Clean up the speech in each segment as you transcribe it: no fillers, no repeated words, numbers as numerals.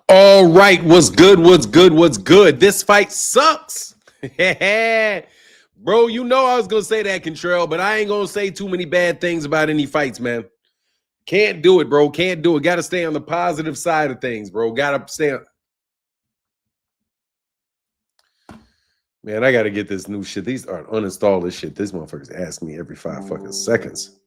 All right, what's good? What's good? What's good? This fight sucks. Bro, you know I was going to say that, Contrell, but I ain't going to say too many bad things about any fights, man. Can't do it, bro. Can't do it. Got to stay on the positive side of things, bro. Got to stay on. Man, I got to get this new shit. These aren't uninstall this shit. These motherfuckers ask me every 5 fucking seconds.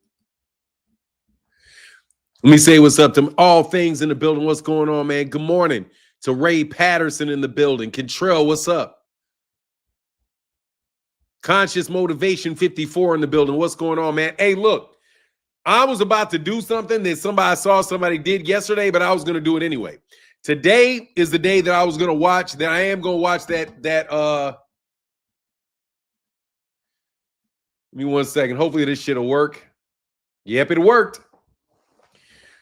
Let me say what's up to all things in the building. What's going on, man? Good morning to Ray Patterson in the building. Contrell, what's up? Conscious Motivation 54 in the building. What's going on, man? Hey, look, I was about to do something that somebody did yesterday, but I was going to do it anyway. Today is the day that I was going to watch, that I am going to watch that give me 1 second. Hopefully this shit will work. Yep, it worked.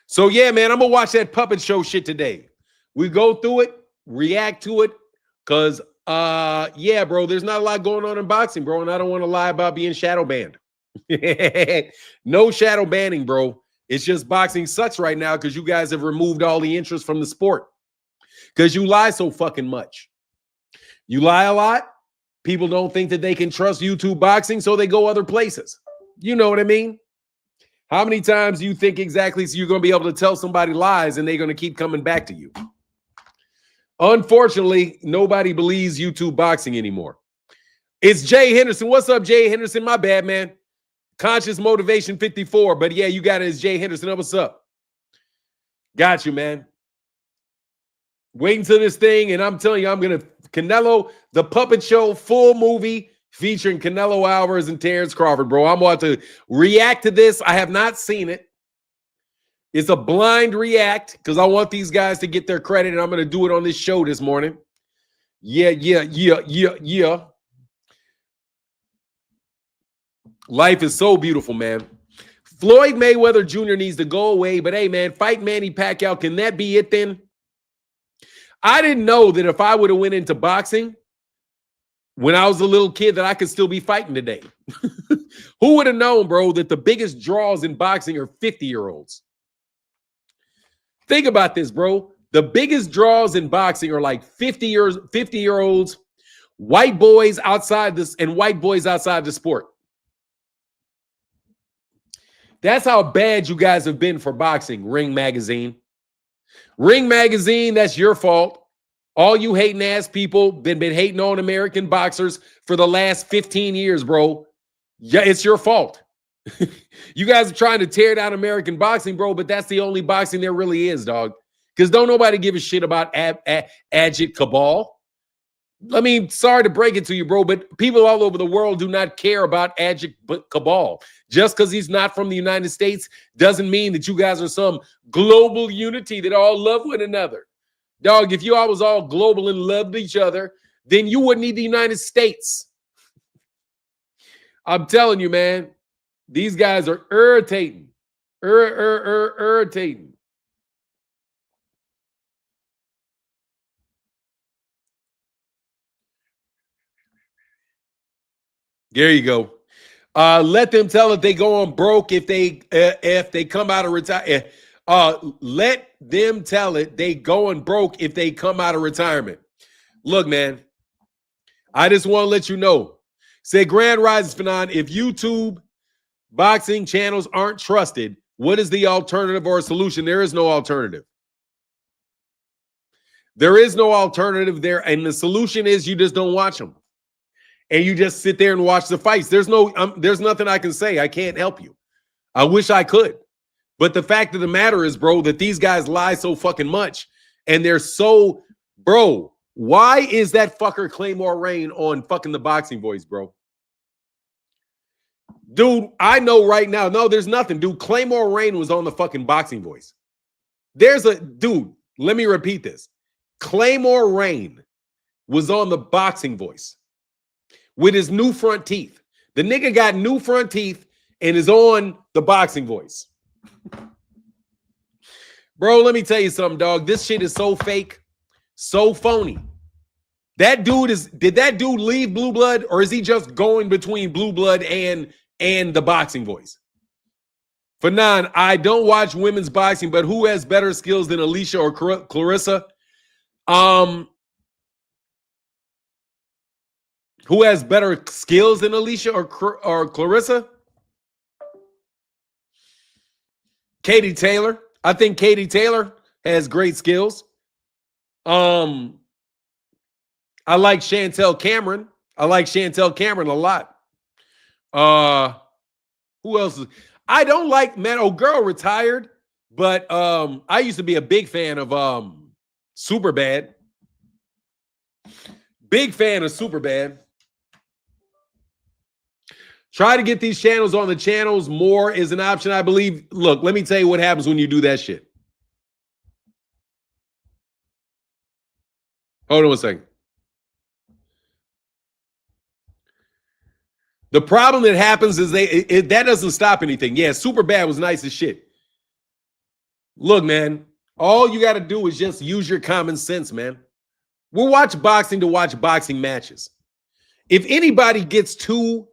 So, yeah, man, I'm going to watch that puppet show shit today. We go through it, react to it, because, yeah, bro, there's not a lot going on in boxing, bro, and I don't want to lie about being shadow banned. No shadow banning, bro. It's just boxing sucks right now because you guys have removed all the interest from the sport because you lie so fucking much. You lie a lot. People don't think that they can trust YouTube boxing, so they go other places. You know what I mean? How many times do you think exactly so you're going to be able to tell somebody lies and they're going to keep coming back to you? Unfortunately, nobody believes YouTube boxing anymore. It's Jay Henderson. What's up, Jay Henderson? My bad, man. Conscious Motivation 54. But yeah, you got it as Jay Henderson. What's up? Got you, man. Waiting to this thing, and I'm telling you, I'm going to Canelo, the puppet show, full movie, featuring Canelo Alvarez and Terrence Crawford, bro. I'm about to react to this. I have not seen it. It's a blind react because I want these guys to get their credit, and I'm going to do it on this show this morning. Yeah. Life is so beautiful, man. Floyd Mayweather Jr. needs to go away, but hey, man, fight Manny Pacquiao. Can that be it then? I didn't know that if I would have went into boxing when I was a little kid that I could still be fighting today. Who would have known, bro, that the biggest draws in boxing are 50-year-olds? Think about this, bro. The biggest draws in boxing are like 50-year-olds, white boys outside this, and white boys outside the sport. That's how bad you guys have been for boxing, Ring Magazine. Ring Magazine, that's your fault. All you hating ass people been hating on American boxers for the last 15 years, bro. Yeah, it's your fault. You guys are trying to tear down American boxing, bro, but that's the only boxing there really is, dog. Because don't nobody give a shit about Ajit Cabal. I mean, sorry to break it to you, bro, but people all over the world do not care about Ajit Cabal. Just because he's not from the United States doesn't mean that you guys are some global unity that all love one another. Dog, if you all was all global and loved each other, then you wouldn't need the United States. I'm telling you, man, these guys are irritating. Irritating. There you go. Let them tell it they go on broke if they come out of retire. Let them tell it they going broke if they come out of retirement. Look, man, I just want to let you know. Say Grand Rising Fanon, if YouTube boxing channels aren't trusted, what is the alternative or a solution? There is no alternative. There is no alternative there, and the solution is you just don't watch them. And you just sit there and watch the fights. There's nothing I can say. I can't help you. I wish I could. But the fact of the matter is, bro, that these guys lie so fucking much. And they're so, bro, why is that fucker Claymore Rain on fucking The Boxing Voice, bro? Dude, I know right now. No, there's nothing. Dude, Claymore Rain was on the fucking Boxing Voice. Dude, let me repeat this. Claymore Rain was on the Boxing Voice with his new front teeth. The nigga got new front teeth and is on the Boxing Voice. Bro, let me tell you something, dog. This shit is so fake, so phony. Did that dude leave Blue Blood, or is he just going between Blue Blood and the Boxing Voice? Fanon, I don't watch women's boxing, but who has better skills than Alicia or Clarissa? Who has better skills than Alicia or Clarissa? Katie Taylor. I think Katie Taylor has great skills. I like Chantel Cameron. I like Chantel Cameron a lot. Who else? I don't like, man, old girl retired, but I used to be a big fan of Superbad. Big fan of Superbad. Try to get these channels on the channels. More is an option, I believe. Look, let me tell you what happens when you do that shit. Hold on a second. The problem that happens is that doesn't stop anything. Yeah, Superbad was nice as shit. Look, man, all you got to do is just use your common sense, man. We'll watch boxing to watch boxing matches. If anybody gets too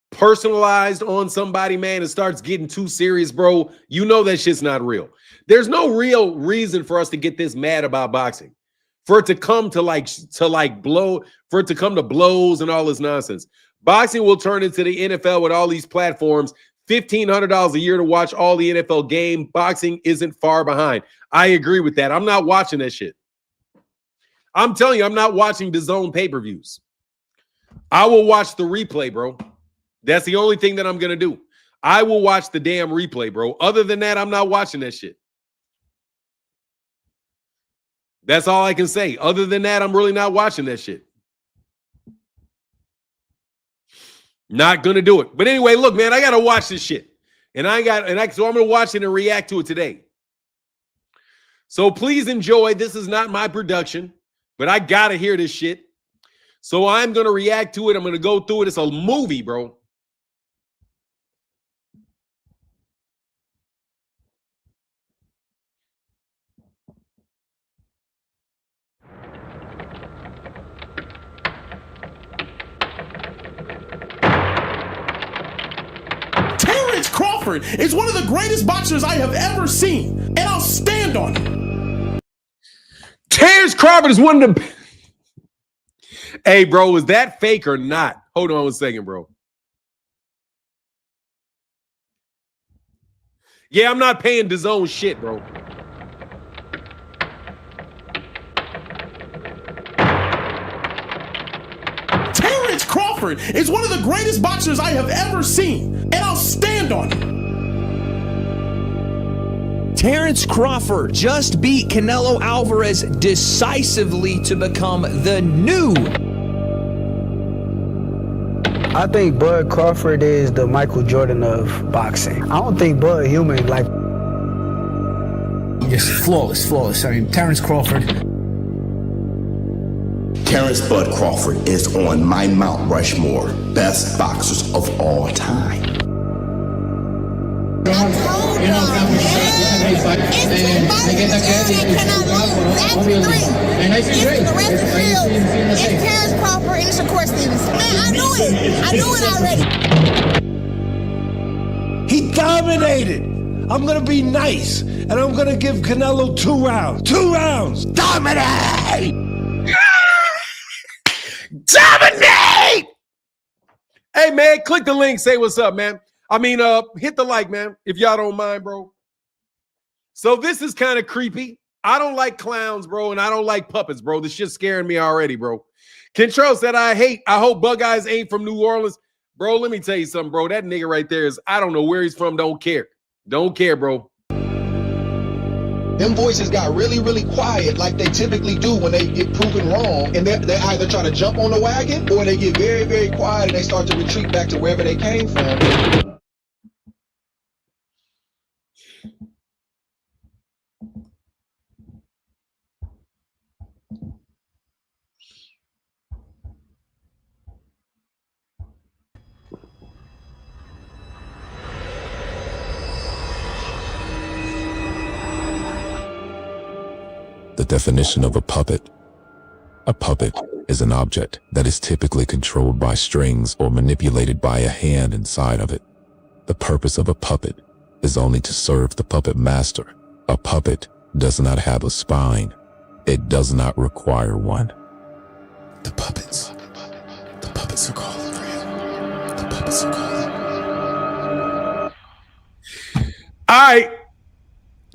personalized on somebody, man, and starts getting too serious, bro, you know that shit's not real. There's no real reason for us to get this mad about boxing. For it to come to blows and all this nonsense. Boxing will turn into the NFL with all these platforms. $1,500 a year to watch all the NFL game. Boxing isn't far behind. I agree with that. I'm not watching that shit. I'm telling you, I'm not watching DAZN pay-per-views. I will watch the replay, bro. That's the only thing that I'm going to do. I will watch the damn replay, bro. Other than that, I'm not watching that shit. That's all I can say. Other than that, I'm really not watching that shit. Not going to do it. But anyway, look, man, I got to watch this shit. So I'm going to watch it and react to it today. So please enjoy. This is not my production, but I got to hear this shit. So I'm going to react to it. I'm going to go through it. It's a movie, bro. Crawford is one of the greatest boxers I have ever seen, and I'll stand on it. Terrence Crawford is one of the... Hey, bro, is that fake or not? Hold on 1 second, bro. Yeah, I'm not paying DAZN shit, bro. Terrence Crawford is one of the greatest boxers I have ever seen, and I'll stand on it. Terrence Crawford just beat Canelo Alvarez decisively to become the new. I think Bud Crawford is the Michael Jordan of boxing. I don't think Bud human like. Just flawless. I mean, Terrence Crawford. Terrence Bud Crawford is on my Mount Rushmore, best boxers of all time. It's Terrence Crawford and it's Shakur Stevenson. Man, I knew it already. He dominated. I'm gonna be nice, and I'm gonna give Canelo 2 rounds. 2 rounds. Dominate! Dominate! Hey, man, click the link. Say what's up, man. I mean, hit the like, man, if y'all don't mind, bro. So this is kind of creepy. I don't like clowns, bro, and I don't like puppets, bro. This shit's scaring me already, bro. Kentrell said, I hope Bug Eyes ain't from New Orleans. Bro, let me tell you something, bro. That nigga right there is, I don't know where he's from. Don't care. Don't care, bro. Them voices got really, really quiet like they typically do when they get proven wrong. And they either try to jump on the wagon or they get very, very quiet and they start to retreat back to wherever they came from. The definition of a puppet. A puppet is an object that is typically controlled by strings or manipulated by a hand inside of it. The purpose of a puppet is only to serve the puppet master. A puppet does not have a spine. It does not require one. The puppets. The puppets are calling for you. The puppets are calling. All right.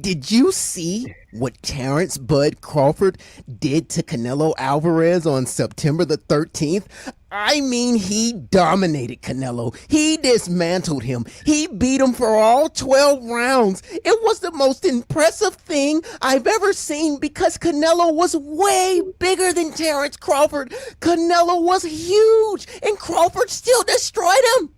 Did you see what Terrence Bud Crawford did to Canelo Alvarez on September the 13th? I mean, he dominated Canelo. He dismantled him. He beat him for all 12 rounds. It was the most impressive thing I've ever seen because Canelo was way bigger than Terrence Crawford. Canelo was huge, and Crawford still destroyed him.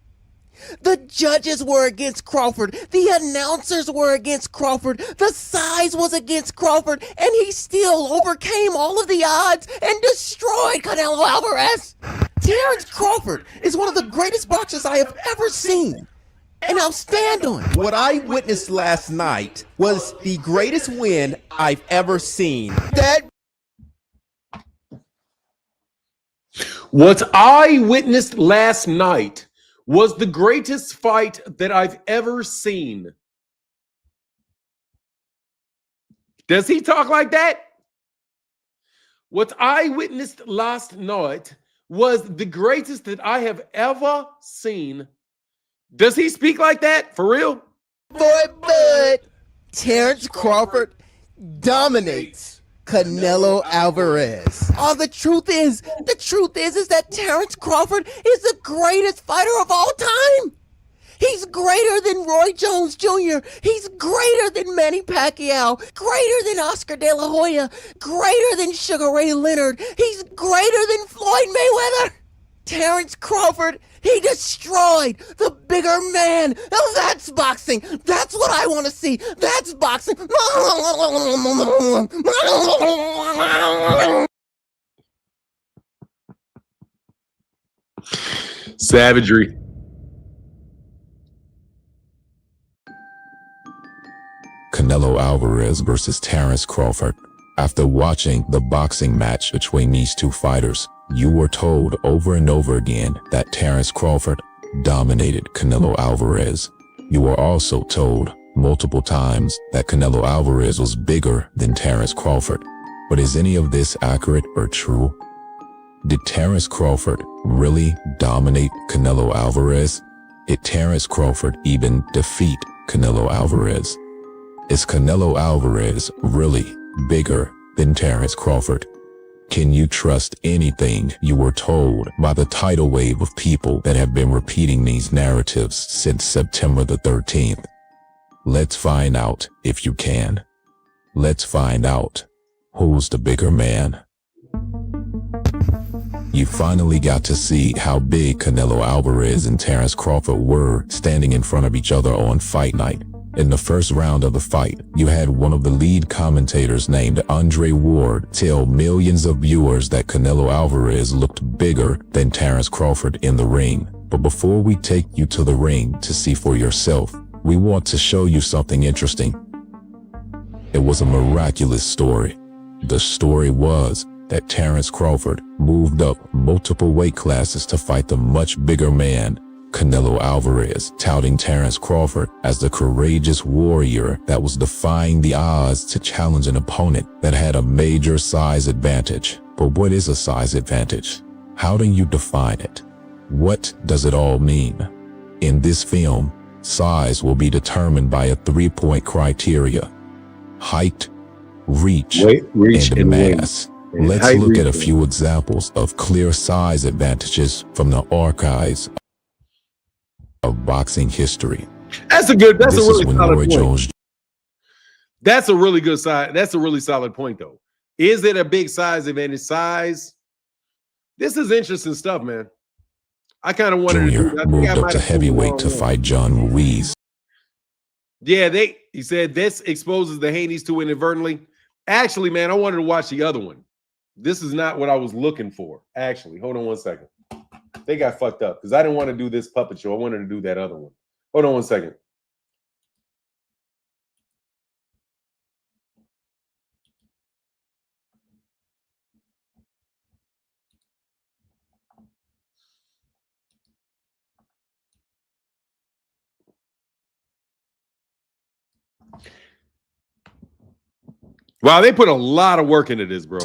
The judges were against Crawford. The announcers were against Crawford. The size was against Crawford. And he still overcame all of the odds and destroyed Canelo Alvarez. Terrence Crawford is one of the greatest boxers I have ever seen. And I'll stand on it. What I witnessed last night was the greatest win I've ever seen. What I witnessed last night was the greatest fight that I've ever seen. Does he talk like that? What I witnessed last night was the greatest that I have ever seen. Does he speak like that? For real? But Terrence Crawford dominates Canelo Alvarez. Oh, the truth is that Terrence Crawford is the greatest fighter of all time. He's greater than Roy Jones Jr. He's greater than Manny Pacquiao, greater than Oscar De La Hoya, greater than Sugar Ray Leonard. He's greater than Floyd Mayweather. Terrence Crawford, he destroyed the bigger man. Now that's boxing. That's what I want to see. That's boxing. Savagery. Canelo Alvarez versus Terrence Crawford. After watching the boxing match between these two fighters, you were told over and over again that Terrence Crawford dominated Canelo Alvarez. You were also told multiple times that Canelo Alvarez was bigger than Terrence Crawford. But is any of this accurate or true? Did Terrence Crawford really dominate Canelo Alvarez? Did Terrence Crawford even defeat Canelo Alvarez? Is Canelo Alvarez really bigger than Terrence Crawford? Can you trust anything you were told by the tidal wave of people that have been repeating these narratives since September the 13th? Let's find out if you can. Let's find out who's the bigger man. You finally got to see how big Canelo Alvarez and Terrence Crawford were standing in front of each other on fight night. In the first round of the fight, you had one of the lead commentators named Andre Ward tell millions of viewers that Canelo Alvarez looked bigger than Terrence Crawford in the ring. But before we take you to the ring to see for yourself, we want to show you something interesting. It was a miraculous story. The story was that Terrence Crawford moved up multiple weight classes to fight the much bigger man, Canelo Alvarez, touting Terrence Crawford as the courageous warrior that was defying the odds to challenge an opponent that had a major size advantage. But what is a size advantage? How do you define it? What does it all mean? In this film, size will be determined by a 3-point criteria: height, reach, and mass. Let's look at a few examples of clear size advantages from the archives of boxing history. That's a really solid point. Jones. That's a really good side. That's a really solid point, though. Is it a big size advantage? Size. This is interesting stuff, man. I kind of wanted Junior to moved up to heavyweight to fight John Ruiz. Yeah, he said this exposes the Haneys to inadvertently. Actually, man, I wanted to watch the other one. This is not what I was looking for. Actually, hold on one second. They got fucked up because I didn't want to do this puppet show. I wanted to do that other one. Hold on one second. Wow, they put a lot of work into this, bro.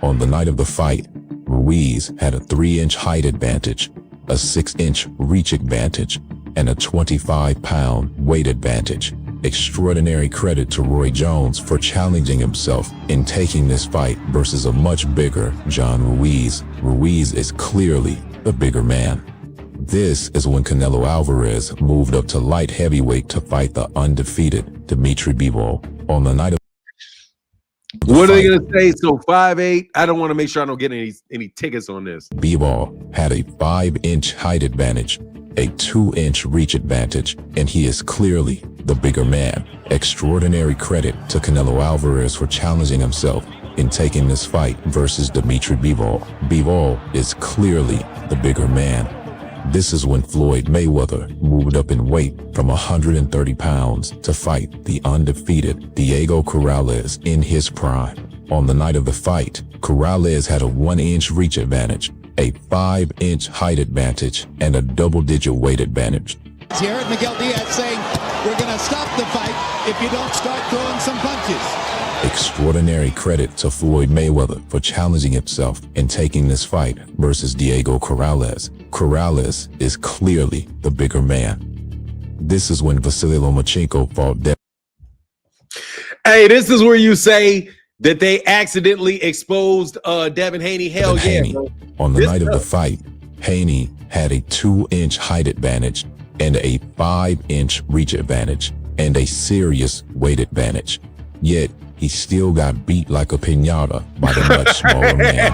On the night of the fight, Ruiz had a 3-inch height advantage, a 6-inch reach advantage, and a 25-pound weight advantage. Extraordinary credit to Roy Jones for challenging himself in taking this fight versus a much bigger John Ruiz. Ruiz is clearly the bigger man. This is when Canelo Alvarez moved up to light heavyweight to fight the undefeated Dimitri Bivol. On the night of what are they going to say? So 5'8"? I don't want to make sure I don't get any tickets on this. Bivol had a 5-inch height advantage, a 2-inch reach advantage, and he is clearly the bigger man. Extraordinary credit to Canelo Alvarez for challenging himself in taking this fight versus Dimitri Bivol. Bivol is clearly the bigger man. This is when Floyd Mayweather moved up in weight from 130 pounds to fight the undefeated Diego Corrales in his prime. On the night of the fight, Corrales had a 1-inch reach advantage, a 5-inch height advantage, and a double-digit weight advantage. Here at Miguel Diaz saying, we're going to stop the fight if you don't start throwing some punches. Extraordinary credit to Floyd Mayweather for challenging himself in taking this fight versus Diego Corrales. Corrales is clearly the bigger man. This is when Vasily Lomachenko fought Hey, this is where you say that they accidentally exposed Devin Haney. Hell yeah, Haney. Bro. On the night of the fight, Haney had a 2-inch height advantage and a 5-inch reach advantage and a serious weight advantage. Yet, he still got beat like a piñata by the much smaller man.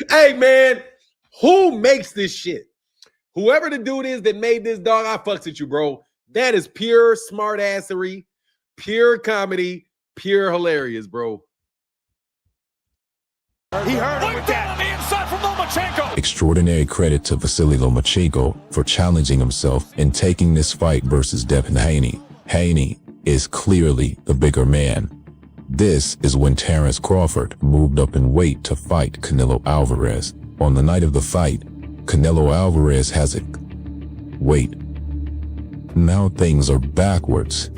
Hey, man, who makes this shit? Whoever the dude is that made this, dog, I fucks with you, bro. That is pure smartassery, pure comedy, pure hilarious, bro. He heard him with that on the inside from Lomachenko. Extraordinary credit to Vasily Lomachenko for challenging himself in taking this fight versus Devin Haney. Haney is clearly the bigger man. This is when Terence Crawford moved up in weight to fight Canelo Alvarez. On the night of the fight, Canelo Alvarez has a wait. Now things are backwards.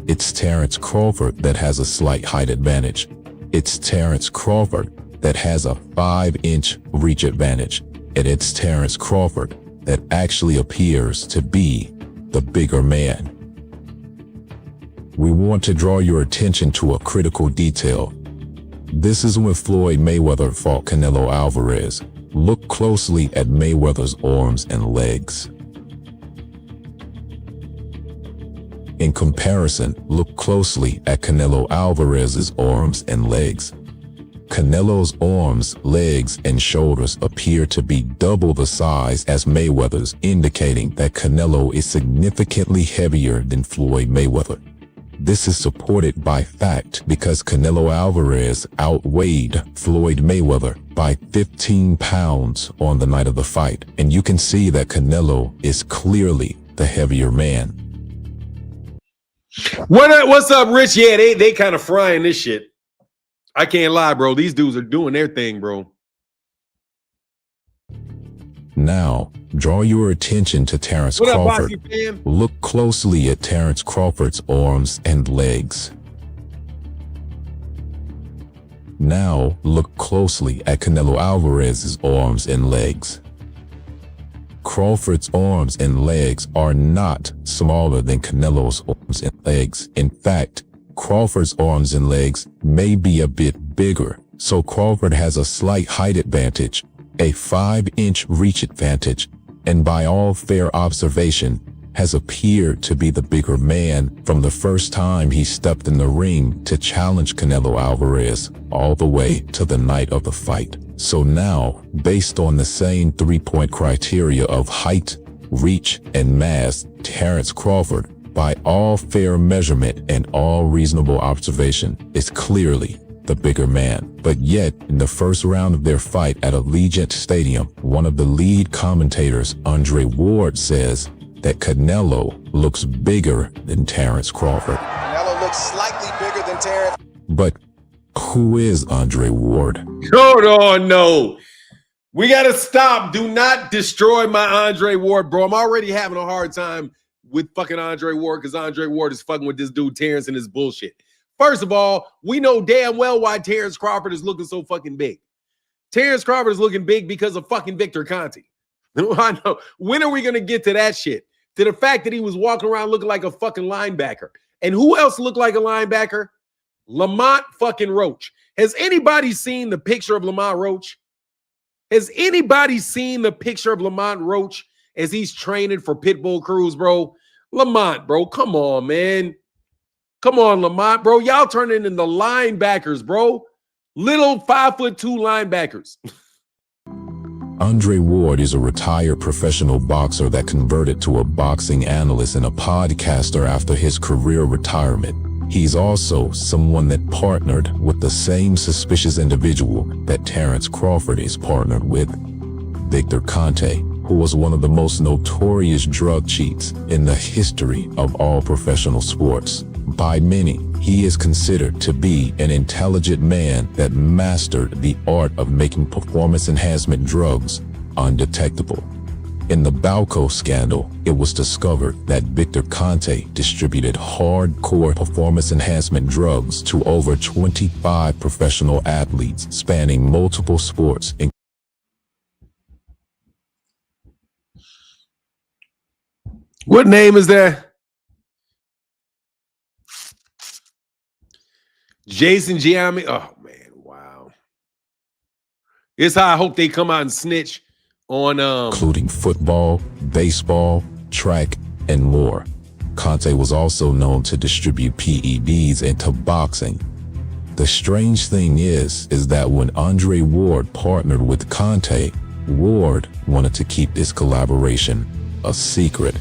It's Terence Crawford that has a slight height advantage. It's Terence Crawford that has a 5-inch reach advantage. And it's Terence Crawford that actually appears to be the bigger man. We want to draw your attention to a critical detail. This is when Floyd Mayweather fought Canelo Alvarez. Look closely at Mayweather's arms and legs. In comparison, look closely at Canelo Alvarez's arms and legs. Canelo's arms, legs, and shoulders appear to be double the size as Mayweather's, indicating that Canelo is significantly heavier than Floyd Mayweather. This is supported by fact because Canelo Alvarez outweighed Floyd Mayweather by 15 pounds on the night of the fight, and you can see that Canelo is clearly the heavier man. What's up, Rich? Yeah, they kind of frying this shit. I can't lie, bro. These dudes are doing their thing, bro. Now, draw your attention to Terence Crawford. Look closely at Terence Crawford's arms and legs. Now, look closely at Canelo Alvarez's arms and legs. Crawford's arms and legs are not smaller than Canelo's arms and legs. In fact, Crawford's arms and legs may be a bit bigger, so Crawford has a slight height advantage, a 5-inch reach advantage, and by all fair observation, has appeared to be the bigger man from the first time he stepped in the ring to challenge Canelo Alvarez all the way to the night of the fight. So now, based on the same 3-point criteria of height, reach, and mass, Terence Crawford, by all fair measurement and all reasonable observation, is clearly the bigger man. But yet, in the first round of their fight at Allegiant Stadium, one of the lead commentators, Andre Ward, says that Canelo looks bigger than Terence Crawford. Canelo looks slightly bigger than Terence. But who is Andre Ward? Hold on, no. We got to stop. Do not destroy my Andre Ward, bro. I'm already having a hard time with fucking Andre Ward because Andre Ward is fucking with this dude Terrence and his bullshit. First of all, we know damn well why Terrence Crawford is looking so fucking big. Terrence Crawford is looking big because of fucking Victor Conte. I know. When are we going to get to that shit? To the fact that he was walking around looking like a fucking linebacker. And who else looked like a linebacker? Lamont fucking Roach. Has anybody seen the picture of Lamont Roach? Has anybody seen the picture of Lamont Roach as he's training for Pitbull Cruise, bro? Lamont, bro, come on, man. Come on, Lamont, bro. Y'all turning into linebackers, bro. Little 5'2" linebackers. Andre Ward is a retired professional boxer that converted to a boxing analyst and a podcaster after his career retirement. He's also someone that partnered with the same suspicious individual that Terrence Crawford is partnered with, Victor Conte, who was one of the most notorious drug cheats in the history of all professional sports. By many, he is considered to be an intelligent man that mastered the art of making performance enhancement drugs undetectable. In the Balco scandal, it was discovered that Victor Conte distributed hardcore performance enhancement drugs to over 25 professional athletes spanning multiple sports. What name is that? Jason Giammi. Oh, man. Wow. It's how I hope they come out and snitch on including football, baseball, track, and more. Conte was also known to distribute PEDs into boxing. The strange thing is that when Andre Ward partnered with Conte, Ward wanted to keep this collaboration a secret.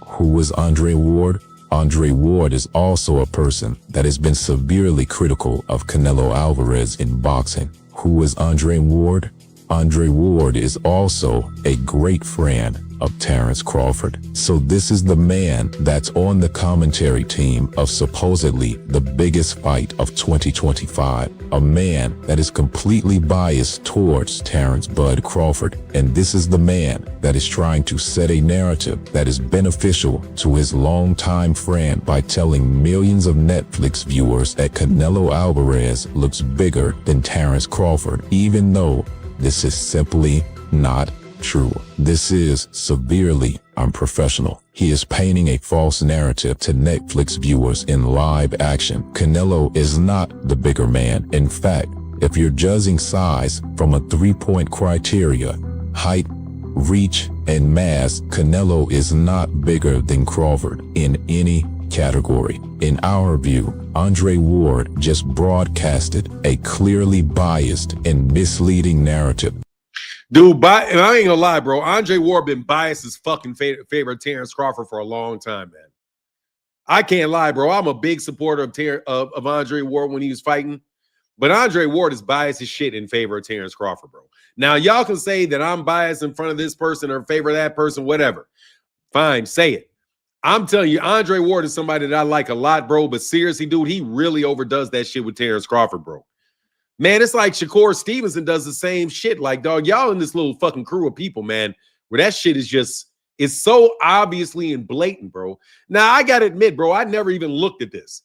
Who is Andre Ward? Andre Ward is also a person that has been severely critical of Canelo Alvarez in boxing. Who is Andre Ward? Andre Ward is also a great friend of Terrence Crawford. So this is the man that's on the commentary team of supposedly the biggest fight of 2025. A man that is completely biased towards Terrence Bud Crawford. And this is the man that is trying to set a narrative that is beneficial to his longtime friend by telling millions of Netflix viewers that Canelo Alvarez looks bigger than Terrence Crawford, even though this is simply not true. This is severely unprofessional. He is painting a false narrative to Netflix viewers in live action. Canelo is not the bigger man. In fact, if you're judging size from a 3-point criteria, height, reach, and mass, Canelo is not bigger than Crawford in any category. In our view, Andre Ward just broadcasted a clearly biased and misleading narrative. Dude, and I ain't gonna lie, bro. Andre Ward been biased as fucking favorite Terrence Crawford for a long time, man. I can't lie, bro. I'm a big supporter of Andre Ward when he was fighting, but Andre Ward is biased as shit in favor of Terrence Crawford, bro. Now, y'all can say that I'm biased in front of this person or favor that person, whatever. Fine, say it. I'm telling you, Andre Ward is somebody that I like a lot, bro. But seriously, dude, he really overdoes that shit with Terrence Crawford, bro. Man, it's like Shakur Stevenson does the same shit. Like, dog, y'all in this little fucking crew of people, man, where that shit is just, it's so obviously and blatant, bro. Now, I got to admit, bro, I never even looked at this.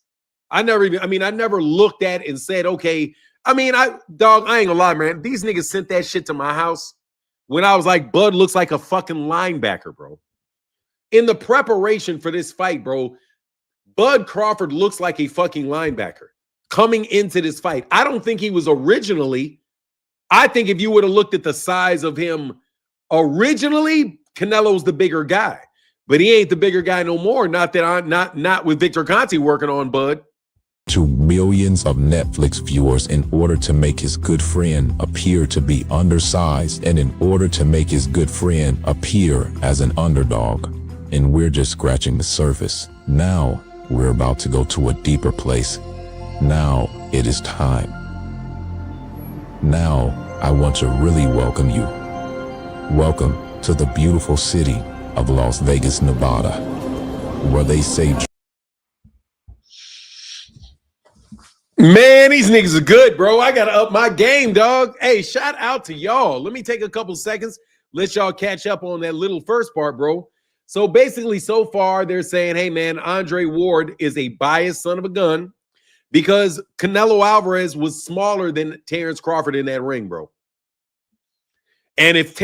I never looked at it and said, okay, I ain't gonna lie, man. These niggas sent that shit to my house when I was like, Bud looks like a fucking linebacker, bro. In the preparation for this fight, bro, Bud Crawford looks like a fucking linebacker coming into this fight. I don't think he was originally. I think if you would have looked at the size of him originally, Canelo's the bigger guy. But he ain't the bigger guy no more. Not with Victor Conte working on Bud. To millions of Netflix viewers in order to make his good friend appear to be undersized and in order to make his good friend appear as an underdog. And we're just scratching the surface. Now we're about to go to a deeper place. Now it is time. Now I want to really welcome you. Welcome to the beautiful city of Las Vegas, Nevada, where they say, man, these niggas are good, bro. I gotta up my game, dog. Hey, shout out to y'all. Let me take a couple seconds, let y'all catch up on that little first part, bro. So basically, so far, they're saying, hey, man, Andre Ward is a biased son of a gun because Canelo Alvarez was smaller than Terrence Crawford in that ring, bro. And if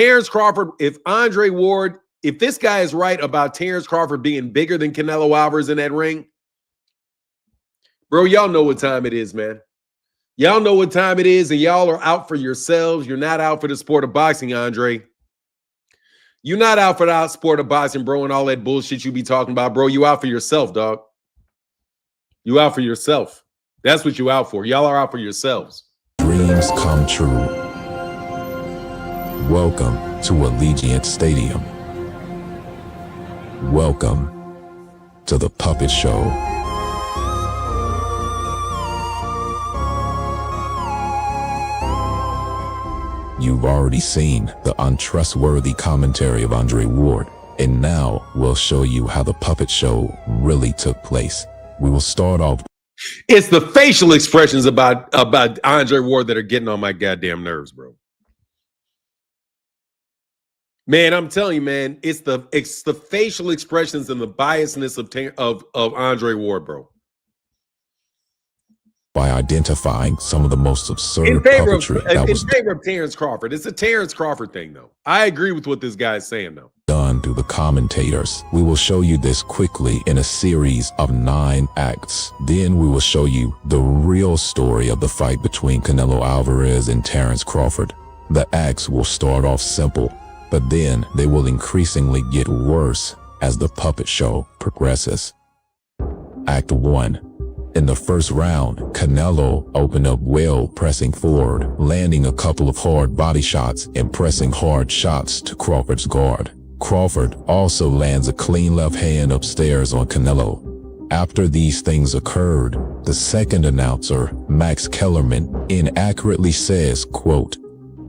Andre Ward, if this guy is right about Terrence Crawford being bigger than Canelo Alvarez in that ring, bro, y'all know what time it is, man. Y'all know what time it is, and y'all are out for yourselves. You're not out for the sport of boxing, Andre. You're not out for the sport of boxing, bro, and all that bullshit you be talking about, bro. You out for yourself, dog. You out for yourself. That's what you out for. Y'all are out for yourselves. Dreams come true. Welcome to Allegiant Stadium. Welcome to the Puppet Show. You've already seen the untrustworthy commentary of Andre Ward, and now we'll show you how the Puppet Show really took place. We will start off. It's the facial expressions about Andre Ward that are getting on my goddamn nerves, bro. Man, I'm telling you, man, it's the facial expressions and the biasness of Andre Ward, bro. By identifying some of the most absurd in favor puppetry of Terrence Crawford. It's a Terrence Crawford thing, though. I agree with what this guy's saying, though. Done through the commentators. We will show you this quickly in a series of 9 acts. Then we will show you the real story of the fight between Canelo Alvarez and Terrence Crawford. The acts will start off simple, but then they will increasingly get worse as the puppet show progresses. Act 1. In the first round, Canelo opened up well, pressing forward, landing a couple of hard body shots and pressing hard shots to Crawford's guard. Crawford also lands a clean left hand upstairs on Canelo. After these things occurred, the second announcer, Max Kellerman, inaccurately says, quote,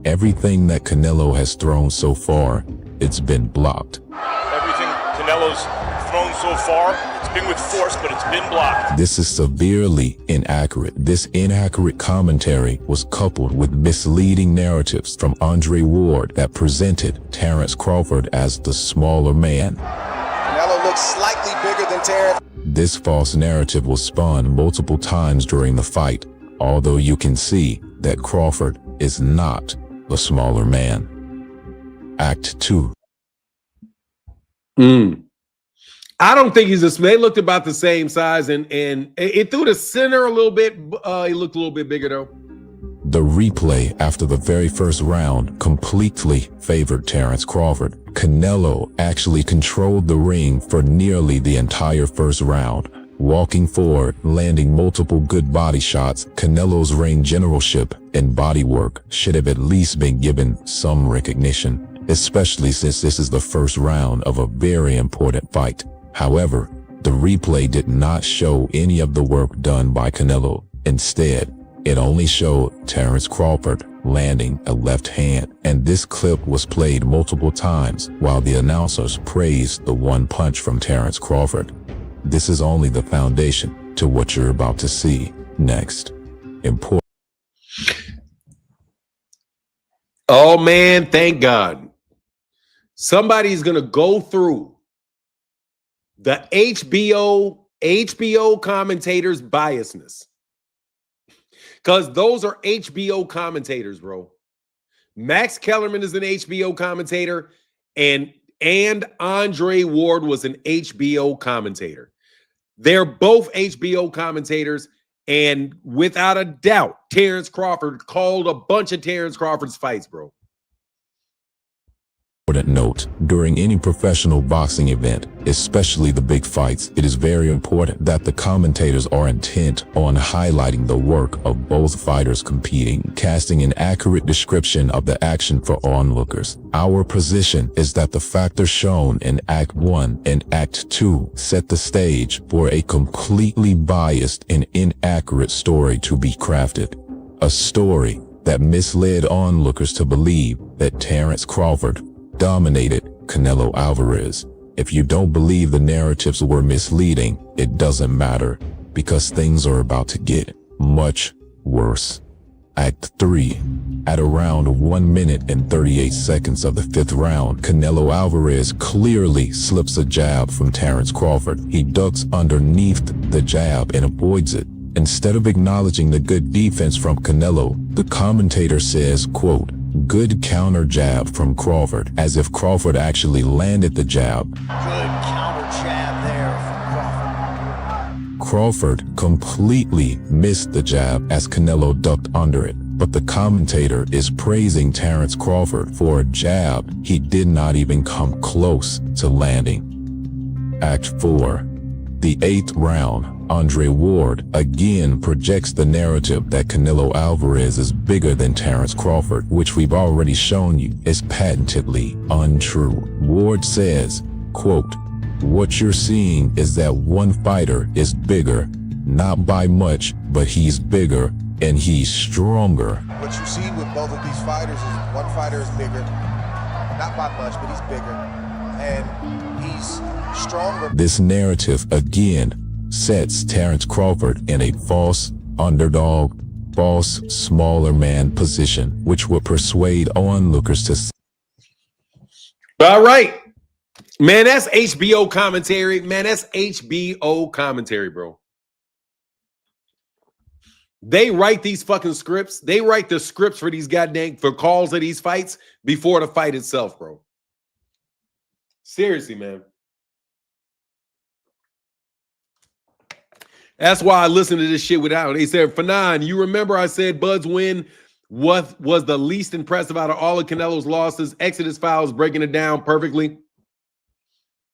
"Everything that Canelo has thrown so far, it's been blocked." Everything Canelo's thrown so far, it's been with force, but it's been blocked. This is severely inaccurate. This inaccurate commentary was coupled with misleading narratives from Andre Ward that presented Terrence Crawford as the smaller man. Canelo looks slightly bigger than Terrence. This false narrative was spun multiple times during the fight, although you can see that Crawford is not the smaller man. Act 2. I don't think they looked about the same size, and it threw the center a little bit. He looked a little bit bigger, though. The replay after the very first round completely favored Terrence Crawford. Canelo actually controlled the ring for nearly the entire first round. Walking forward, landing multiple good body shots, Canelo's ring generalship and body work should have at least been given some recognition, especially since this is the first round of a very important fight. However, the replay did not show any of the work done by Canelo. Instead, it only showed Terrence Crawford landing a left hand, and this clip was played multiple times while the announcers praised the one punch from Terrence Crawford. This is only the foundation to what you're about to see next. Important. Oh, man, thank God. Somebody's going to go through the HBO commentators' biasness. Because those are HBO commentators, bro. Max Kellerman is an HBO commentator, and Andre Ward was an HBO commentator. They're both HBO commentators, and without a doubt, Terrence Crawford called a bunch of Terrence Crawford's fights, bro. Note, during any professional boxing event, especially the big fights, it is very important that the commentators are intent on highlighting the work of both fighters competing, casting an accurate description of the action for onlookers. Our position is that the factors shown in Act 1 and Act 2 set the stage for a completely biased and inaccurate story to be crafted. A story that misled onlookers to believe that Terrence Crawford dominated Canelo Alvarez. If you don't believe the narratives were misleading, it doesn't matter, because things are about to get much worse. Act 3. At around 1 minute and 38 seconds of the 5th round, Canelo Alvarez clearly slips a jab from Terence Crawford. He ducks underneath the jab and avoids it. Instead of acknowledging the good defense from Canelo, the commentator says, quote, "Good counter jab from Crawford," as if Crawford actually landed the jab. Good counter jab there from Crawford. Crawford completely missed the jab as Canelo ducked under it, but the commentator is praising Terence Crawford for a jab he did not even come close to landing. Act 4. The 8th round, Andre Ward again projects the narrative that Canelo Alvarez is bigger than Terence Crawford, which we've already shown you is patently untrue. Ward says, quote, "What you're seeing is that one fighter is bigger, not by much, but he's bigger and he's stronger." What you see with both of these fighters is one fighter is bigger, not by much, but he's bigger, and he's stronger. This narrative again sets Terence Crawford in a false underdog, false smaller man position, which will persuade onlookers to. All right. Man, that's HBO commentary. Man, that's HBO commentary, bro. They write these fucking scripts. They write the scripts for these goddamn, for calls of these fights before the fight itself, bro. Seriously, man. That's why I listen to this shit without. They said, Fanon, you remember I said Bud's win was the least impressive out of all of Canelo's losses. Exodus Files breaking it down perfectly.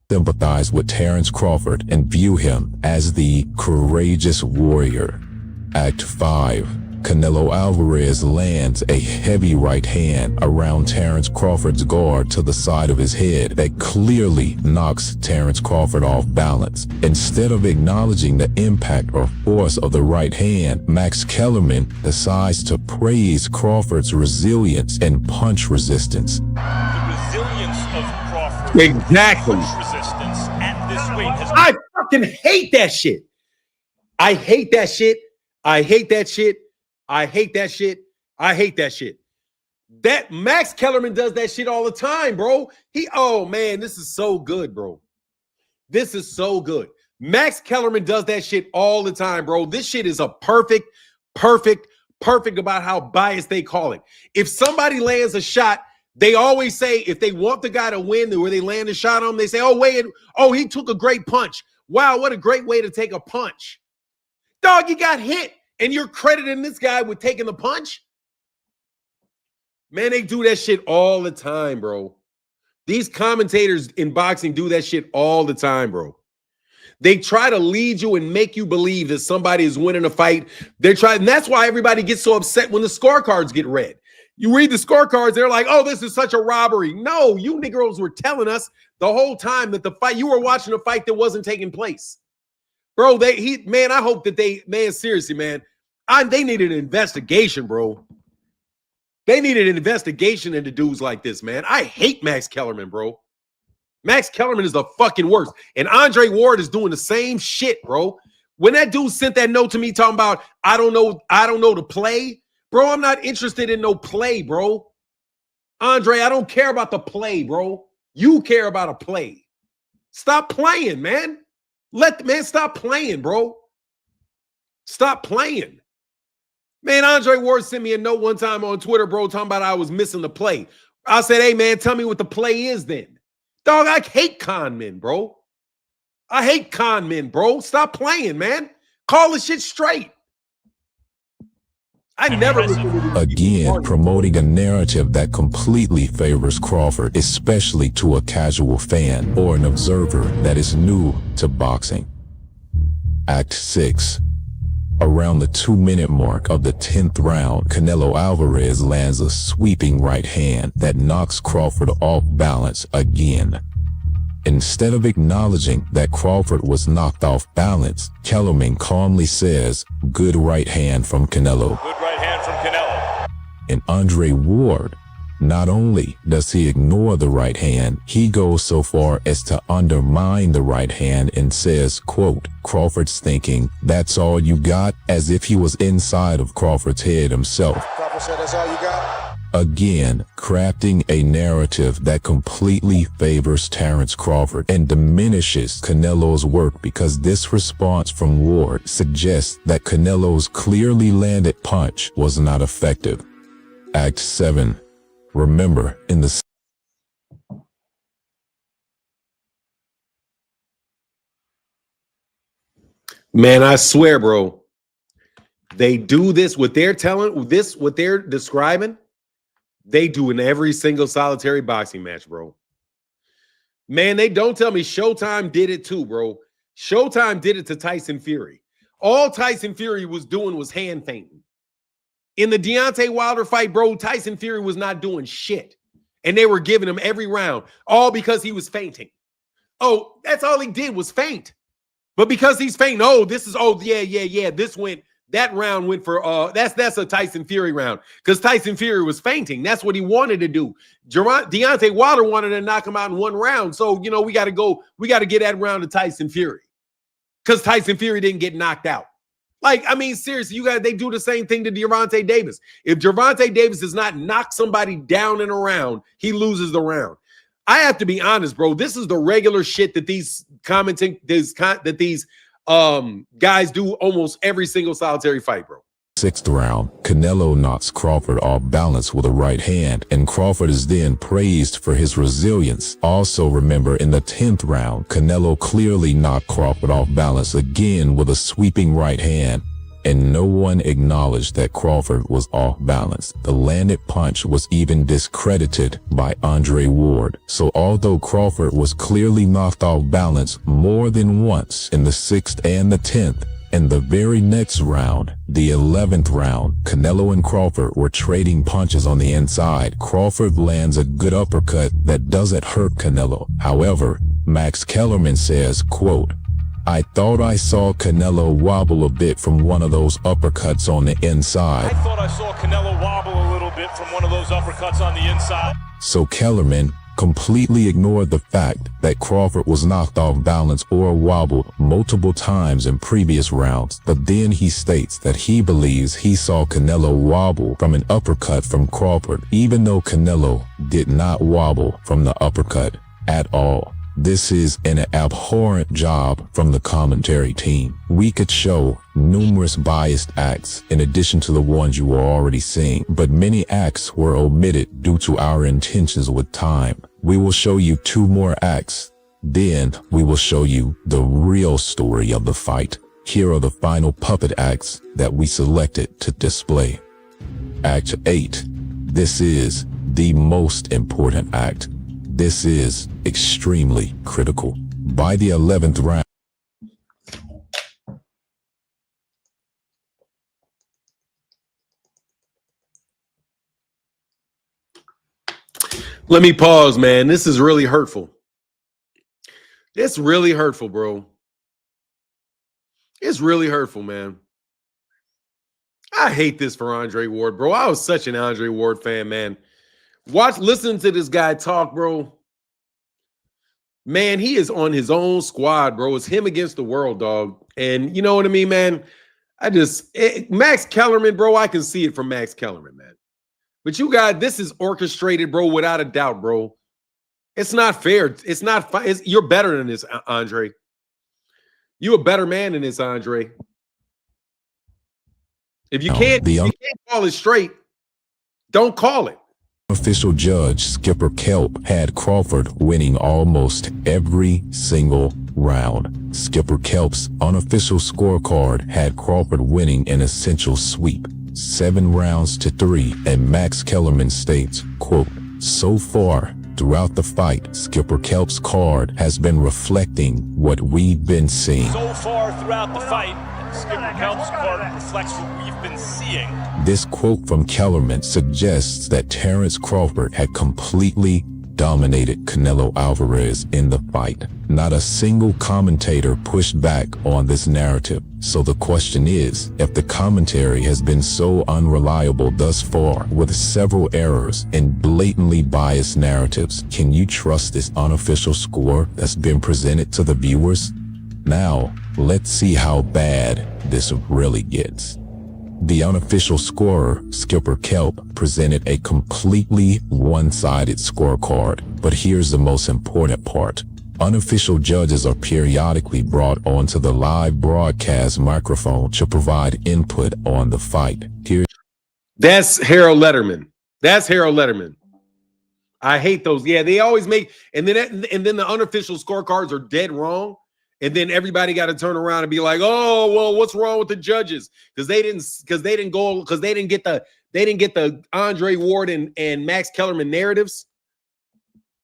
Sympathize with Terence Crawford and view him as the courageous warrior. Act 5. Canelo Alvarez lands a heavy right hand around Terence Crawford's guard to the side of his head that clearly knocks Terence Crawford off balance. Instead of acknowledging the impact or force of the right hand, Max Kellerman decides to praise Crawford's resilience and punch resistance. The resilience of Crawford. Exactly. Punch resistance at this weight has. I fucking hate that shit. I hate that shit. I hate that shit. I hate that shit. I hate that shit. That Max Kellerman does that shit all the time, bro. Oh man, this is so good, bro. This is so good. Max Kellerman does that shit all the time, bro. This shit is a perfect about how biased they call it. If somebody lands a shot, they always say, if they want the guy to win, where they land a shot on him, they say, oh, wait, oh, he took a great punch. Wow, what a great way to take a punch. Dog, you got hit. And you're crediting this guy with taking the punch? Man, they do that shit all the time, bro. These commentators in boxing do that shit all the time, bro. They try to lead you and make you believe that somebody is winning a fight. And that's why everybody gets so upset when the scorecards get read. You read the scorecards, they're like, oh, this is such a robbery. No, you niggas were telling us the whole time that the fight, you were watching a fight that wasn't taking place. Bro, I hope that seriously, man, they needed an investigation, bro. They needed an investigation into dudes like this, man. I hate Max Kellerman, bro. Max Kellerman is the fucking worst. And Andre Ward is doing the same shit, bro. When that dude sent that note to me talking about, I don't know the play, bro, I'm not interested in no play, bro. Andre, I don't care about the play, bro. You care about a play. Stop playing, man. Stop playing, bro. Stop playing. Man, Andre Ward sent me a note one time on Twitter, bro, talking about I was missing the play. I said, hey, man, tell me what the play is then. Dog, I hate con men, bro. I hate con men, bro. Stop playing, man. Call the shit straight. I never again promoting a narrative that completely favors Crawford, especially to a casual fan or an observer that is new to boxing. Act 6. Around the 2-minute mark of the 10th round, Canelo Alvarez lands a sweeping right hand that knocks Crawford off balance again. Instead of acknowledging that Crawford was knocked off balance, Kellerman calmly says, good right hand from Canelo. Good right hand from Canelo. And Andre Ward Not only does he ignore the right hand, he goes so far as to undermine the right hand and says, quote, Crawford's thinking, that's all you got, as if he was inside of Crawford's head himself. Crawford said, that's all you got? Again, crafting a narrative that completely favors Terrence Crawford and diminishes Canelo's work, because this response from Ward suggests that Canelo's clearly landed punch was not effective. Act 7. Remember, in the Man, I swear, bro, they do this, what they're telling, this, what they're describing, they do in every single solitary boxing match, bro. Man, they don't tell me Showtime did it too, bro. Showtime did it to Tyson Fury. All Tyson Fury was doing was hand feinting. In the Deontay Wilder fight, bro, Tyson Fury was not doing shit. And they were giving him every round, all because he was feinting. Oh, that's all he did was feint. But because he's fainting, oh, this is, oh, yeah. This went, that round went for, that's a Tyson Fury round. Because Tyson Fury was fainting. That's what he wanted to do. Deontay Wilder wanted to knock him out in one round. So, you know, we got to get that round to Tyson Fury. Because Tyson Fury didn't get knocked out. Like, I mean, seriously, they do the same thing to Gervonta Davis. If Gervonta Davis does not knock somebody down in a round, he loses the round. I have to be honest, bro. This is the regular shit that these guys do almost every single solitary fight, bro. 6th round, Canelo knocks Crawford off balance with a right hand, and Crawford is then praised for his resilience. Also remember, in the 10th round, Canelo clearly knocked Crawford off balance again with a sweeping right hand, and no one acknowledged that Crawford was off balance. The landed punch was even discredited by Andre Ward. So although Crawford was clearly knocked off balance more than once in the 6th and the 10th, in the very next round, the 11th round, Canelo and Crawford were trading punches on the inside. Crawford lands a good uppercut that doesn't hurt Canelo. However, Max Kellerman says, quote, I thought I saw Canelo wobble a bit from one of those uppercuts on the inside. I thought I saw Canelo wobble a little bit from one of those uppercuts on the inside. So Kellerman completely ignored the fact that Crawford was knocked off balance or wobbled multiple times in previous rounds, but then he states that he believes he saw Canelo wobble from an uppercut from Crawford, even though Canelo did not wobble from the uppercut at all. This is an abhorrent job from the commentary team. We could show numerous biased acts in addition to the ones you were already seeing, but many acts were omitted due to our intentions with time. We will show you 2 more acts. Then we will show you the real story of the fight. Here are the final puppet acts that we selected to display. Act 8. This is the most important act. This is extremely critical. By the 11th round, Let me pause, man. This is really hurtful. It's really hurtful, bro. It's really hurtful, man. I hate this for Andre Ward, bro. I was such an Andre Ward fan, man. Listen to this guy talk, bro. Man, he is on his own squad, bro. It's him against the world, dog. And you know what I mean, man? Max Kellerman, bro, I can see it from Max Kellerman, man. But you guys, this is orchestrated, bro, without a doubt, bro. It's not fair. It's not fun. You're better than this, Andre. You're a better man than this, Andre. If you can't call it straight, don't call it. Official judge Skipper Kelp had Crawford winning almost every single round. Skipper Kelp's unofficial scorecard had Crawford winning an essential sweep, 7 rounds to 3, and Max Kellerman states, quote, so far throughout the fight, Skipper Kelp's card has been reflecting what we've been seeing. So far throughout the fight, Skipper Kelp's card reflects what we've been seeing. This quote from Kellerman suggests that Terrence Crawford had completely dominated Canelo Alvarez in the fight. Not a single commentator pushed back on this narrative. So the question is, if the commentary has been so unreliable thus far with several errors and blatantly biased narratives, can you trust this unofficial score that's been presented to the viewers? Now, let's see how bad this really gets. The unofficial scorer, Skipper Kelp, presented a completely one-sided scorecard. But here's the most important part. Unofficial judges are periodically brought onto the live broadcast microphone to provide input on the fight. That's Harold Letterman. That's Harold Letterman. I hate those. Yeah, they always make, and then the unofficial scorecards are dead wrong. And then everybody got to turn around and be like, "Oh, well, what's wrong with the judges? Because they didn't get the Andre Ward and Max Kellerman narratives."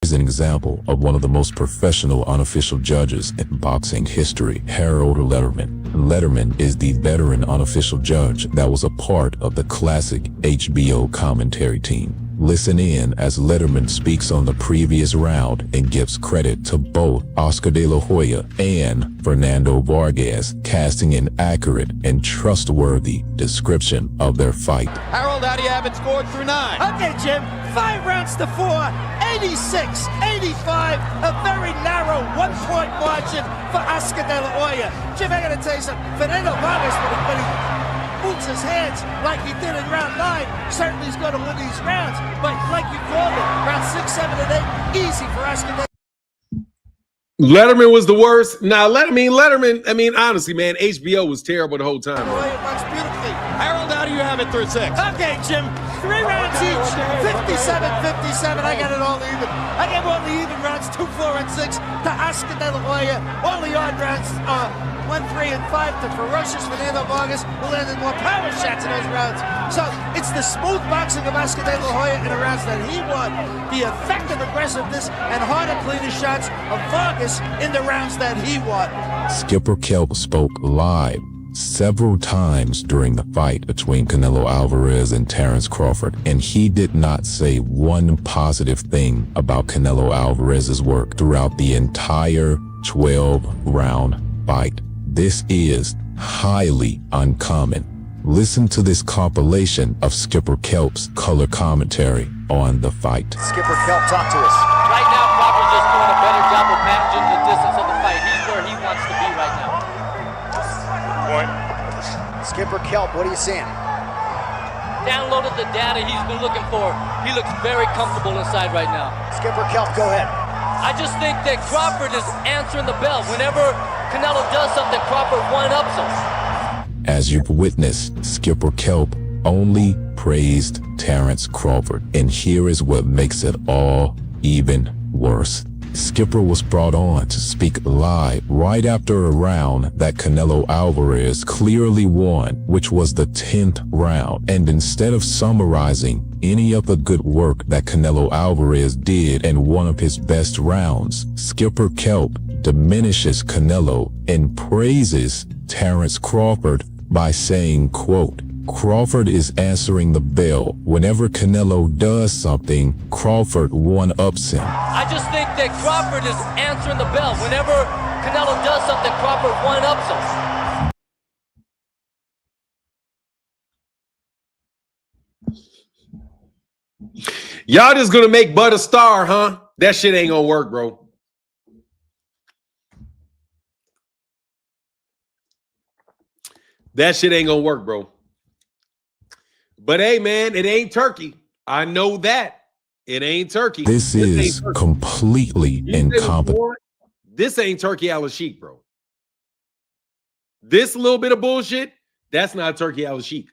Is an example of one of the most professional unofficial judges in boxing history, Harold Letterman. Letterman is the veteran unofficial judge that was a part of the classic HBO commentary team. Listen in as Letterman speaks on the previous round and gives credit to both Oscar De La Hoya and Fernando Vargas, casting an accurate and trustworthy description of their fight. Harold, how do you have it scored through 9? Okay, Jim, 5 rounds to 4, 86, 85, a very narrow 1-point margin for Oscar De La Hoya. Jim, I gotta tell you something, Fernando Vargas, when he moves his hands like he did in round 9, certainly he's going to win these rounds. But like you called it, round 6, 7, and 8, easy for Oscar De La Hoya. Letterman was the worst. Now, Letterman, honestly, man, HBO was terrible the whole time. Harold, how do you have it through 6? Okay, Jim, 3 rounds each, 57, 57. I got it all even. I gave all the even rounds 2, 4, and 6 to Oscar De La Hoya. All the odd rounds 1, 3, and 5 to ferocious Fernando Vargas, who landed more power shots in those rounds. So it's the smooth boxing of Oscar De La Hoya in the rounds that he won, the effective aggressiveness and harder, cleaner shots of Vargas in the rounds that he won. Skipper Kelp spoke live several times during the fight between Canelo Alvarez and Terence Crawford, and he did not say one positive thing about Canelo Alvarez's work throughout the entire 12-round fight. This is highly uncommon. Listen to this compilation of Skipper Kelp's color commentary on the fight. Skipper Kelp, talk to us. Right now, Crawford's just doing a better job of managing the distance of the fight. He's where he wants to be right now. Point. Skipper Kelp, what are you seeing? Downloaded the data he's been looking for. He looks very comfortable inside right now. Skipper Kelp, go ahead. I just think that Crawford is answering the bell. Whenever Canelo does something, Crawford one-ups him. As you've witnessed, Skipper Kelp only praised Terence Crawford, and here is what makes it all even worse. Skipper was brought on to speak live right after a round that Canelo Alvarez clearly won, which was the 10th round. And instead of summarizing any of the good work that Canelo Alvarez did in one of his best rounds, Skipper Kelp diminishes Canelo and praises Terence Crawford by saying, quote, "Crawford is answering the bell. Whenever Canelo does something, Crawford one-ups him." I just think that Crawford is answering the bell. Whenever Canelo does something, Crawford one-ups him. Y'all just gonna make Bud a star, huh? That shit ain't gonna work, bro. That shit ain't gonna work, bro. But hey, man, it ain't Turkey. I know that. It ain't Turkey. This is completely incompetent. This ain't Turkey Al-Sheikh, bro. This little bit of bullshit, that's not Turkey Al-Sheikh.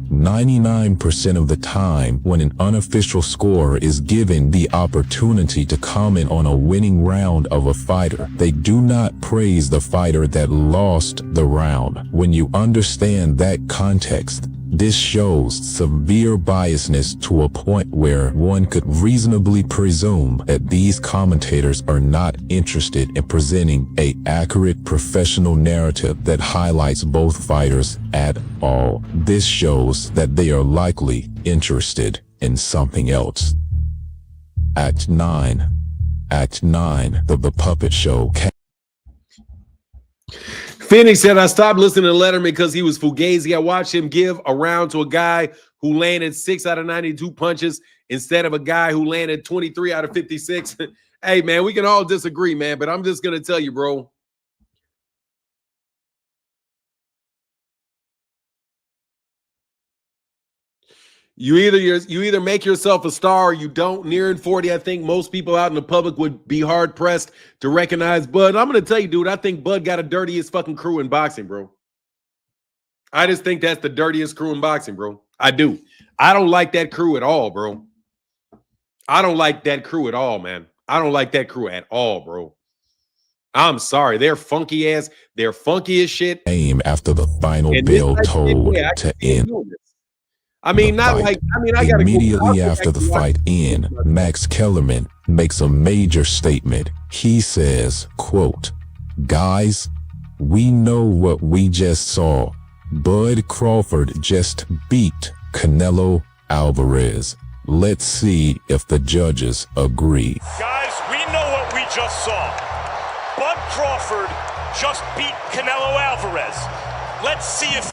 99% of the time, when an unofficial scorer is given the opportunity to comment on a winning round of a fighter, they do not praise the fighter that lost the round. When you understand that context, this shows severe biasness to a point where one could reasonably presume that these commentators are not interested in presenting an accurate professional narrative that highlights both fighters at all. This shows that they are likely interested in something else. Act 9. Act 9 of the puppet show. Finney said, I stopped listening to Letterman because he was fugazi. I watched him give a round to a guy who landed 6 out of 92 punches instead of a guy who landed 23 out of 56. Hey, man, we can all disagree, man, but I'm just going to tell you, bro. You either make yourself a star or you don't. Nearing 40, I think most people out in the public would be hard pressed to recognize Bud. I'm going to tell you, dude, I think Bud got the dirtiest fucking crew in boxing, bro. I just think that's the dirtiest crew in boxing, bro. I do. I don't like that crew at all, bro. I don't like that crew at all, man. I don't like that crew at all, bro. I'm sorry. They're funky as shit. Aim after the final bell tolled to end. I mean, not like, I gotta immediately after the fight end, Max Kellerman makes a major statement. He says, quote, guys, we know what we just saw. Bud Crawford just beat Canelo Alvarez. Let's see if the judges agree. Guys, we know what we just saw. Bud Crawford just beat Canelo Alvarez. Let's see if...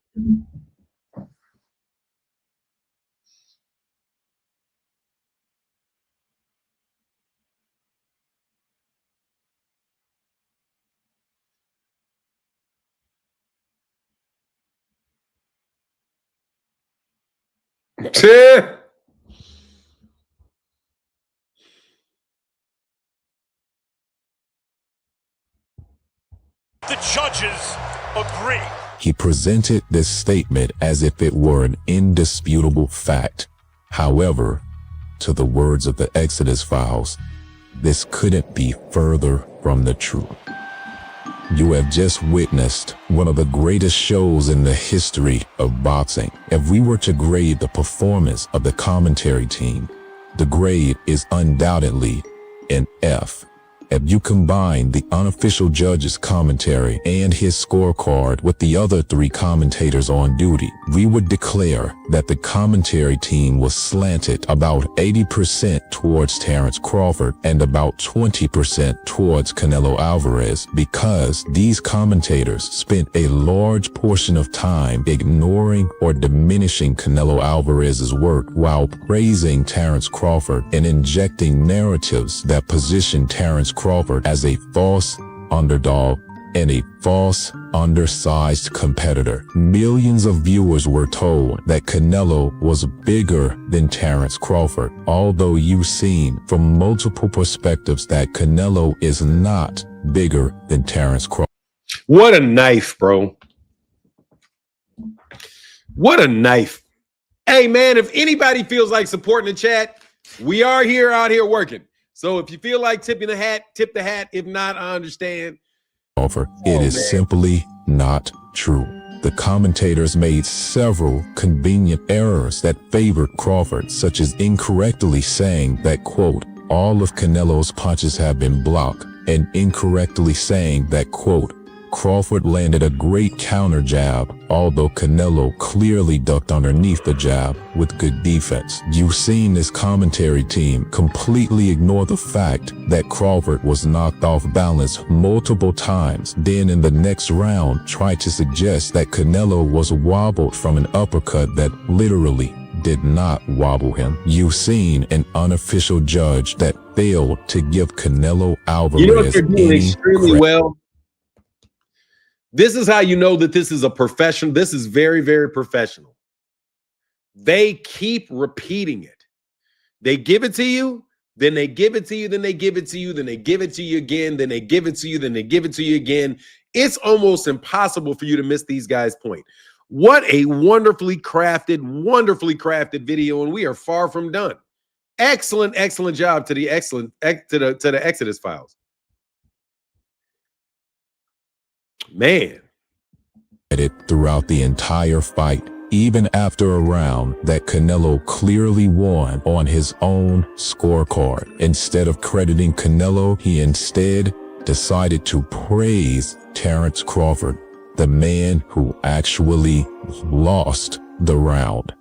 The judges agree. He presented this statement as if it were an indisputable fact. However, to the words of the Exodus files, this couldn't be further from the truth. You have just witnessed one of the greatest shows in the history of boxing. If we were to grade the performance of the commentary team, the grade is undoubtedly an F. If you combine the unofficial judge's commentary and his scorecard with the other 3 commentators on duty, we would declare that the commentary team was slanted about 80% towards Terence Crawford and about 20% towards Canelo Alvarez, because these commentators spent a large portion of time ignoring or diminishing Canelo Alvarez's work while praising Terence Crawford and injecting narratives that position Terence Crawford as a false underdog and a false undersized competitor. Millions of viewers were told that Canelo was bigger than Terence Crawford, although you've seen from multiple perspectives that Canelo is not bigger than Terence Crawford. What a knife, bro. What a knife. Hey, man, if anybody feels like supporting the chat, we are out here working. So if you feel like tipping the hat, tip the hat. If not, I understand. It is simply not true. The commentators made several convenient errors that favored Crawford, such as incorrectly saying that, quote, all of Canelo's punches have been blocked, and incorrectly saying that, quote, Crawford landed a great counter jab, although Canelo clearly ducked underneath the jab with good defense. You've seen this commentary team completely ignore the fact that Crawford was knocked off balance multiple times, then in the next round tried to suggest that Canelo was wobbled from an uppercut that literally did not wobble him. You've seen an unofficial judge that failed to give Canelo Alvarez, you know what they're doing extremely well? This is how you know that this is a professional. This is very, very professional. They keep repeating it. They give it to you, then they give it to you, then they give it to you, then they give it to you again, then they give it to you, then they give it to you again. It's almost impossible for you to miss these guys' point. What a wonderfully crafted video, and we are far from done. Excellent job to the Exodus files. Man. Throughout the entire fight, even after a round that Canelo clearly won on his own scorecard. Instead of crediting Canelo, he instead decided to praise Terence Crawford, the man who actually lost the round.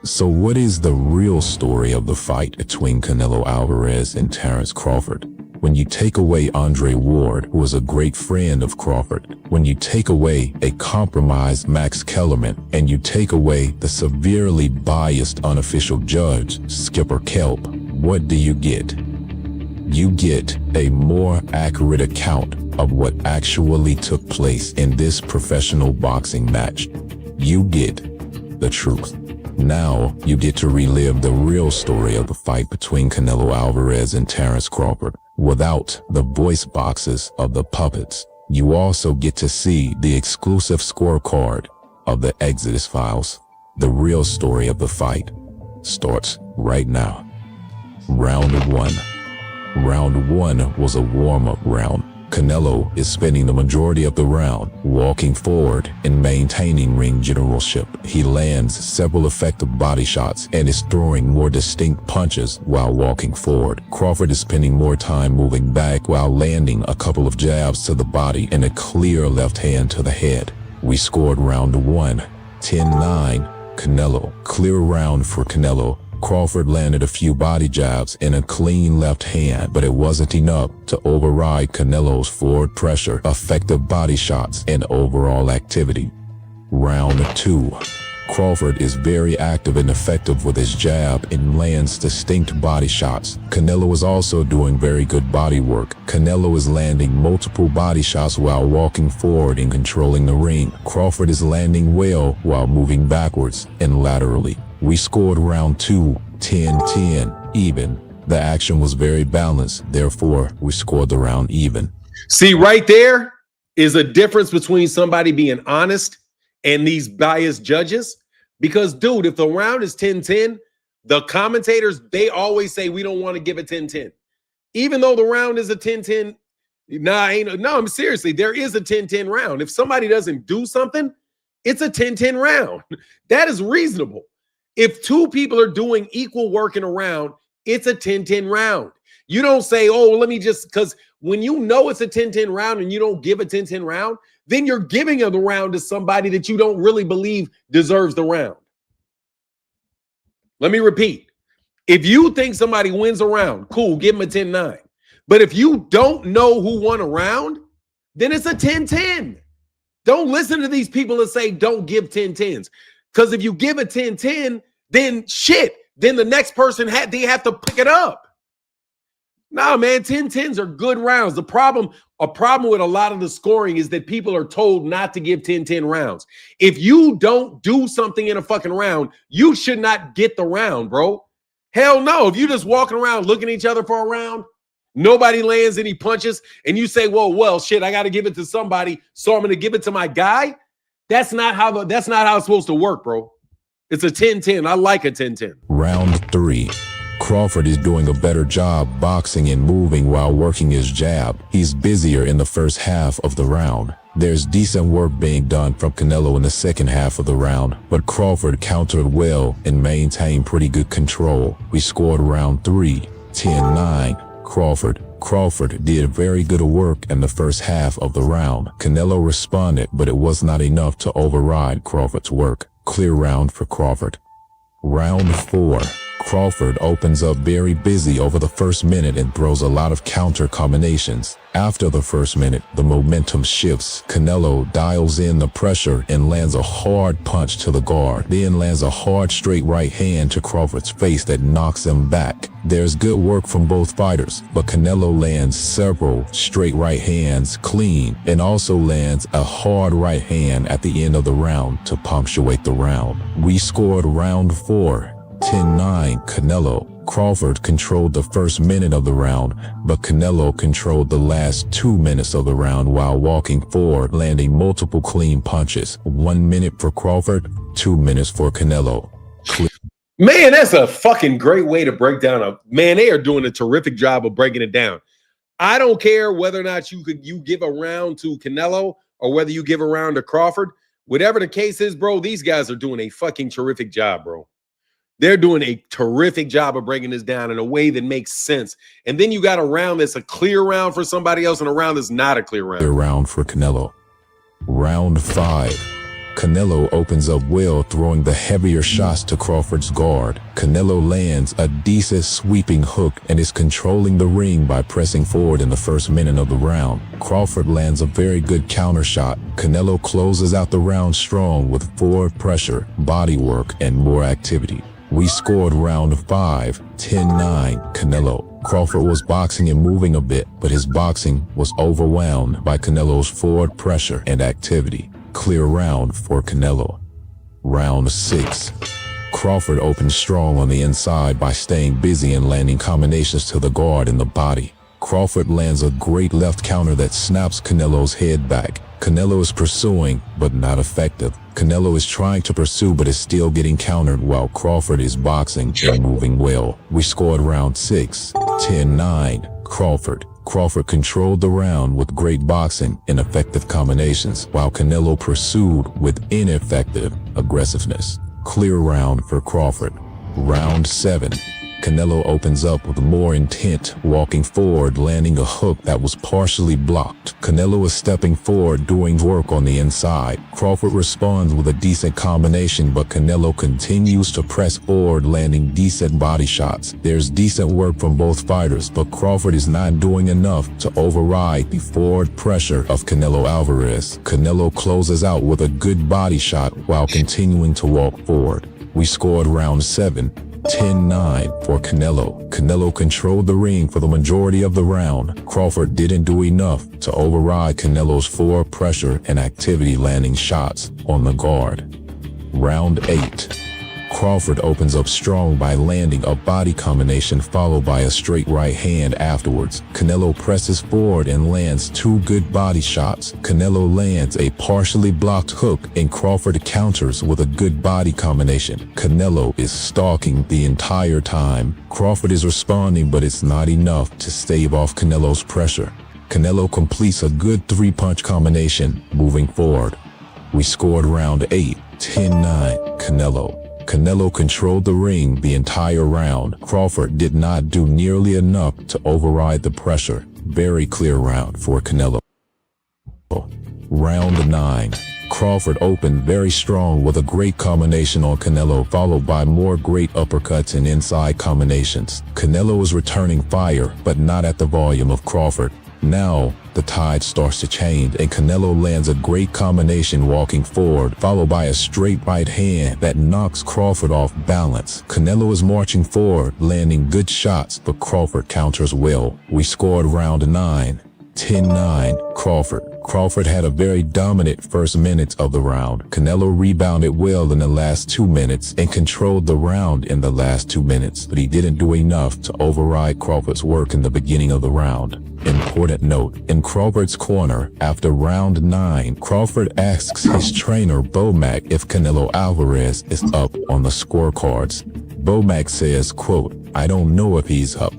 So what is the real story of the fight between Canelo Alvarez and Terence Crawford? When you take away Andre Ward, who was a great friend of Crawford, when you take away a compromised Max Kellerman, and you take away the severely biased unofficial judge, Skipper Kelp, what do you get? You get a more accurate account of what actually took place in this professional boxing match. You get the truth. Now you get to relive the real story of the fight between Canelo Alvarez and Terence Crawford without the voice boxes of the puppets. You also get to see the exclusive scorecard of the Exodus files. The real story of the fight starts right now. Round 1. Round 1 was a warm-up round. Canelo is spending the majority of the round walking forward and maintaining ring generalship. He lands several effective body shots and is throwing more distinct punches while walking forward. Crawford is spending more time moving back while landing a couple of jabs to the body and a clear left hand to the head. We scored round 1, 10-9, Canelo. Clear round for Canelo. Crawford landed a few body jabs and a clean left hand, but it wasn't enough to override Canelo's forward pressure, effective body shots, and overall activity. Round 2. Crawford is very active and effective with his jab and lands distinct body shots. Canelo is also doing very good body work. Canelo is landing multiple body shots while walking forward and controlling the ring. Crawford is landing well while moving backwards and laterally. We scored round 2, 10-10, even. The action was very balanced, therefore we scored the round even. See, right there is a difference between somebody being honest and these biased judges. Because, dude, if the round is 10-10, the commentators, they always say we don't want to give it 10-10. Even though the round is a 10-10, I'm seriously, there is a 10-10 round. If somebody doesn't do something, it's a 10-10 round. That is reasonable. If two people are doing equal work in a round, it's a 10-10 round. You don't say, oh, let me just, because when you know it's a 10-10 round and you don't give a 10-10 round, then you're giving the round to somebody that you don't really believe deserves the round. Let me repeat. If you think somebody wins a round, cool, give them a 10-9. But if you don't know who won a round, then it's a 10-10. Don't listen to these people that say don't give 10-10s. Because if you give a 10-10, then shit, then the next person they have to pick it up. Nah, man, 10-10s are good rounds. A problem with a lot of the scoring is that people are told not to give 10-10 rounds. If you don't do something in a fucking round, you should not get the round, bro. Hell no. If you just walking around looking at each other for a round, nobody lands any punches, and you say, well, shit, I got to give it to somebody, so I'm going to give it to my guy. That's not how it's supposed to work, bro. It's a 10-10. I like a 10-10. Round 3. Crawford is doing a better job boxing and moving while working his jab. He's busier in the first half of the round. There's decent work being done from Canelo in the second half of the round, but Crawford countered well and maintained pretty good control. We scored round 3, 10-9, Crawford did very good work in the first half of the round. Canelo responded, but it was not enough to override Crawford's work. Clear round for Crawford. Round 4. Crawford opens up very busy over the first minute and throws a lot of counter combinations. After the first minute, the momentum shifts. Canelo dials in the pressure and lands a hard punch to the guard, then lands a hard straight right hand to Crawford's face that knocks him back. There's good work from both fighters, but Canelo lands several straight right hands clean and also lands a hard right hand at the end of the round to punctuate the round. We scored round 4, 10-9, Canelo. Crawford controlled the first minute of the round, but Canelo controlled the last 2 minutes of the round while walking forward, landing multiple clean punches. 1 minute for Crawford, 2 minutes for Canelo. Man, that's a fucking great way to break down man, they are doing a terrific job of breaking it down. I don't care whether or not you give a round to Canelo or whether you give a round to Crawford. Whatever the case is, bro, these guys are doing a fucking terrific job, bro. They're doing a terrific job of breaking this down in a way that makes sense. And then you got a round that's a clear round for somebody else and a round that's not a clear round. Clear round for Canelo. Round 5. Canelo opens up well, throwing the heavier shots to Crawford's guard. Canelo lands a decent sweeping hook and is controlling the ring by pressing forward in the first minute of the round. Crawford lands a very good counter shot. Canelo closes out the round strong with forward pressure, body work, and more activity. We scored round 5, 10-9, Canelo. Crawford was boxing and moving a bit, but his boxing was overwhelmed by Canelo's forward pressure and activity. Clear round for Canelo. Round 6. Crawford opened strong on the inside by staying busy and landing combinations to the guard and the body. Crawford lands a great left counter that snaps Canelo's head back. Canelo is pursuing, but not effective. Canelo is trying to pursue, but is still getting countered while Crawford is boxing and moving well. We scored round 6, 10-9, Crawford. Crawford controlled the round with great boxing and effective combinations, while Canelo pursued with ineffective aggressiveness. Clear round for Crawford. Round 7. Canelo opens up with more intent, walking forward, landing a hook that was partially blocked. Canelo is stepping forward, doing work on the inside. Crawford responds with a decent combination, but Canelo continues to press forward, landing decent body shots. There's decent work from both fighters, but Crawford is not doing enough to override the forward pressure of Canelo Alvarez. Canelo closes out with a good body shot while continuing to walk forward. We scored round 7, 10-9 for Canelo. Canelo controlled the ring for the majority of the round. Crawford didn't do enough to override Canelo's forward pressure and activity, landing shots on the guard. Round 8. Crawford opens up strong by landing a body combination followed by a straight right hand afterwards. Canelo presses forward and lands 2 good body shots. Canelo lands a partially blocked hook and Crawford counters with a good body combination. Canelo is stalking the entire time. Crawford is responding, but it's not enough to stave off Canelo's pressure. Canelo completes a good 3-punch combination moving forward. We scored round 8, 10-9, Canelo. Canelo controlled the ring the entire round. Crawford did not do nearly enough to override the pressure. Very clear round for Canelo. Round 9. Crawford opened very strong with a great combination on Canelo, followed by more great uppercuts and inside combinations. Canelo is returning fire, but not at the volume of Crawford. Now, the tide starts to change and Canelo lands a great combination walking forward, followed by a straight right hand that knocks Crawford off balance. Canelo is marching forward, landing good shots, but Crawford counters well. We scored round 9, 10-9, Crawford. Crawford had a very dominant first minutes of the round. Canelo rebounded well in the last 2 minutes and controlled the round in the last 2 minutes, but he didn't do enough to override Crawford's work in the beginning of the round. Important note, in Crawford's corner, after round 9, Crawford asks his trainer Bomac if Canelo Alvarez is up on the scorecards. Bomac says, quote, "I don't know if he's up."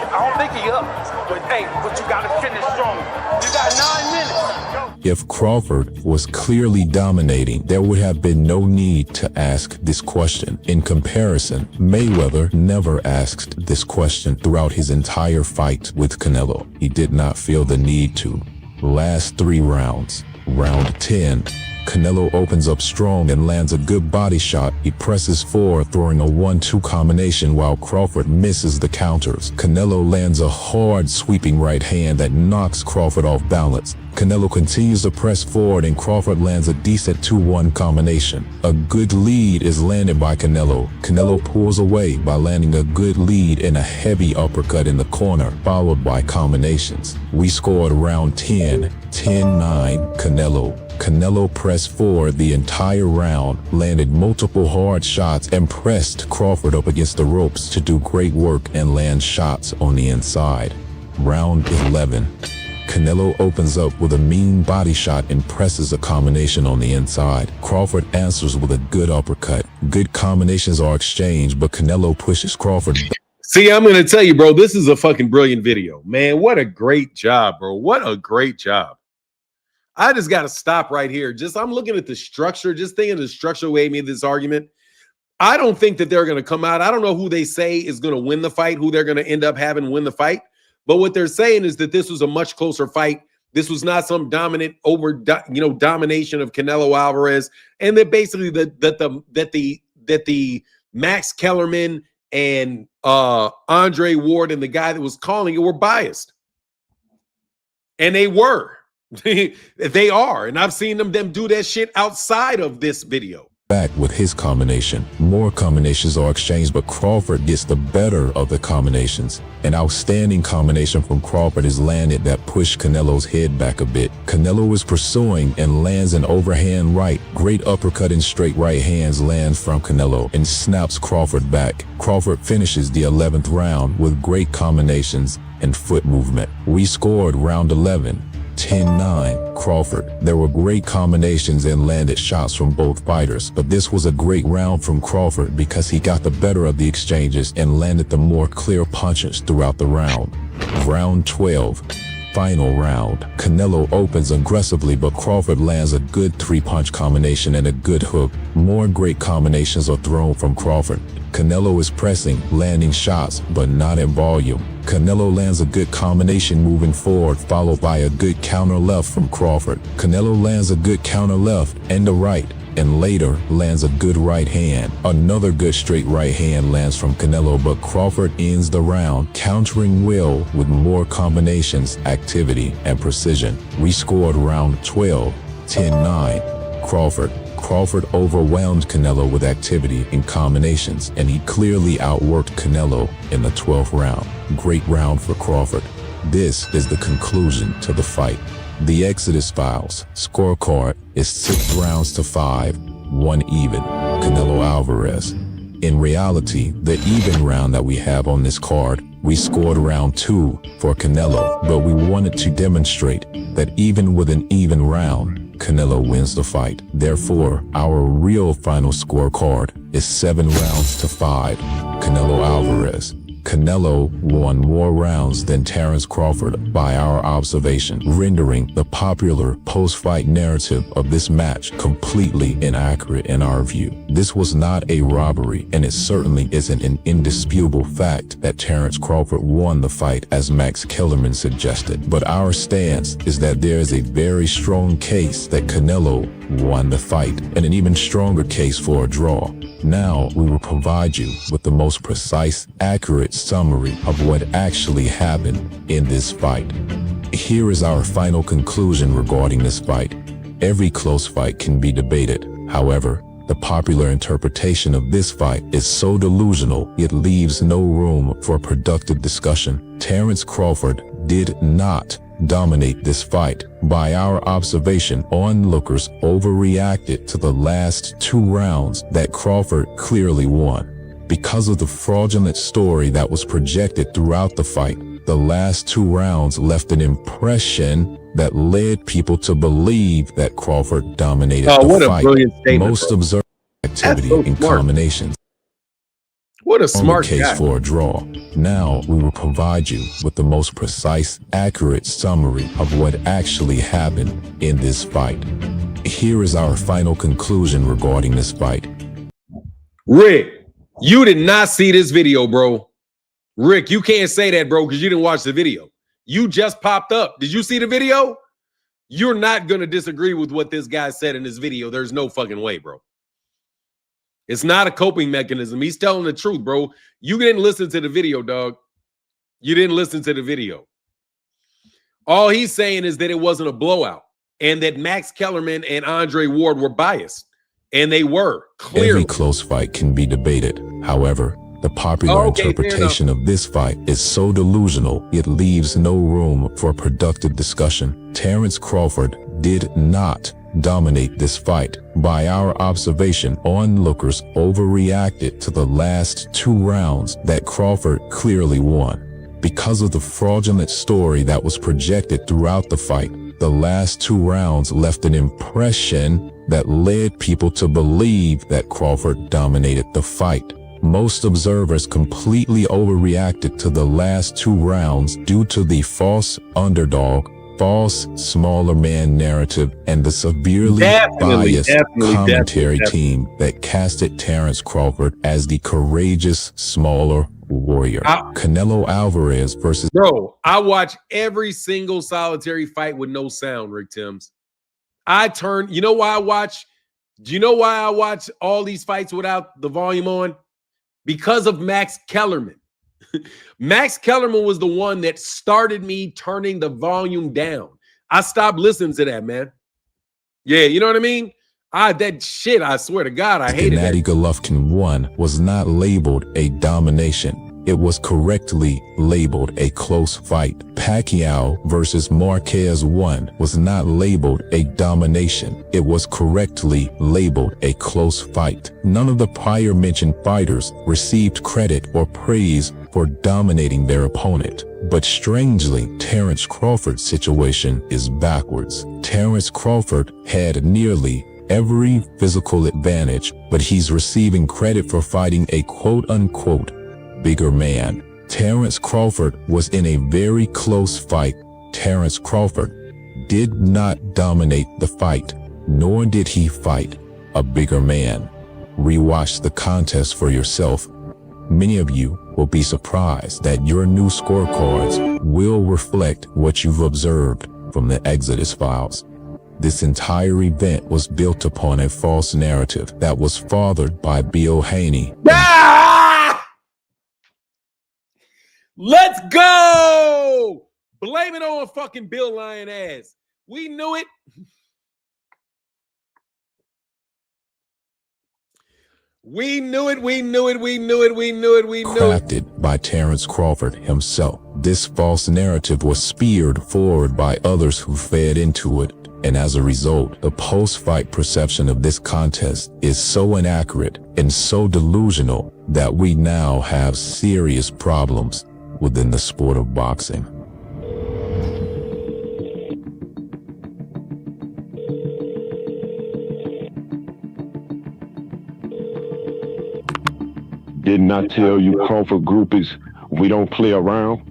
I don't think he up. But hey, but you gotta finish strong. You got 9 minutes. If Crawford was clearly dominating, there would have been no need to ask this question. In comparison, Mayweather never asked this question throughout his entire fight with Canelo. He did not feel the need to. Last 3 rounds. Round 10. Canelo opens up strong and lands a good body shot. He presses forward, throwing a 1-2 combination while Crawford misses the counters. Canelo lands a hard sweeping right hand that knocks Crawford off balance. Canelo continues to press forward and Crawford lands a decent 2-1 combination. A good lead is landed by Canelo. Canelo pulls away by landing a good lead and a heavy uppercut in the corner, followed by combinations. We scored round 10, 10-9, Canelo. Canelo pressed forward the entire round, landed multiple hard shots, and pressed Crawford up against the ropes to do great work and land shots on the inside. Round 11. Canelo opens up with a mean body shot and presses a combination on the inside. Crawford answers with a good uppercut. Good combinations are exchanged, but Canelo pushes Crawford back. See, I'm going to tell you, bro, this is a fucking brilliant video. Man, what a great job, bro. What a great job. I just got to stop right here. I'm looking at the structure, just thinking of the structure way I made this argument. I don't think that they're going to come out. I don't know who they say is going to win the fight, who they're going to end up having win the fight. But what they're saying is that this was a much closer fight. This was not some dominant domination of Canelo Alvarez, and that basically that the Max Kellerman and Andre Ward and the guy that was calling it were biased, and they were. They are, and I've seen them do that shit outside of this video. Back with his combination. More combinations are exchanged, but Crawford gets the better of the combinations. An outstanding combination from Crawford is landed that pushed Canelo's head back a bit. Canelo is pursuing and lands an overhand right. Great uppercut and straight right hands land from Canelo and snaps Crawford back. Crawford finishes the 11th round with great combinations and foot movement. We scored round 11. 10-9 Crawford. There were great combinations and landed shots from both fighters, but this was a great round from Crawford because he got the better of the exchanges and landed the more clear punches throughout the round. Round 12. Final round. Canelo opens aggressively, but Crawford lands a good 3-punch combination and a good hook. More great combinations are thrown from Crawford. Canelo is pressing, landing shots, but not in volume. Canelo lands a good combination moving forward, followed by a good counter left from Crawford. Canelo lands a good counter left and a right, and later lands a good right hand. Another good straight right hand lands from Canelo, but Crawford ends the round, countering well with more combinations, activity, and precision. We scored round 12, 10-9 Crawford. Crawford overwhelmed Canelo with activity and combinations, and he clearly outworked Canelo in the 12th round. Great round for Crawford. This is the conclusion to the fight. The Exodus Files scorecard is 6 rounds to 5, 1 even. Canelo Alvarez. In reality, the even round that we have on this card, we scored round 2 for Canelo, but we wanted to demonstrate that even with an even round, Canelo wins the fight. Therefore, our real final scorecard is 7 rounds to 5. Canelo Alvarez. Canelo won more rounds than Terence Crawford by our observation, rendering the popular post-fight narrative of this match completely inaccurate in our view. This was not a robbery, and it certainly isn't an indisputable fact that Terence Crawford won the fight as Max Kellerman suggested. But our stance is that there is a very strong case that Canelo won the fight, and an even stronger case for a draw. Now, we will provide you with the most precise, accurate summary of what actually happened in this fight. Here is our final conclusion regarding this fight. Every close fight can be debated. However, the popular interpretation of this fight is so delusional, it leaves no room for productive discussion. Terence Crawford did not dominate this fight. By our observation, onlookers overreacted to the last 2 rounds that Crawford clearly won. Because of the fraudulent story that was projected throughout the fight, the last 2 rounds left an impression that led people to believe that Crawford dominated the fight. Most observed activity in combinations. What a smart case guy. For a draw. Now we will provide you with the most precise, accurate summary of what actually happened in this fight. Here is our final conclusion regarding this fight. Rick, you did not see this video, bro. Rick, you can't say that, bro, because you didn't watch the video. You just popped up. Did you see the video? You're not going to disagree with what this guy said in this video. There's no fucking way, bro. It's not a coping mechanism. He's telling the truth, bro. You didn't listen to the video, dog. You didn't listen to the video. All he's saying is that it wasn't a blowout and that Max Kellerman and Andre Ward were biased. And they were, clearly. Every close fight can be debated. However, the popular interpretation of this fight is so delusional, it leaves no room for productive discussion. Terence Crawford did not dominate this fight. By our observation, onlookers overreacted to the last 2 rounds that Crawford clearly won. Because of the fraudulent story that was projected throughout the fight, the last 2 rounds left an impression that led people to believe that Crawford dominated the fight. Most observers completely overreacted to the last 2 rounds due to the false underdog false smaller man narrative and the severely biased commentary team that casted Terrence Crawford as the courageous smaller warrior. Canelo Alvarez versus... Bro, I watch every single solitary fight with no sound, Rick Timms. You know why I watch? Do you know why I watch all these fights without the volume on? Because of Max Kellerman. Max Kellerman was the one that started me turning the volume down. I stopped listening to that, man. Yeah, you know what I mean? That shit, I swear to God, I hated Gennady that. Golovkin won was not labeled a domination. It was correctly labeled a close fight. Pacquiao versus Marquez 1 was not labeled a domination. It was correctly labeled a close fight. None of the prior mentioned fighters received credit or praise for dominating their opponent. But strangely, Terrence Crawford's situation is backwards. Terrence Crawford had nearly every physical advantage, but he's receiving credit for fighting a quote-unquote bigger man. Terrence Crawford was in a very close fight. Terrence Crawford did not dominate the fight, nor did he fight a bigger man. Rewatch the contest for yourself. Many of you will be surprised that your new scorecards will reflect what you've observed from the Exodus files. This entire event was built upon a false narrative that was fathered by Bill Haney. Let's go! Blame it on fucking Bill Lion ass. We knew it. We knew it. Crafted by Terrence Crawford himself. This false narrative was speared forward by others who fed into it, and as a result, the post-fight perception of this contest is so inaccurate and so delusional that we now have serious problems within the sport of boxing. Didn't I tell you, Crawford groupies, we don't play around?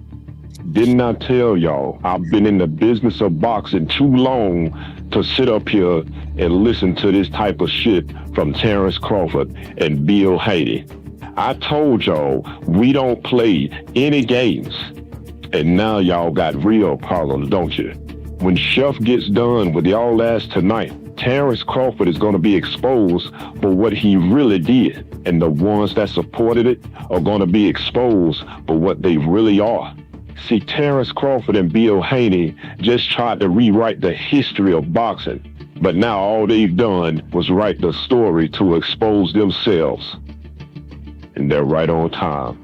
Didn't I tell y'all I've been in the business of boxing too long to sit up here and listen to this type of shit from Terrence Crawford and Bill Haney? I told y'all we don't play any games. And now y'all got real problems, don't you? When Chef gets done with y'all ass tonight, Terrence Crawford is going to be exposed for what he really did. And the ones that supported it are going to be exposed for what they really are. See, Terrence Crawford and Bill Haney just tried to rewrite the history of boxing. But now all they've done was write the story to expose themselves. And they're right on time.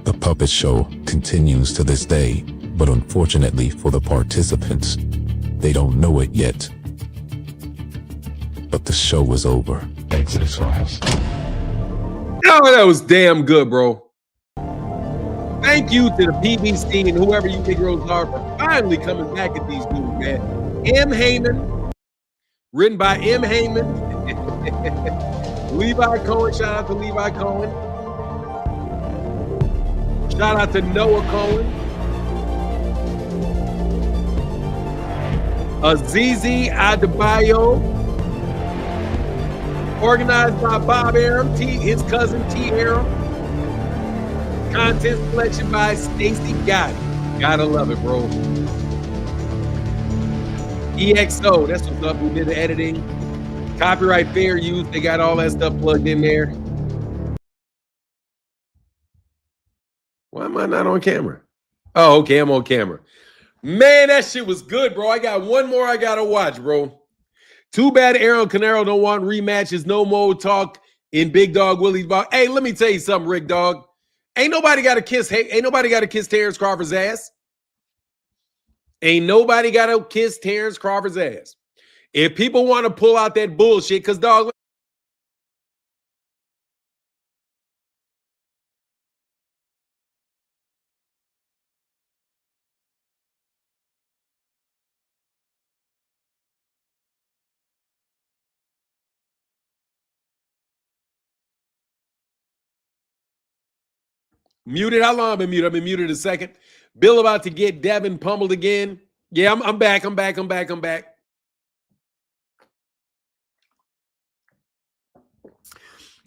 The puppet show continues to this day, but unfortunately for the participants, they don't know it yet. But the show is over. Exodus Files. Oh, that was damn good, bro. Thank you to the PBC and whoever you Negroes are for finally coming back at these dudes, man. M. Heyman, written by M. Heyman. Levi Cohen, shout out to Levi Cohen. Shout out to Noah Cohen. Azizi Adebayo. Organized by Bob Arum, his cousin T. Arum. Content selection by Stacy Gotti. Gotta love it, bro. EXO, that's what's up, who did the editing. Copyright fair use, they got all that stuff plugged in there. Why am I not on camera? Oh, okay, I'm on camera. Man, that shit was good, bro. I got one more I gotta watch, bro. Too bad Aaron Canero don't want rematches, no more talk in Big Dog Willie's box. Hey, let me tell you something, Rick Dog. Ain't nobody got to kiss Terrence Crawford's ass. Ain't nobody got to kiss Terrence Crawford's ass. If people want to pull out that bullshit, because, dog, muted. How long I've been muted? I've been muted a second. Bill about to get Devin pummeled again. Yeah, I'm back.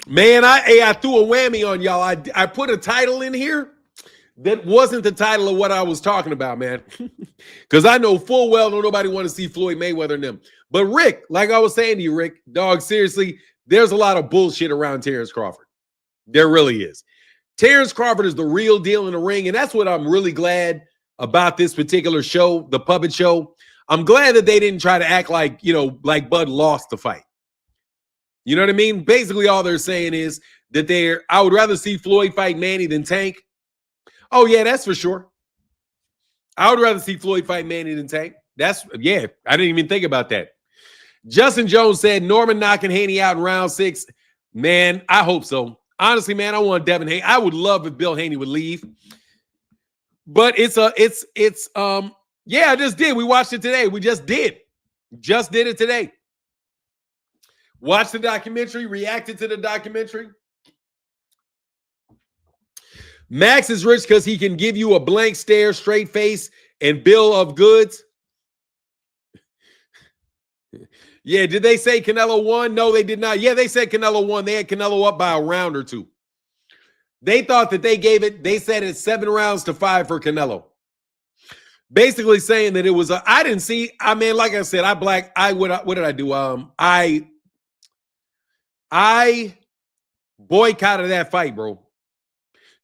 Man, I threw a whammy on y'all. I put a title in here that wasn't the title of what I was talking about, man. Because I know full well nobody want to see Floyd Mayweather and them. But Rick, like I was saying to you, Rick, dog, seriously, there's a lot of bullshit around Terrence Crawford. There really is. Terrence Crawford is the real deal in the ring, and that's what I'm really glad about this particular show, the puppet show. I'm glad that they didn't try to act like, like Bud lost the fight. You know what I mean? Basically, all they're saying is that I would rather see Floyd fight Manny than Tank. Oh, yeah, that's for sure. I would rather see Floyd fight Manny than Tank. I didn't even think about that. Justin Jones said Norman knocking Haney out in round 6. Man, I hope so. Honestly, man, I want Devin Haney. I would love if Bill Haney would leave. But I just did. We watched it today. We just did. Just did it today. Watched the documentary, reacted to the documentary. Max is rich because he can give you a blank stare, straight face, and bill of goods. Yeah, did they say Canelo won? No, they did not. Yeah, they said Canelo won. They had Canelo up by a round or 2. They thought that they said it's 7 rounds to 5 for Canelo. Basically saying that it was like I said, what did I do? I boycotted that fight, bro,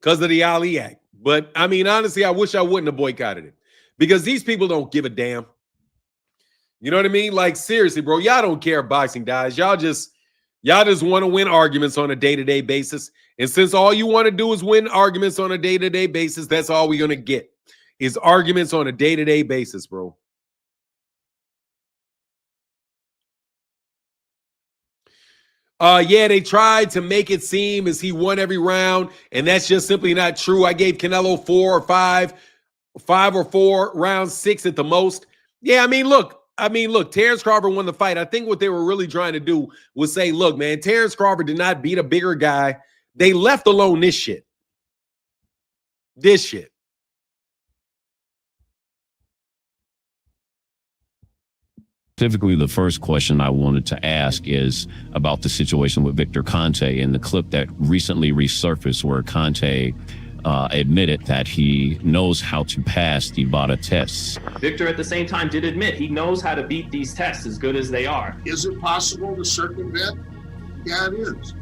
because of the Ali Act. But I mean, honestly, I wish I wouldn't have boycotted it because these people don't give a damn. You know what I mean? Like, seriously, bro, y'all don't care if boxing dies. Y'all just want to win arguments on a day-to-day basis. And since all you want to do is win arguments on a day-to-day basis, that's all we're going to get is arguments on a day-to-day basis, bro. Yeah, they tried to make it seem as he won every round, and that's just simply not true. I gave Canelo 4 or 5 or 4 rounds, 6 at the most. Yeah, look, Terrence Crawford won the fight. I think what they were really trying to do was say, look, man, Terrence Crawford did not beat a bigger guy. They left alone this shit. This shit. Specifically, the first question I wanted to ask is about the situation with Victor Conte and the clip that recently resurfaced where Conte admitted that he knows how to pass the VADA tests. Victor, at the same time, did admit he knows how to beat these tests as good as they are. Is it possible to circumvent? Yeah, it is.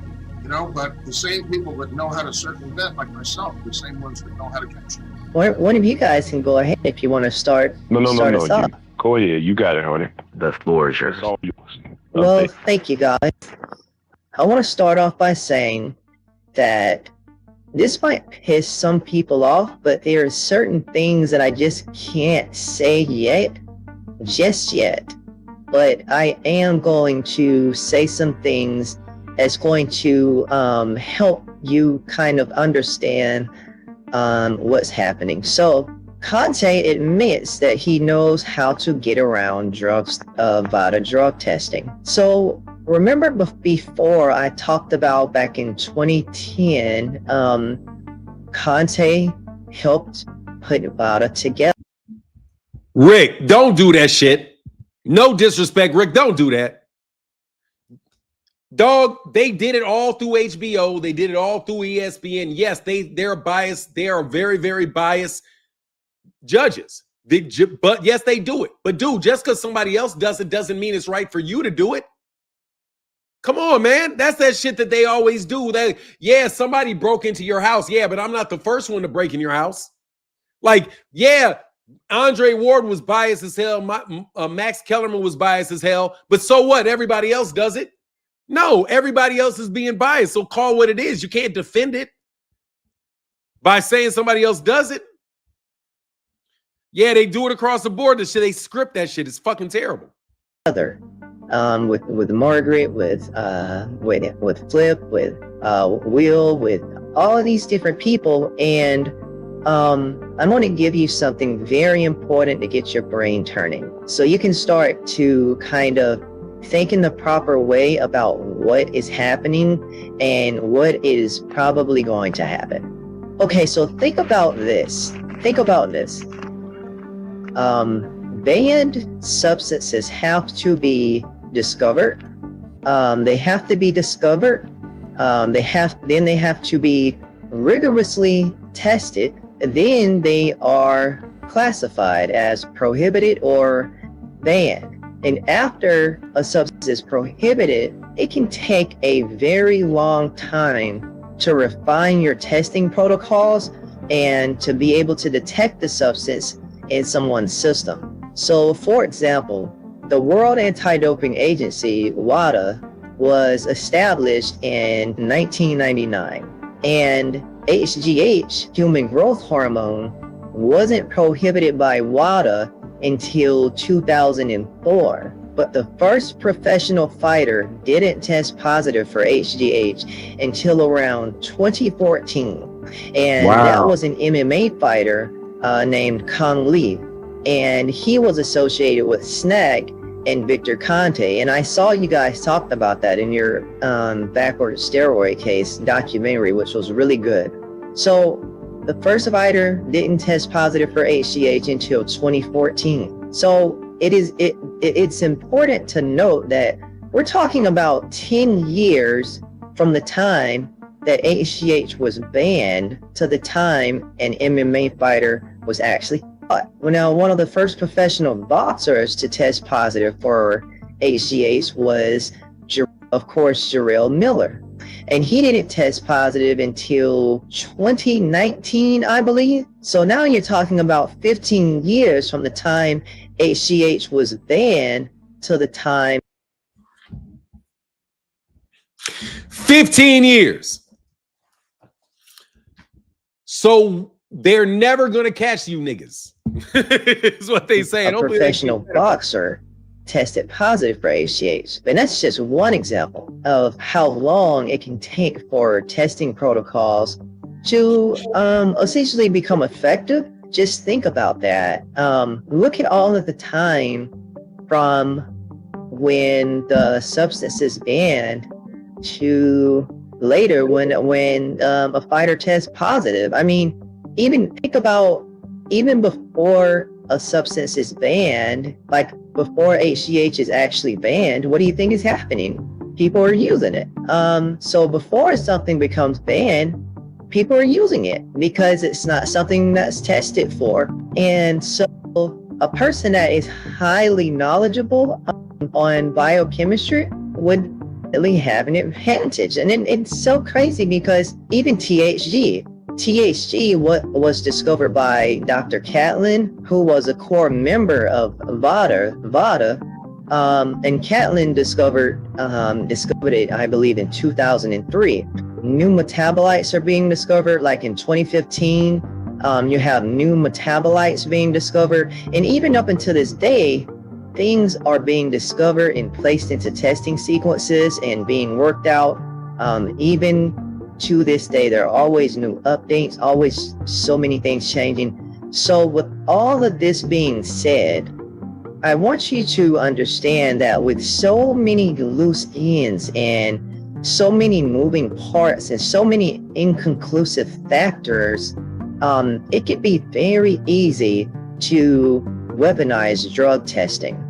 But the same people that know how to circumvent, like myself, the same ones that know how to catch. One of you guys can go ahead if you want to start. No. Us off. Go ahead. You got it, honey. The floor is yours. All yours. Well, Okay. thank you, guys. I want to start off by saying that this might piss some people off, but there are certain things that I just can't say just yet. But I am going to say some things that's going to help you kind of understand what's happening. So, Conte admits that he knows how to get around VADA drug testing. So remember before I talked about back in 2010, Conte helped put VADA together. Rick, don't do that shit. No disrespect, Rick, don't do that. Dog, they did it all through HBO. They did it all through ESPN. Yes, they're biased. They are very, very biased judges. But yes, they do it. But dude, just because somebody else does it doesn't mean it's right for you to do it. Come on, man. That's that shit that they always do. Somebody broke into your house. Yeah, but I'm not the first one to break in your house. Like, yeah, Andre Ward was biased as hell. Max Kellerman was biased as hell. But so what? Everybody else does it. No, everybody else is being biased. So call what it is. You can't defend it by saying somebody else does it. Yeah, they do it across the board. They script that shit. It's fucking terrible. With Margaret, with Flip, with Will, with all of these different people, and I'm going to give you something very important to get your brain turning, so you can start to kind of think in the proper way about what is happening and what is probably going to happen. Okay, so think about this. banned substances have to be discovered. They have to be discovered. They have to be rigorously tested. Then they are classified as prohibited or banned. And after a substance is prohibited, it can take a very long time to refine your testing protocols and to be able to detect the substance in someone's system. So, for example, the World Anti-Doping Agency, WADA, was established in 1999, and HGH, human growth hormone, wasn't prohibited by WADA until 2004. But the first professional fighter didn't test positive for HGH until around 2014. And that was an MMA fighter named Kong Lee. And he was associated with SNAC and Victor Conte. And I saw you guys talked about that in your backward steroid case documentary, which was really good. So the first fighter didn't test positive for HGH until 2014. So it's important to note that we're talking about 10 years from the time that HGH was banned to the time an MMA fighter was actually fought. Well, now, one of the first professional boxers to test positive for HGH was, of course, Jarrell Miller. And he didn't test positive until 2019, I believe. So now you're talking about 15 years from the time HGH was banned to the time. 15 years. So they're never going to catch you niggas. Is what they say. A professional boxer tested positive for HGH. And that's just one example of how long it can take for testing protocols to essentially become effective. Just think about that. Look at all of the time from when the substance is banned to later when a fighter tests positive. I mean, even think about even before a substance is banned, like before HGH is actually banned, what do you think is happening? People are using it. So before something becomes banned, people are using it because it's not something that's tested for. And so a person that is highly knowledgeable on biochemistry would really have an advantage. And it's so crazy because even THC was discovered by Dr. Catlin, who was a core member of VADA. And Catlin discovered it, I believe, in 2003. New metabolites are being discovered, like in 2015. You have new metabolites being discovered. And even up until this day, things are being discovered and placed into testing sequences and being worked out. Even to this day, there are always new updates, always so many things changing. So with all of this being said, I want you to understand that with so many loose ends and so many moving parts and so many inconclusive factors, it can be very easy to weaponize drug testing.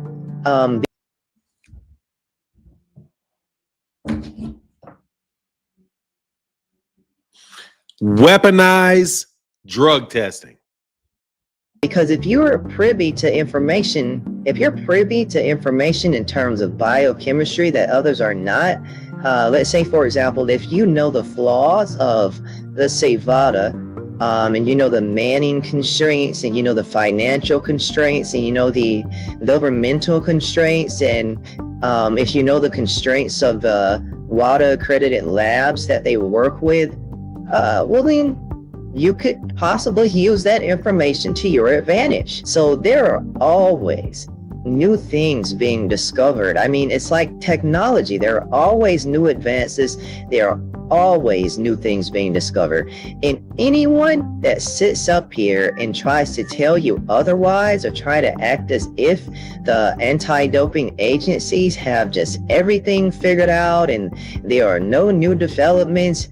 Weaponize drug testing. Because if you're privy to information in terms of biochemistry that others are not, let's say, for example, if you know the flaws of, let's say, VADA, and you know the manning constraints, and you know the financial constraints, and you know the governmental constraints, and if you know the constraints of the WADA accredited labs that they work with, well then you could possibly use that information to your advantage. So there are always new things being discovered. I mean, it's like technology. There are always new advances. There are always new things being discovered. And anyone that sits up here and tries to tell you otherwise, or try to act as if the anti-doping agencies have just everything figured out and there are no new developments,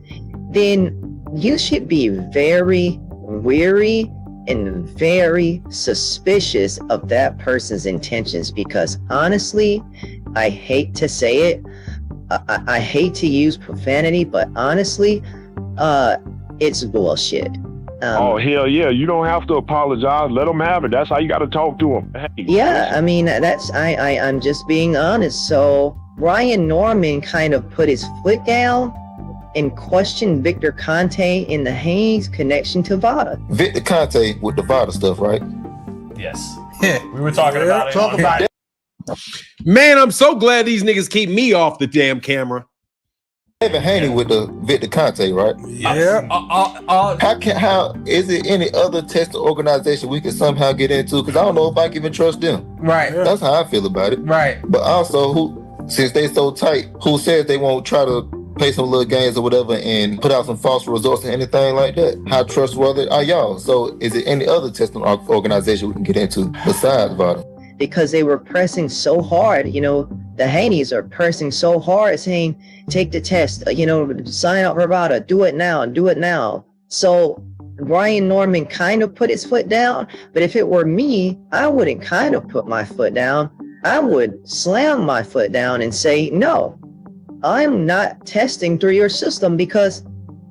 then you should be very weary and very suspicious of that person's intentions, because honestly, I hate to say it, I hate to use profanity, but honestly, it's bullshit. Oh, hell yeah. You don't have to apologize. Let them have it. That's how you got to talk to them. Hey, yeah, I mean, I'm just being honest. So Ryan Norman kind of put his foot down and questioned Victor Conte in the Haneys connection to Vada. Victor Conte with the Vada stuff, right? Yes. We were talking about it. Talk about it. Man, I'm so glad these niggas keep me off the damn camera. Evan Haney with the Victor Conte, right? Yeah. How is it any other testing organization we can somehow get into? Because I don't know if I can even trust them. Right. That's how I feel about it. Right. But also, since they so tight, who says they won't try to play some little games or whatever and put out some false results and anything like that? How trustworthy are y'all? So is it any other testing organization we can get into besides VADA? Because they were pressing so hard, the Haneys are pressing so hard, saying, take the test, sign up for VADA, do it now. So Ryan Norman kind of put his foot down, but if it were me, I wouldn't kind of put my foot down. I would slam my foot down and say, no, I'm not testing through your system because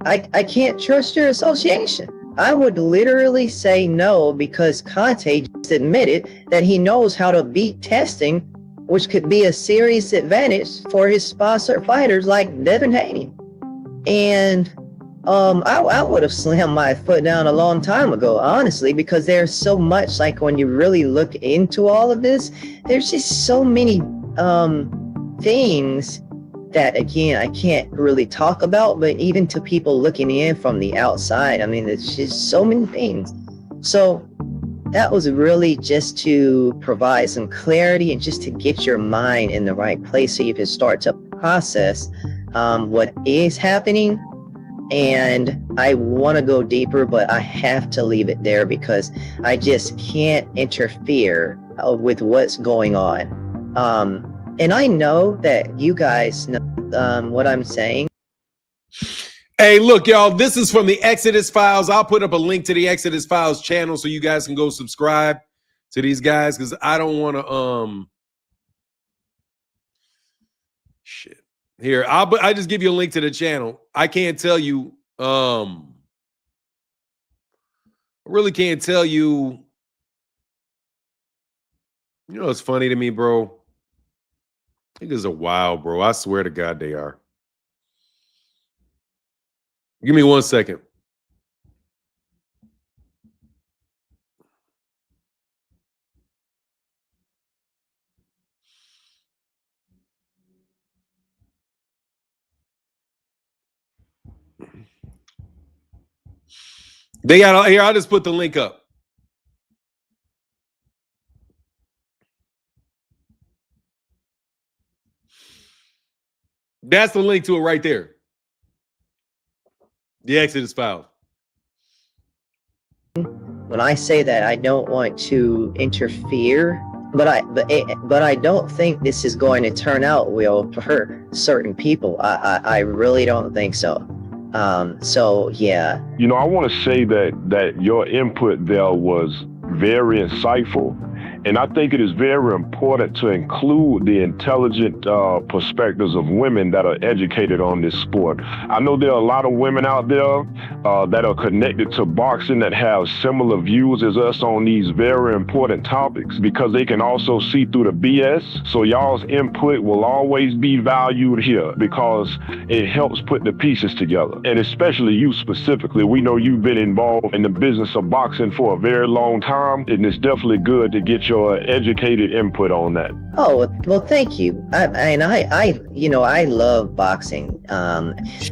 I can't trust your association. I would literally say no, because Conte just admitted that he knows how to beat testing, which could be a serious advantage for his sponsored fighters like Devin Haney. And I would have slammed my foot down a long time ago, honestly, because there's so much, like when you really look into all of this, there's just so many things that, again, I can't really talk about, but even to people looking in from the outside, I mean, it's just so many things. So that was really just to provide some clarity and just to get your mind in the right place so you can start to process what is happening. And I want to go deeper, but I have to leave it there because I just can't interfere with what's going on. And I know that you guys know what I'm saying. Hey, look, y'all, this is from the Exodus Files. I'll put up a link to the Exodus Files channel so you guys can go subscribe to these guys, because I don't want to shit. Here, I just give you a link to the channel. I can't tell you I really can't tell you. You know what's funny to me, bro? Niggas are wild, bro. I swear to God they are. Give me 1 second. They got here. I'll just put the link up. That's the link to it right there. The Exodus Files. When I say that, I don't want to interfere, but I don't think this is going to turn out well for certain people. I really don't think so. So yeah. I want to say that your input there was very insightful. And I think it is very important to include the intelligent perspectives of women that are educated on this sport. I know there are a lot of women out there that are connected to boxing that have similar views as us on these very important topics, because they can also see through the BS. So y'all's input will always be valued here because it helps put the pieces together. And especially you specifically, we know you've been involved in the business of boxing for a very long time, and it's definitely good to get your educated input on that. Oh, well, thank you. I love boxing.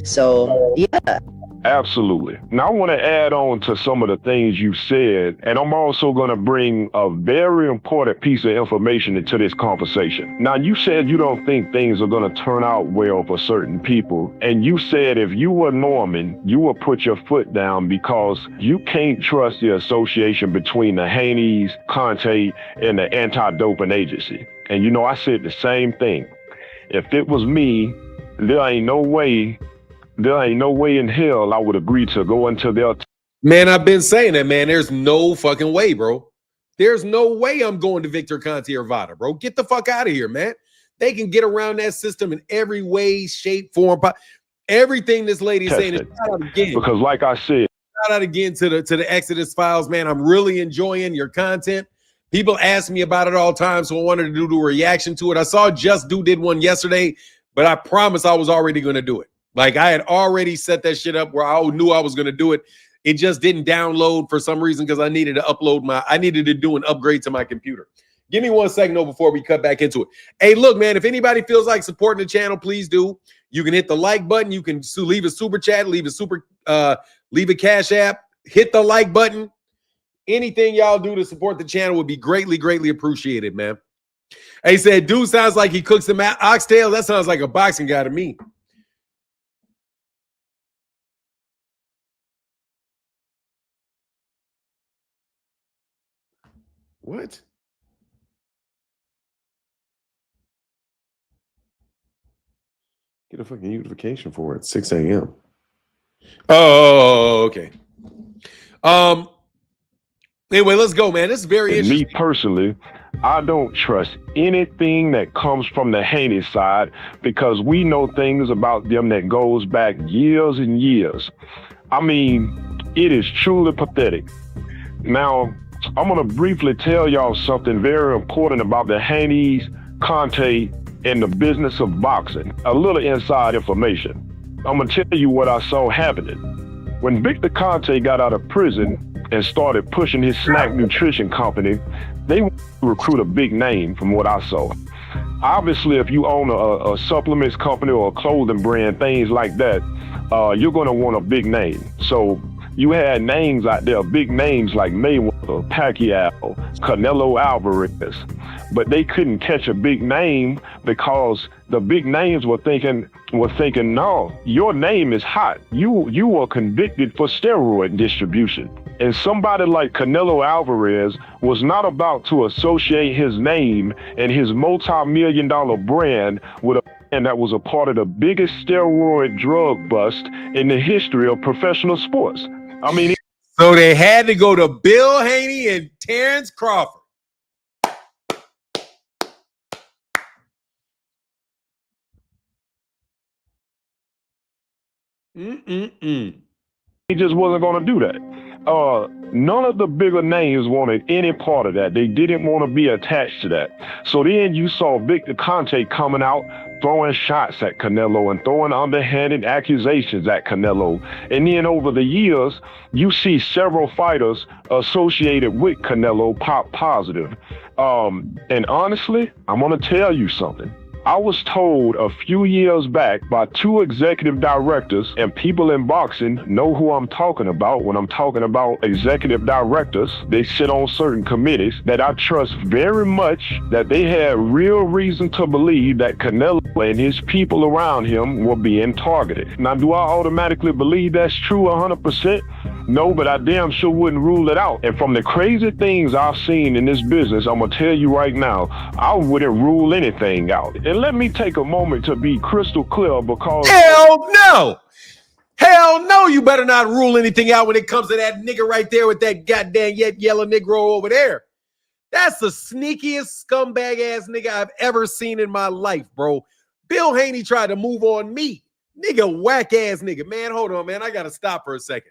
So yeah. Absolutely. Now I want to add on to some of the things you said, and I'm also going to bring a very important piece of information into this conversation. Now, you said you don't think things are going to turn out well for certain people, and you said if you were Norman, you would put your foot down because you can't trust the association between the Haneys, Conte, and the anti-doping agency. And I said the same thing. If it was me, there ain't no way in hell I would agree to go into their Man, I've been saying that, man. There's no fucking way, bro. There's no way I'm going to Victor Conte or Vada, bro. Get the fuck out of here, man. They can get around that system in every way, shape, form. Everything this lady is saying is shout out again. Because like I said, shout out again to the Exodus Files, man. I'm really enjoying your content. People ask me about it all the time, so I wanted to do a reaction to it. I saw Just Do did one yesterday, but I promised I was already going to do it. Like, I had already set that shit up where I knew I was going to do it. It just didn't download for some reason because I needed to I needed to do an upgrade to my computer. Give me 1 second though before we cut back into it. Hey, look, man, if anybody feels like supporting the channel, please do. You can hit the like button. You can leave a super chat, leave a cash app, hit the like button. Anything y'all do to support the channel would be greatly, greatly appreciated, man. He said, dude sounds like he cooks some oxtail. That sounds like a boxing guy to me. What? Get a fucking notification for it. 6 a.m. Oh, okay. Anyway, let's go, man. This is very interesting. Me personally, I don't trust anything that comes from the Haneys side because we know things about them that goes back years and years. I mean, it is truly pathetic. Now, I'm going to briefly tell y'all something very important about the Haneys, Conte, and the business of boxing. A little inside information. I'm going to tell you what I saw happening. When Victor Conte got out of prison and started pushing his snack nutrition company, they recruit a big name from what I saw. Obviously, if you own a supplements company or a clothing brand, things like that, you're going to want a big name. So you had names out there, big names like Mayweather, Pacquiao, Canelo Alvarez, but they couldn't catch a big name because the big names were thinking, no, your name is hot. You were convicted for steroid distribution. And somebody like Canelo Alvarez was not about to associate his name and his multi-million-dollar brand with a man that was a part of the biggest steroid drug bust in the history of professional sports. I mean, so they had to go to Bill Haney and Terrence Crawford. He just wasn't going to do that. None of the bigger names wanted any part of that. They didn't want to be attached to that. So then you saw Victor Conte coming out, throwing shots at Canelo and throwing underhanded accusations at Canelo. And then over the years, you see several fighters associated with Canelo pop positive. And honestly, I'm going to tell you something. I was told a few years back by 2 executive directors, and people in boxing know who I'm talking about when I'm talking about executive directors. They sit on certain committees that I trust very much that they had real reason to believe that Canelo and his people around him were being targeted. Now, do I automatically believe that's true 100%? No, but I damn sure wouldn't rule it out. And from the crazy things I've seen in this business, I'm going to tell you right now, I wouldn't rule anything out. And let me take a moment to be crystal clear because... Hell no! Hell no, you better not rule anything out when it comes to that nigga right there with that goddamn yellow Negro over there. That's the sneakiest scumbag-ass nigga I've ever seen in my life, bro. Bill Haney tried to move on me. Nigga, whack-ass nigga. Man, hold on, man. I got to stop for a second.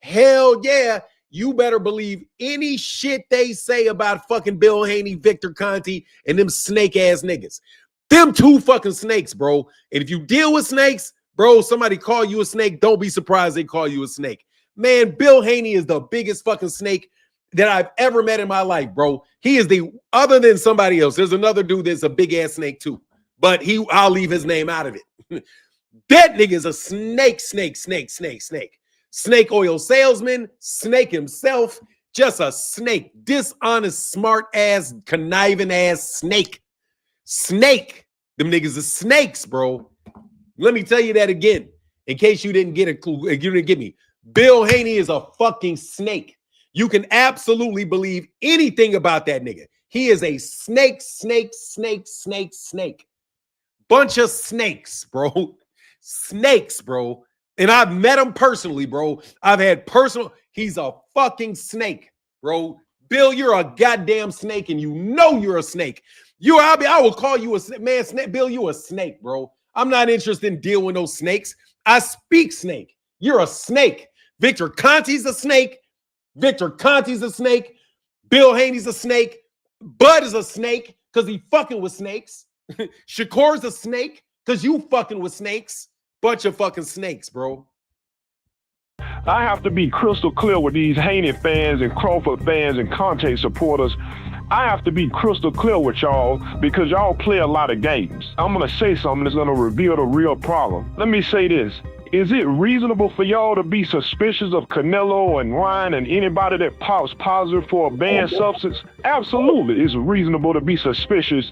Hell yeah, you better believe any shit they say about fucking Bill Haney, Victor Conte, and them snake-ass niggas. Them 2 fucking snakes, bro. And if you deal with snakes, bro, somebody call you a snake, don't be surprised they call you a snake. Man, Bill Haney is the biggest fucking snake that I've ever met in my life, bro. He is other than somebody else, there's another dude that's a big-ass snake too. But I'll leave his name out of it. That nigga is a snake. Snake oil salesman, snake himself, just a snake. Dishonest, smart-ass, conniving-ass snake. Snake. Them niggas are snakes, bro. Let me tell you that again, in case you didn't get a clue. You didn't get me. Bill Haney is a fucking snake. You can absolutely believe anything about that nigga. He is a snake. Bunch of snakes, bro. Snakes, bro. And I've met him personally, bro. I've had personal. He's a fucking snake, bro. Bill, you're a goddamn snake, and you know you're a snake. I will call you a snake. Man, snake, Bill, you a snake, bro. I'm not interested in dealing with those snakes. I speak snake. You're a snake. Victor Conte's a snake. Victor Conte's a snake. Bill Haney's a snake. Bud is a snake because he fucking with snakes. Shakur's a snake because you fucking with snakes. Bunch of fucking snakes, bro. I have to be crystal clear with these Haney fans and Crawford fans and Conte supporters. I have to be crystal clear with y'all because y'all play a lot of games. I'm going to say something that's going to reveal the real problem. Let me say this. Is it reasonable for y'all to be suspicious of Canelo and Ryan and anybody that pops positive for a banned substance? Absolutely, it's reasonable to be suspicious.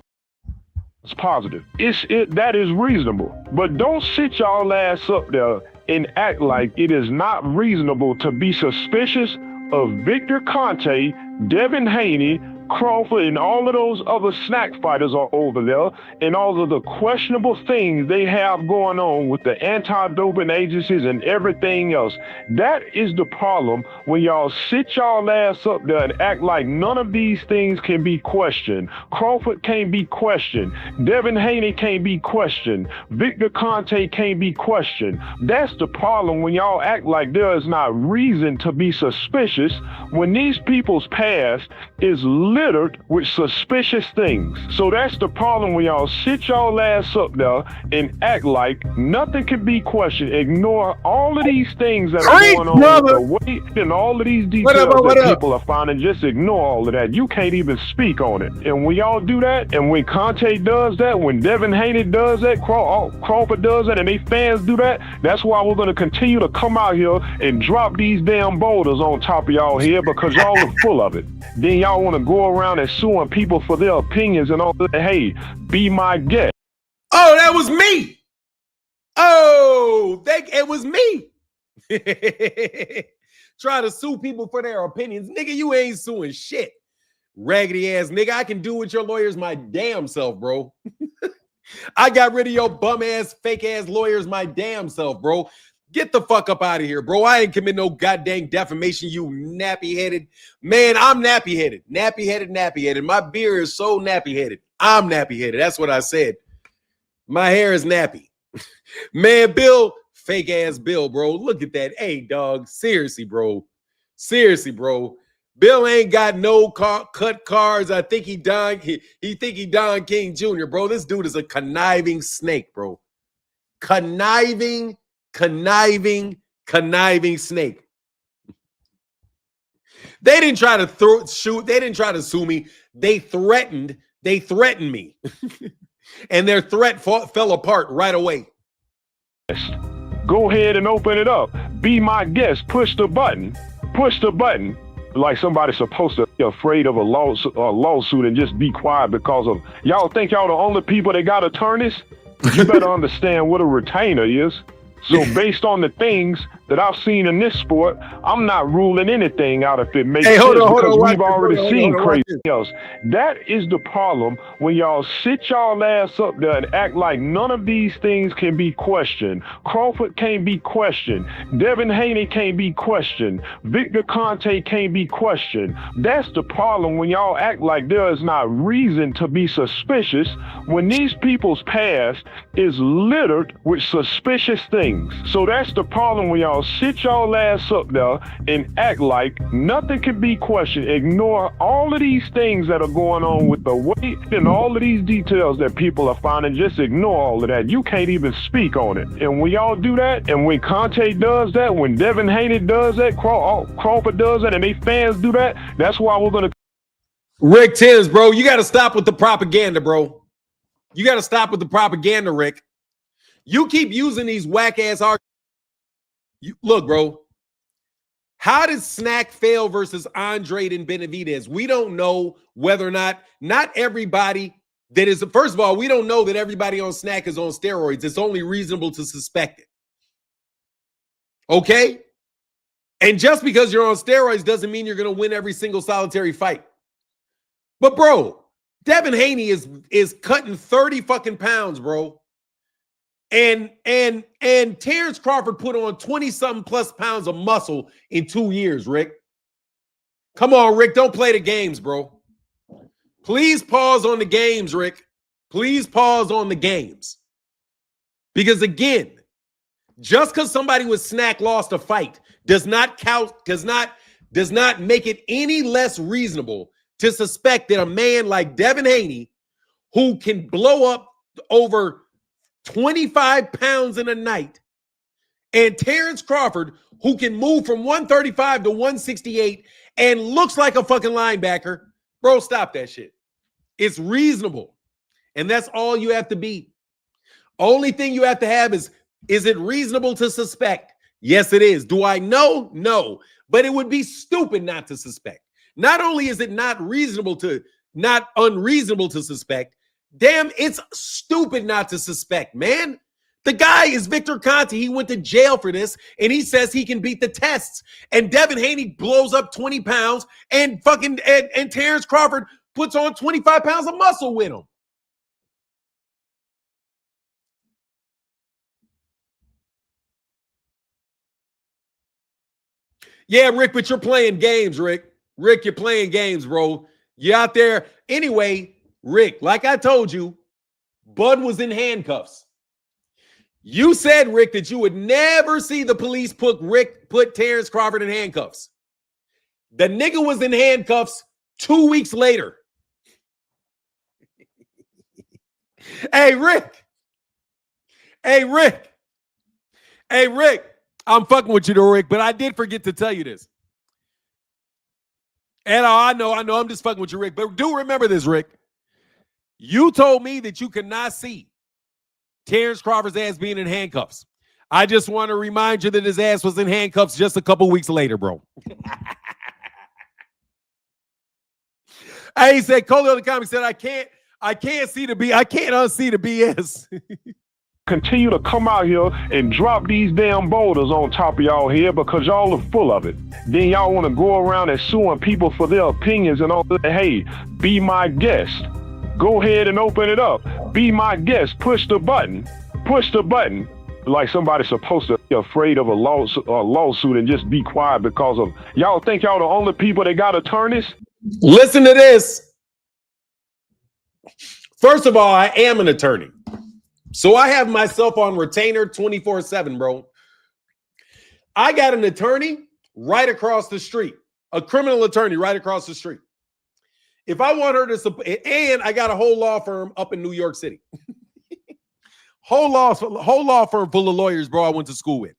It's positive. That is reasonable. But don't sit y'all ass up there and act like it is not reasonable to be suspicious of Victor Conte, Devin Haney, Crawford, and all of those other snack fighters are over there, and all of the questionable things they have going on with the anti-doping agencies and everything else. That is the problem when y'all sit y'all ass up there and act like none of these things can be questioned. Crawford can't be questioned. Devin Haney can't be questioned. Victor Conte can't be questioned. That's the problem when y'all act like there is not reason to be suspicious when these people's past is littered with suspicious things. So that's the problem when y'all sit y'all ass up there and act like nothing can be questioned. Ignore all of these things that are going on with the weight and all of these details that people are finding. Just ignore all of that. You can't even speak on it. And when y'all do that, and when Conte does that, when Devin Haney does that, Crawford does that, and they fans do that, that's why we're going to continue to come out here and drop these damn boulders on top of y'all here because y'all are full of it. Then y'all want to go around and suing people for their opinions and all that. Hey, be my guest. Oh, that was me. Oh, it was me. Try to sue people for their opinions. Nigga, you ain't suing shit. Raggedy ass nigga. I can do with your lawyers my damn self, bro. I got rid of your bum ass, fake ass lawyers my damn self, bro. Get the fuck up out of here, bro. I ain't commit no goddamn defamation, you nappy-headed. Man, I'm nappy-headed. Nappy-headed. My beard is so nappy-headed. I'm nappy-headed. That's what I said. My hair is nappy. Man, Bill, fake-ass Bill, bro. Look at that. Hey, dog. Seriously, bro. Bill ain't got no cut cards. I think he think he Don King Jr., bro. This dude is a conniving snake, bro. Conniving snake. They didn't try to shoot. They didn't try to sue me. They threatened me. And their threat fell apart right away. Go ahead and open it up. Be my guest. Push the button. Like somebody's supposed to be afraid of a lawsuit and just be quiet because of y'all think y'all the only people that got attorneys? You better understand what a retainer is. So based on the things that I've seen in this sport, I'm not ruling anything out if it makes sense because we've already seen crazy else. That is the problem when y'all sit y'all ass up there and act like none of these things can be questioned. Crawford can't be questioned. Devin Haney can't be questioned. Victor Conte can't be questioned. That's the problem when y'all act like there is not reason to be suspicious when these people's past is littered with suspicious things. So that's the problem when y'all sit y'all ass up there and act like nothing can be questioned. Ignore all of these things that are going on with the weight and all of these details that people are finding. Just ignore all of that. You can't even speak on it. And when y'all do that, and when Conte does that, when Devin Haney does that, Crawford does that, and they fans do that, that's why we're going to... Rick Tims, bro, you got to stop with the propaganda, bro. You got to stop with the propaganda, Rick. You keep using these whack-ass arguments. Look, bro. How did Snack fail versus Andre and Benavidez? We don't know whether or not everybody that is, first of all, we don't know that everybody on Snack is on steroids. It's only reasonable to suspect it. Okay? And just because you're on steroids doesn't mean you're going to win every single solitary fight. But, bro, Devin Haney is cutting 30 fucking pounds, bro. And Terrence Crawford put on 20-something plus pounds of muscle in 2 years, Rick. Come on, Rick. Don't play the games, bro. Please pause on the games, Rick. Please pause on the games. Because again, just because somebody with Snack lost a fight does not make it any less reasonable to suspect that a man like Devin Haney, who can blow up over 25 pounds in a night, and Terrence Crawford, who can move from 135 to 168 and looks like a fucking linebacker, bro, stop that shit. It's reasonable. And that's all you have to be. Only thing you have to have is it reasonable to suspect? Yes, it is. Do I know? No. But it would be stupid not to suspect. Not only is it not unreasonable to suspect, damn, it's stupid not to suspect, man. The guy is Victor Conte. He went to jail for this, and he says he can beat the tests. And Devin Haney blows up 20 pounds, and Terrence Crawford puts on 25 pounds of muscle with him. Yeah, Rick, but you're playing games, Rick. Rick, you're playing games, bro. You're out there. Anyway, Rick, like I told you, Bud was in handcuffs. You said, Rick, that you would never see the police put Terrence Crawford in handcuffs. The nigga was in handcuffs 2 weeks later. Hey, Rick. Hey, Rick. Hey, Rick. I'm fucking with you, though, Rick, but I did forget to tell you this. And I know, I'm just fucking with you, Rick. But do remember this, Rick. You told me that you could not see Terrence Crawford's ass being in handcuffs. I just want to remind you that his ass was in handcuffs just a couple weeks later, bro. Hey, he said, Coley on the comment said, I can't unsee the BS. Continue to come out here and drop these damn boulders on top of y'all here because y'all are full of it. Then y'all want to go around and suing people for their opinions and all that. Hey, be my guest. Go ahead and open it up. Be my guest. Push the button. Push the button. Like somebody's supposed to be afraid of a lawsuit and just be quiet because of y'all think y'all the only people that got attorneys? Listen to this. First of all, I am an attorney. So I have myself on retainer 24/7, bro. I got an attorney right across the street, a criminal attorney right across the street. If I want her to, and I got a whole law firm up in New York City. whole law firm full of lawyers, bro, I went to school with.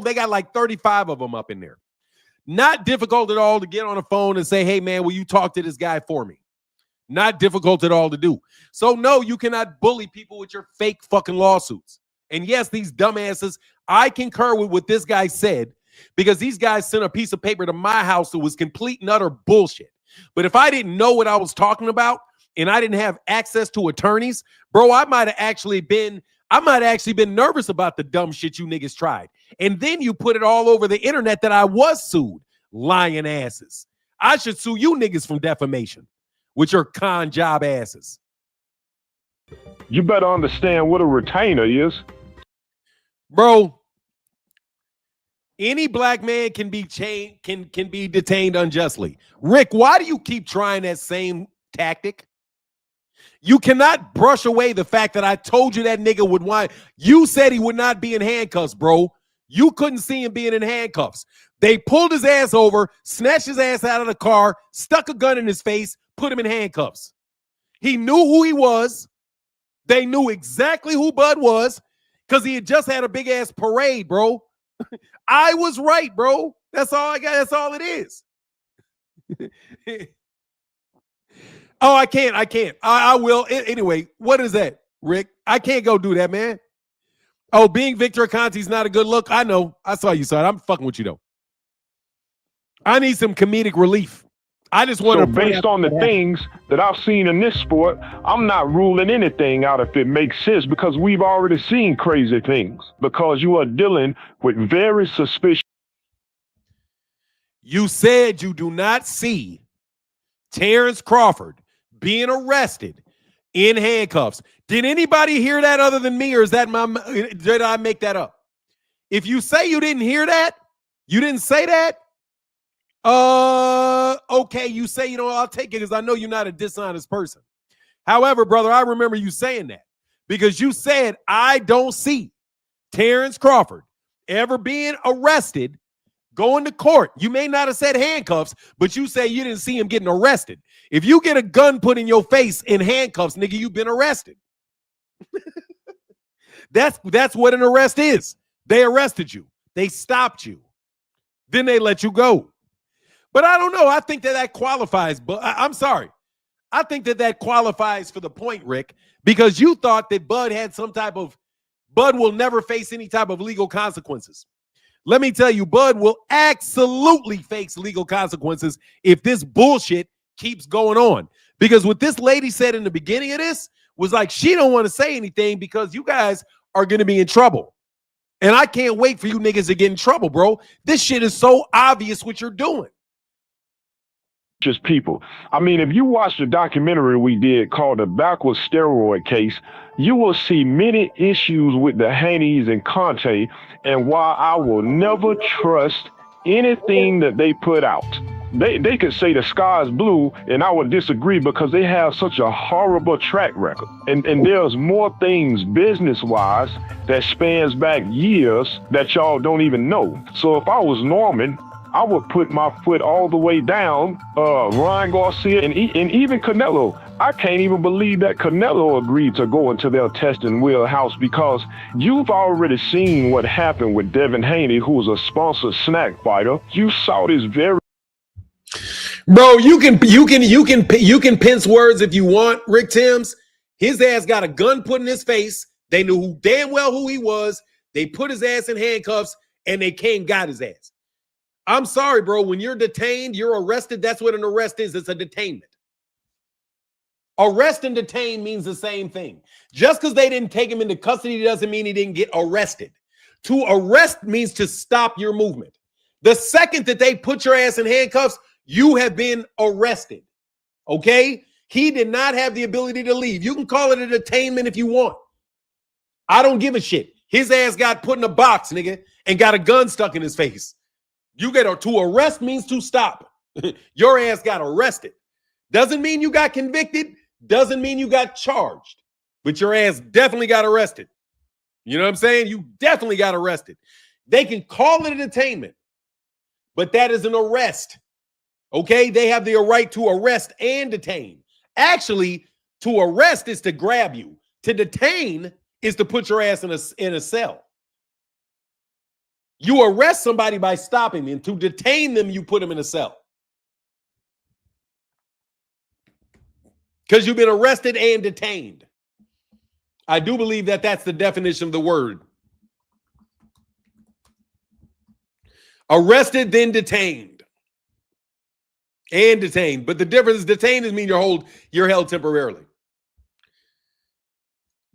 They got like 35 of them up in there. Not difficult at all to get on the phone and say, hey, man, will you talk to this guy for me? Not difficult at all to do. So, no, you cannot bully people with your fake fucking lawsuits. And yes, these dumbasses, I concur with what this guy said because these guys sent a piece of paper to my house that was complete and utter bullshit. But if I didn't know what I was talking about and I didn't have access to attorneys, bro, I might have actually been nervous about the dumb shit you niggas tried. And then you put it all over the internet that I was sued. Lying asses. I should sue you niggas from defamation with your con job asses. You better understand what a retainer is. Bro, any black man can be detained unjustly. Rick, why do you keep trying that same tactic? You cannot brush away the fact that I told you that nigga would want. You said he would not be in handcuffs, bro. You couldn't see him being in handcuffs. They pulled his ass over, snatched his ass out of the car, stuck a gun in his face, put him in handcuffs. He knew who he was. They knew exactly who Bud was because he had just had a big ass parade, bro. I was right, bro. That's all I got. That's all it is. Oh, I can't. I will. Anyway, what is that, Rick? I can't go do that, man. Oh, being Victor Conte's not a good look. I know. I saw you saw it. I'm fucking with you, though. I need some comedic relief. I just want to. Based on the things that I've seen in this sport, I'm not ruling anything out if it makes sense because we've already seen crazy things because you are dealing with very suspicious. You said you do not see Terrence Crawford being arrested in handcuffs. Did anybody hear that other than me, or is that did I make that up? If you say you didn't hear that, you didn't say that, okay, you say, I'll take it because I know you're not a dishonest person. However, brother, I remember you saying that because you said, I don't see Terrence Crawford ever being arrested, going to court. You may not have said handcuffs, but you say you didn't see him getting arrested. If you get a gun put in your face in handcuffs, nigga, you've been arrested. That's what an arrest is. They arrested you. They stopped you. Then they let you go. But I don't know. I think that qualifies. But I'm sorry. I think that qualifies for the point, Rick, because you thought that Bud had some type of Bud will never face any type of legal consequences. Let me tell you, Bud will absolutely face legal consequences if this bullshit keeps going on. Because what this lady said in the beginning of this was like, she don't want to say anything because you guys are going to be in trouble. And I can't wait for you niggas to get in trouble, bro. This shit is so obvious what you're doing. Just people. I mean, if you watch the documentary we did called The Backwards Steroid Case, you will see many issues with the Haneys and Conte and why I will never trust anything that they put out. They could say the sky is blue and I would disagree because they have such a horrible track record. And there's more things business-wise that spans back years that y'all don't even know. So if I was Norman, I would put my foot all the way down. Ryan Garcia and even Canelo. I can't even believe that Canelo agreed to go into their testing wheelhouse because you've already seen what happened with Devin Haney, who was a sponsored snack fighter. You saw this very. Bro, you can pinch words if you want, Rick Timms. His ass got a gun put in his face. They knew damn well who he was. They put his ass in handcuffs and they got his ass. I'm sorry, bro. When you're detained, you're arrested. That's what an arrest is. It's a detainment. Arrest and detain means the same thing. Just because they didn't take him into custody doesn't mean he didn't get arrested. To arrest means to stop your movement. The second that they put your ass in handcuffs, you have been arrested. Okay? He did not have the ability to leave. You can call it a detainment if you want. I don't give a shit. His ass got put in a box, nigga, and got a gun stuck in his face. To arrest means to stop. Your ass got arrested. Doesn't mean you got convicted. Doesn't mean you got charged. But your ass definitely got arrested. You know what I'm saying? You definitely got arrested. They can call it a detainment, but that is an arrest. Okay? They have the right to arrest and detain. Actually, to arrest is to grab you. To detain is to put your ass in a cell. You arrest somebody by stopping them. To detain them, you put them in a cell. Because you've been arrested and detained. I do believe that that's the definition of the word. Arrested, then detained. And detained. But the difference is detained is mean you're held temporarily.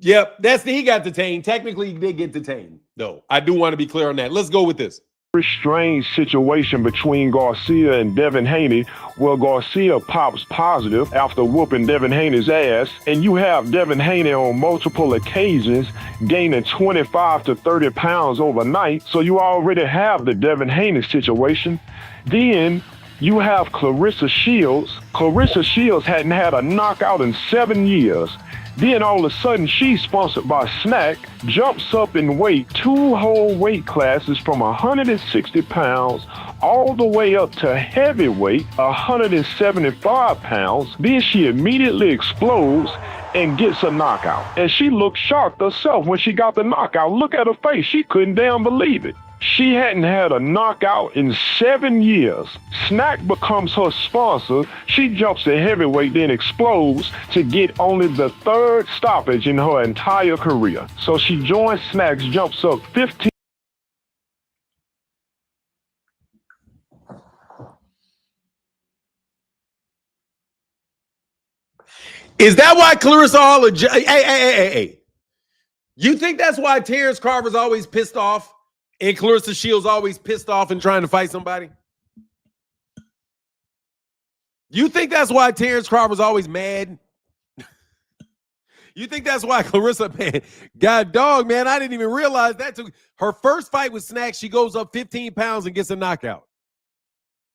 Yep, he got detained. Technically, he did get detained, though. I do want to be clear on that. Let's go with this. Very strange situation between Garcia and Devin Haney, where Garcia pops positive after whooping Devin Haney's ass, and you have Devin Haney on multiple occasions gaining 25 to 30 pounds overnight, so you already have the Devin Haney situation. Then you have Clarissa Shields. Clarissa Shields hadn't had a knockout in 7 years. Then all of a sudden, she's sponsored by Snack, jumps up in weight 2 whole weight classes from 160 pounds all the way up to heavyweight, 175 pounds. Then she immediately explodes and gets a knockout. And she looked shocked herself when she got the knockout. Look at her face. She couldn't damn believe it. She hadn't had a knockout in 7 years. Snack becomes her sponsor. She jumps to heavyweight, then explodes to get only the 3rd stoppage in her entire career. So she joins Snacks, jumps up 15. Is that why Clarissa Hall? Hey. You think that's why Terrence Crawford's always pissed off? And Clarissa Shields always pissed off and trying to fight somebody? You think that's why Terrence Crawford's always mad? You think that's why Clarissa, man, God dog, man, I didn't even realize that. Her first fight with Snack, she goes up 15 pounds and gets a knockout.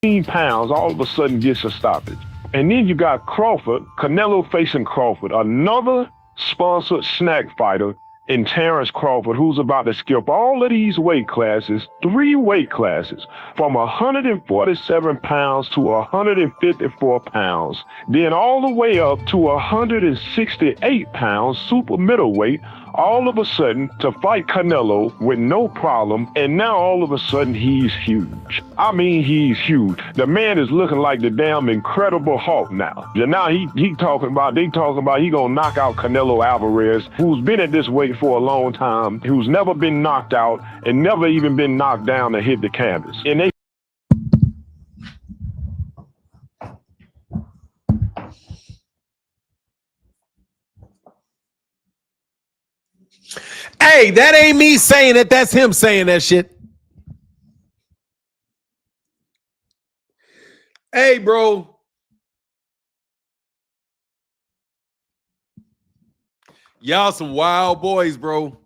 15 pounds, all of a sudden gets a stoppage. And then you got Crawford, Canelo facing Crawford, another sponsored snack fighter in Terrence Crawford, who's about to skip all of these weight classes, 3 weight classes, from 147 pounds to 154 pounds, then all the way up to 168 pounds, super middleweight, all of a sudden to fight Canelo with no problem, and now all of a sudden he's huge. I mean, he's huge. The man is looking like the damn Incredible Hulk now. And now they talking about he gonna knock out Canelo Alvarez, who's been at this weight for a long time, who's never been knocked out and never even been knocked down to hit the canvas. And they Hey, that ain't me saying it. That's him saying that shit. Hey, bro. Y'all some wild boys, bro.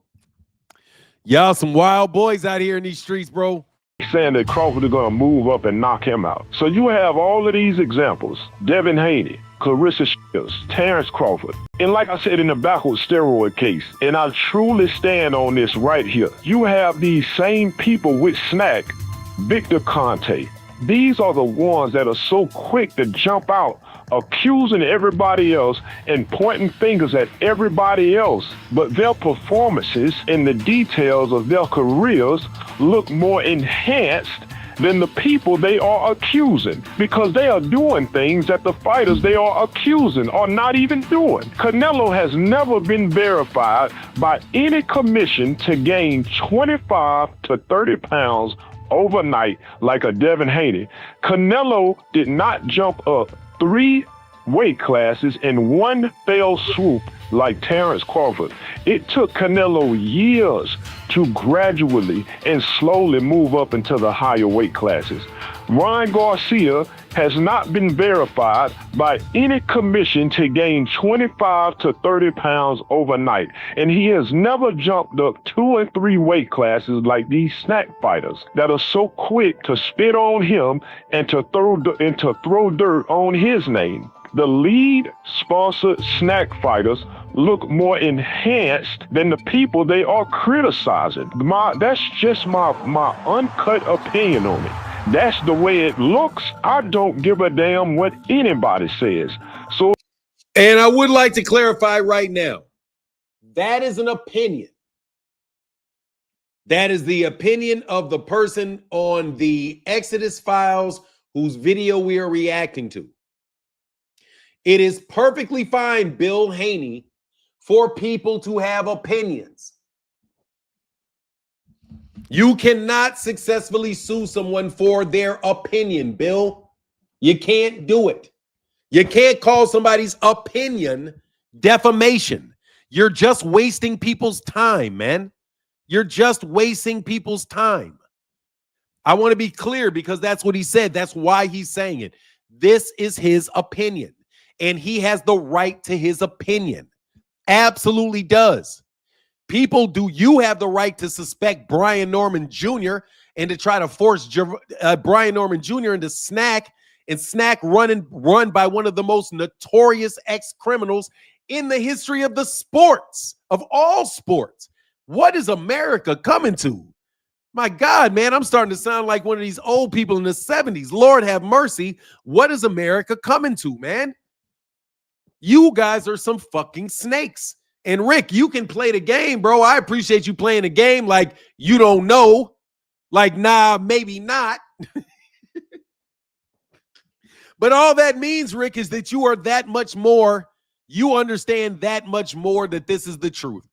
Y'all some wild boys out here in these streets, bro. Saying that Crawford is going to move up and knock him out. So you have all of these examples. Devin Haney, Clarissa Shields, Terrence Crawford. And like I said in the backward steroid case, and I truly stand on this right here, you have these same people with Snack, Victor Conte. These are the ones that are so quick to jump out, accusing everybody else and pointing fingers at everybody else. But their performances and the details of their careers look more enhanced than the people they are accusing, because they are doing things that the fighters they are accusing are not even doing. Canelo has never been verified by any commission to gain 25 to 30 pounds overnight like a Devin Haney. Canelo did not jump up 3 weight classes in one fell swoop like Terrence Crawford. It took Canelo years to gradually and slowly move up into the higher weight classes. Ryan Garcia has not been verified by any commission to gain 25 to 30 pounds overnight, and he has never jumped up 2 and 3 weight classes like these snack fighters that are so quick to spit on him and to throw dirt on his name. The lead sponsored snack fighters look more enhanced than the people they are criticizing. That's just my uncut opinion on it. That's the way it looks. I don't give a damn what anybody says. So, and I would like to clarify right now, that is an opinion. That is the opinion of the person on the Exodus Files whose video we are reacting to. It is perfectly fine, Bill Haney, for people to have opinions. You cannot successfully sue someone for their opinion, Bill. You can't do it. You can't call somebody's opinion defamation. You're just wasting people's time, man. You're just wasting people's time. I want to be clear because that's what he said. That's why he's saying it. This is his opinion. And he has the right to his opinion. Absolutely does. People, do you have the right to suspect Brian Norman Jr. and to try to force Brian Norman Jr. into Snack, and Snack run by one of the most notorious ex-criminals in the history of the sports, of all sports? What is America coming to? My God, man, I'm starting to sound like one of these old people in the 70s. Lord have mercy. What is America coming to, man? You guys are some fucking snakes. And Rick, you can play the game, bro. I appreciate you playing the game like you don't know. Like, nah, maybe not. But all that means, Rick, is that you are that much more. You understand that much more that this is the truth.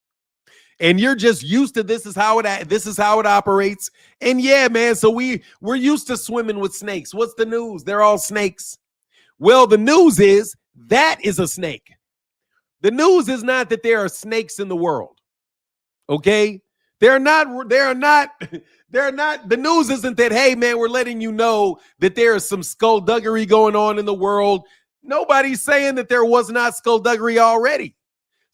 And you're just used to this is how it operates. And yeah, man, so we're used to swimming with snakes. What's the news? They're all snakes. Well, the news is that is a snake. The news is not that there are snakes in the world. Okay? They're not. The news isn't that, hey, man, we're letting you know that there is some skullduggery going on in the world. Nobody's saying that there was not skullduggery already.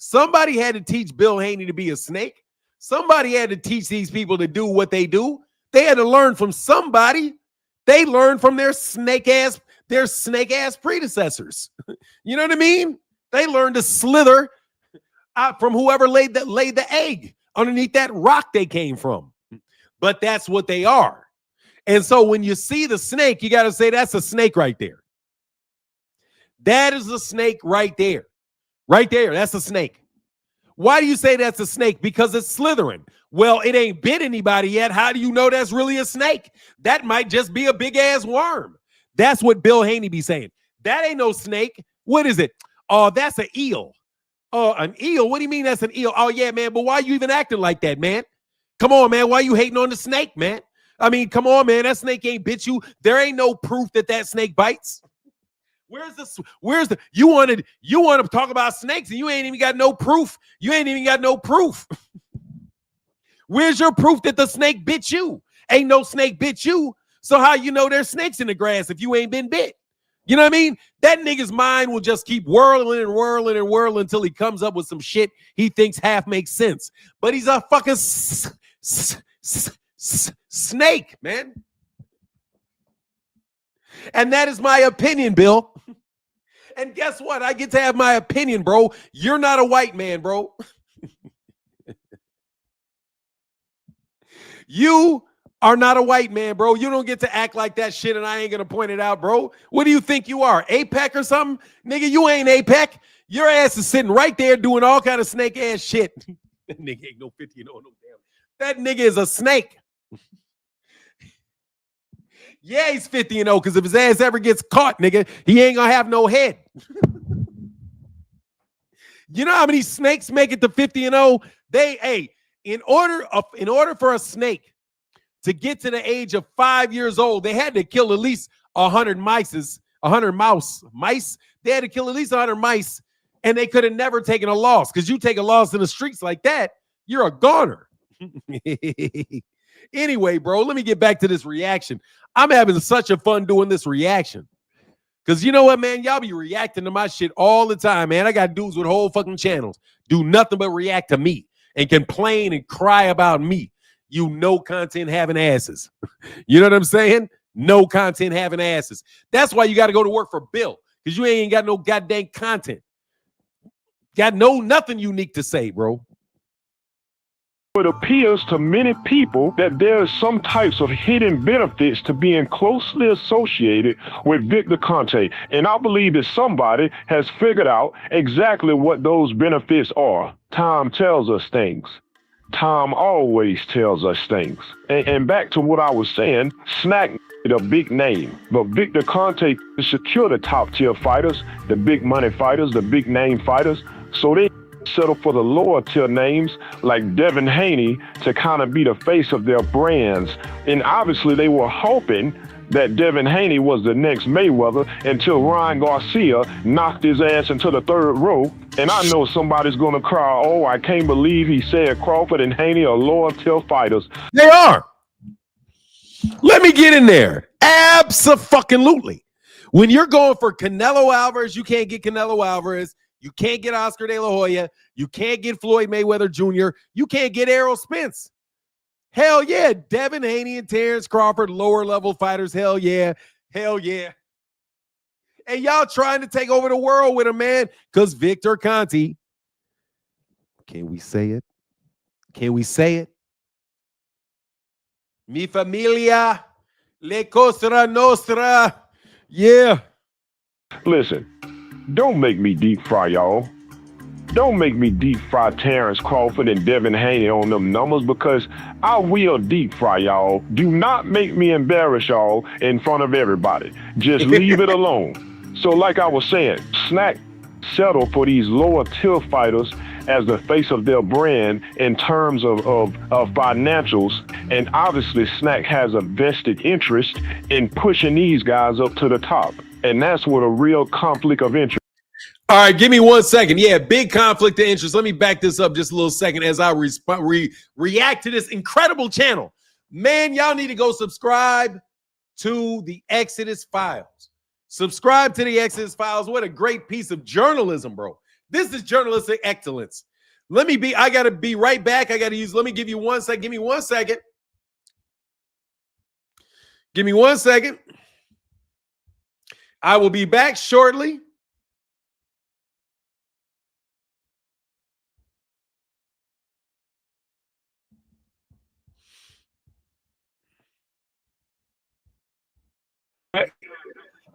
Somebody had to teach Bill Haney to be a snake. Somebody had to teach these people to do what they do. They had to learn from somebody. They learned from their snake ass predecessors. You know what I mean? They learned to slither out from whoever laid the egg underneath that rock they came from. But that's what they are. And so when you see the snake, you got to say that's a snake right there. That is a snake right there. Right there, that's a snake. Why do you say that's a snake? Because it's slithering. Well, it ain't bit anybody yet. How do you know that's really a snake? That might just be a big-ass worm. That's what Bill Haney be saying. That ain't no snake. What is it? Oh, that's an eel. Oh, an eel? What do you mean that's an eel? Oh, yeah, man, but why you even acting like that, man? Come on, man. Why you hating on the snake, man? I mean, come on, man. That snake ain't bit you. There ain't no proof that snake bites. Where's the you want to talk about snakes and you ain't even got no proof. You ain't even got no proof. Where's your proof that the snake bit you? Ain't no snake bit you. So how you know there's snakes in the grass if you ain't been bit? You know what I mean? That nigga's mind will just keep whirling and whirling and whirling until he comes up with some shit he thinks half makes sense. But he's a fucking snake, man. And that is my opinion, Bill. And guess what? I get to have my opinion, bro. You're not a white man, bro. You are not a white man, bro. You don't get to act like that shit, and I ain't gonna point it out, bro. What do you think you are, APEC or something? Nigga, you ain't APEC. Your ass is sitting right there doing all kind of snake ass shit. That nigga ain't no 50 and 0, no damn. That nigga is a snake. Yeah, he's 50 and 0 because if his ass ever gets caught, nigga, he ain't gonna have no head. You know how many snakes make it to 50 and 0? In order for a snake to get to the age of 5 years old, they had to kill at least 100 mice. They had to kill at least 100 mice, and they could have never taken a loss because you take a loss in the streets like that, you're a goner. Anyway, bro, let me get back to this reaction. I'm having such a fun doing this reaction. Because you know what, man? Y'all be reacting to my shit all the time, man. I got dudes with whole fucking channels do nothing but react to me and complain and cry about me. You no content having asses. You know what I'm saying? No content having asses. That's why you got to go to work for Bill, because you ain't got no goddamn content. Got nothing unique to say, bro. It appears to many people that there is some types of hidden benefits to being closely associated with Victor Conte. And I believe that somebody has figured out exactly what those benefits are. Time tells us things. Time always tells us things. And back to what I was saying, Snack is a big name, but Victor Conte secure the top tier fighters, the big money fighters, the big name fighters. So they settle for the lower tier names like Devin Haney to kind of be the face of their brands. And obviously they were hoping that Devin Haney was the next Mayweather until Ryan Garcia knocked his ass into the third row. And I know somebody's going to cry, oh, I can't believe he said Crawford and Haney are lower tier fighters. They are. Let me get in there. Abso-fucking-lutely. When you're going for Canelo Alvarez, you can't get Canelo Alvarez. You can't get Oscar De La Hoya. You can't get Floyd Mayweather Jr. You can't get Errol Spence. Hell yeah. Devin Haney and Terrence Crawford, lower level fighters. Hell yeah. Hell yeah. And y'all trying to take over the world with him, man. Because Victor Conte. Can we say it? Can we say it? Mi familia, le cosa nostra. Yeah. Listen. Don't make me deep fry y'all. Don't make me deep fry Terrence Crawford and Devin Haney on them numbers, because I will deep fry y'all. Do not make me embarrass y'all in front of everybody. Just leave it alone. So like I was saying, Snack settle for these lower tier fighters as the face of their brand in terms of financials. And obviously Snack has a vested interest in pushing these guys up to the top. And that's what a real conflict of interest. All right, give me 1 second. Yeah, big conflict of interest. Let me back this up just a little second as I react to this incredible channel. Man, y'all need to go subscribe to the Exodus Files. Subscribe to the Exodus Files. What a great piece of journalism, bro. This is journalistic excellence. I got to be right back. Let me give you 1 second. Give me 1 second. Give me 1 second. I will be back shortly.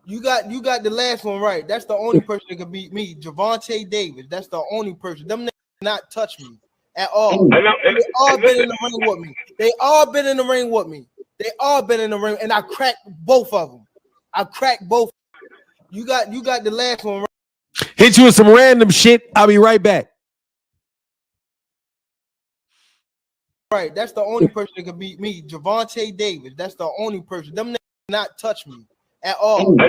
You got the last one right. That's the only person that can beat me. Gervonta Davis. That's the only person. Them niggas not touch me at all. They all been in the ring with me. They all been in the ring with me. They all been in the ring, and I cracked both of them. I cracked both. You got the last one right. Hit you with some random shit. I'll be right back. Right. That's the only person that can beat me. Gervonta Davis. That's the only person. Them niggas not touch me at all. They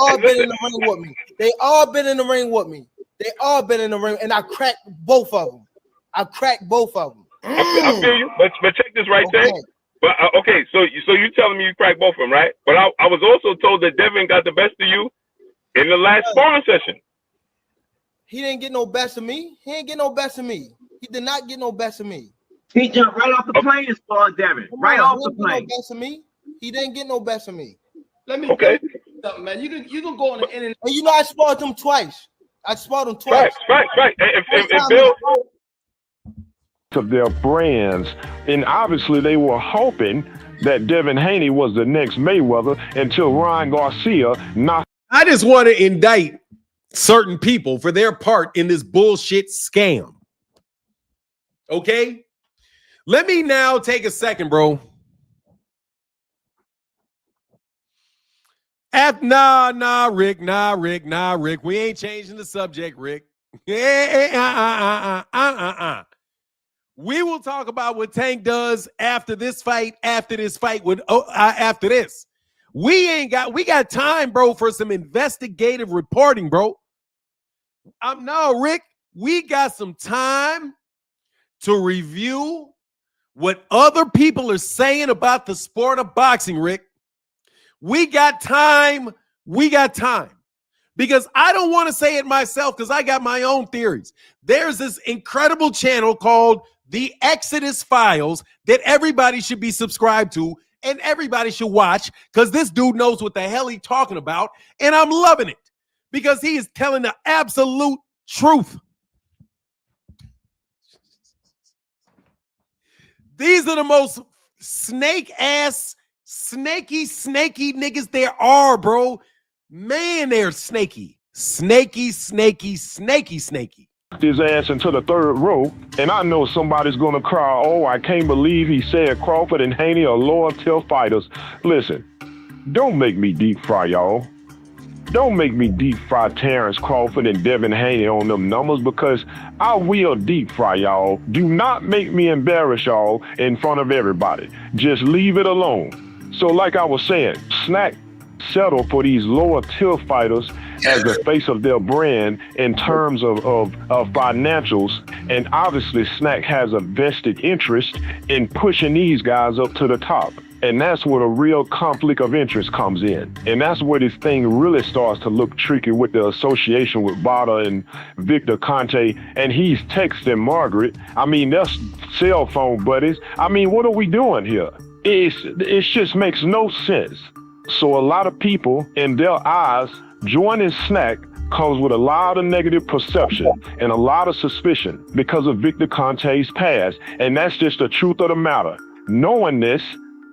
all been in the ring with me. They all been in the ring with me. They all been in the ring, and I cracked both of them. I cracked both of them. I feel you, but check this right there. But okay, so you telling me you cracked both of them, right? But I was also told that Devin got the best of you in the last sparring session. He didn't get no best of me. He didn't get no best of me. He did not get no best of me. He jumped right off the plane and sparred Devin. Right off the plane. No best of me. He didn't get no best of me. Let me tell you something, man. You can go on the internet. And you know I sparred him twice. I sparred him twice. Right. If Bill of their brands, and obviously they were hoping that Devin Haney was the next Mayweather until Ryan Garcia knocked. I just want to indict certain people for their part in this bullshit scam. Okay? Let me now take a second, bro. Rick. We ain't changing the subject, Rick. We will talk about what Tank does after this fight, after this. We got time, bro, for some investigative reporting, bro. No, Rick, we got some time to review what other people are saying about the sport of boxing, Rick. We got time. Because I don't want to say it myself because I got my own theories. There's this incredible channel called The Exodus Files that everybody should be subscribed to and everybody should watch because this dude knows what the hell he's talking about, and I'm loving it because he is telling the absolute truth. These are the most snake-ass, snaky niggas there are, bro. Man, they're snaky. Snaky. His ass into the third row, and I know somebody's gonna cry, oh, I can't believe he said Crawford and Haney are lower tier fighters. Listen, don't make me deep fry y'all. Don't make me deep fry Terrence Crawford and Devin Haney on them numbers because I will deep fry y'all. Do not make me embarrass y'all in front of everybody. Just leave it alone. So like I was saying, Snack settle for these lower tier fighters as the face of their brand in terms of financials, and obviously Snack has a vested interest in pushing these guys up to the top. And that's where the real conflict of interest comes in. And that's where this thing really starts to look tricky with the association with Vada and Victor Conte. And he's texting Margaret. I mean, they're cell phone buddies. I mean, what are we doing here? It just makes no sense. So a lot of people, in their eyes, joining Snack comes with a lot of negative perception and a lot of suspicion because of Victor Conte's past. And that's just the truth of the matter. Knowing this,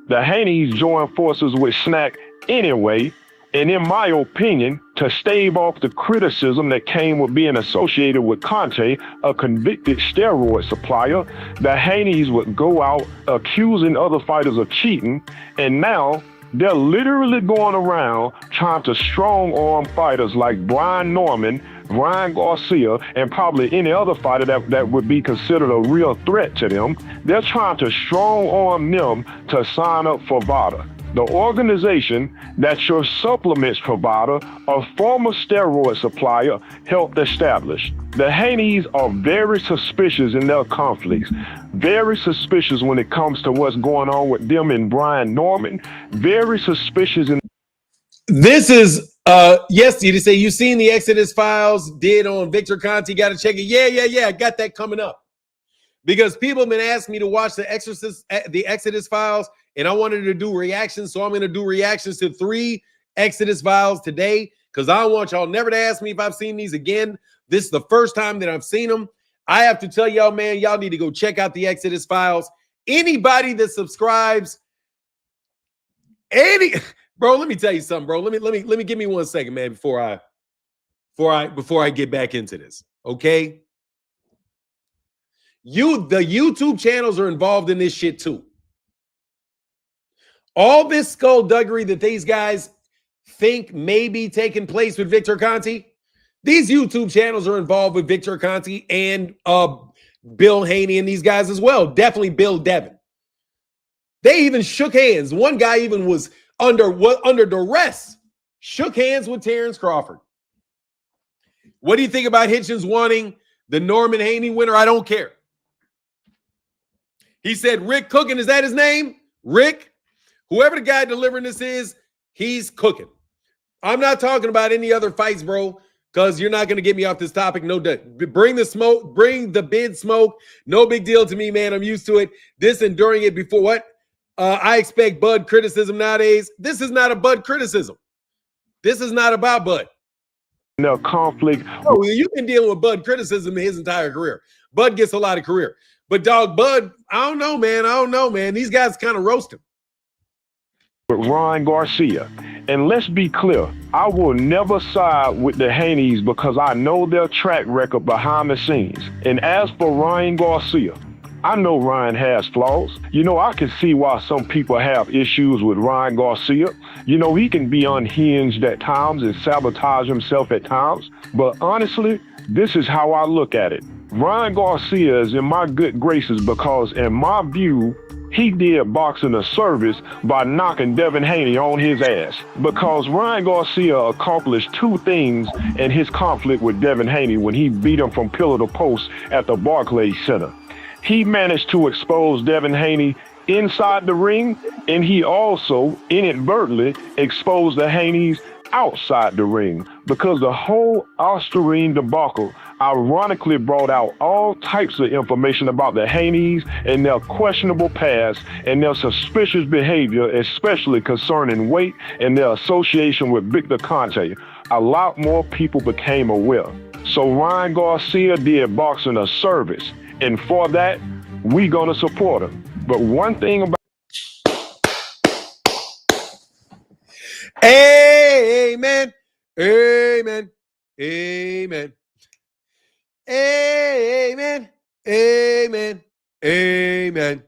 the Haneys joined forces with Snack anyway, and in my opinion, to stave off the criticism that came with being associated with Conte, a convicted steroid supplier, the Haneys would go out accusing other fighters of cheating, and now they're literally going around trying to strong-arm fighters like Brian Norman, Ryan Garcia, and probably any other fighter that would be considered a real threat to them. They're trying to strong-arm them to sign up for VADA. The organization that your supplements provider, a former steroid supplier, helped establish. The Haneys are very suspicious in their conflicts, very suspicious when it comes to what's going on with them and Brian Norman, very suspicious in... This is Yes, you say you seen the Exodus files did on Victor Conte. Got to check it. Yeah. I got that coming up because people have been asking me to watch the Exodus files, and I wanted to do reactions. So I'm going to do reactions to 3 Exodus files today because I want y'all never to ask me if I've seen these again. This is the first time that I've seen them. I have to tell y'all, man, y'all need to go check out the Exodus files. Anybody that subscribes, bro, let me tell you something, bro. Let me give me 1 second, man, before I get back into this. Okay. The YouTube channels are involved in this shit too. All this skullduggery that these guys think may be taking place with Victor Conte, these YouTube channels are involved with Victor Conte and Bill Haney and these guys as well. Definitely Bill Devin. They even shook hands. One guy even was under duress, shook hands with Terrence Crawford. What do you think about Hitchens wanting the Norman Haney winner? I don't care. He said, Rick Cooking, is that his name? Rick? Whoever the guy delivering this is, he's cooking. I'm not talking about any other fights, bro, because you're not going to get me off this topic. No, bring the smoke, bring the bid smoke. No big deal to me, man. I'm used to it. This enduring it before what? I expect Bud criticism nowadays. This is not a Bud criticism. This is not about Bud. No conflict. Oh, you've been dealing with Bud criticism his entire career. Bud gets a lot of career. But dog, Bud, I don't know, man. These guys kind of roast him. With Ryan Garcia. And let's be clear, I will never side with the Haneys because I know their track record behind the scenes. And as for Ryan Garcia, I know Ryan has flaws. You know, I can see why some people have issues with Ryan Garcia. You know, he can be unhinged at times and sabotage himself at times. But honestly, this is how I look at it. Ryan Garcia is in my good graces because, in my view, he did boxing a service by knocking Devin Haney on his ass. Because Ryan Garcia accomplished 2 things in his conflict with Devin Haney when he beat him from pillar to post at the Barclays Center. He managed to expose Devin Haney inside the ring, and he also inadvertently exposed the Haneys outside the ring, because the whole Osterine debacle ironically brought out all types of information about the Haneys and their questionable past and their suspicious behavior, especially concerning weight and their association with Victor Conte. A lot more people became aware. So Ryan Garcia did boxing a service, and for that, we gonna support him. But one thing about Amen. Amen. Amen. Amen. Amen. Amen.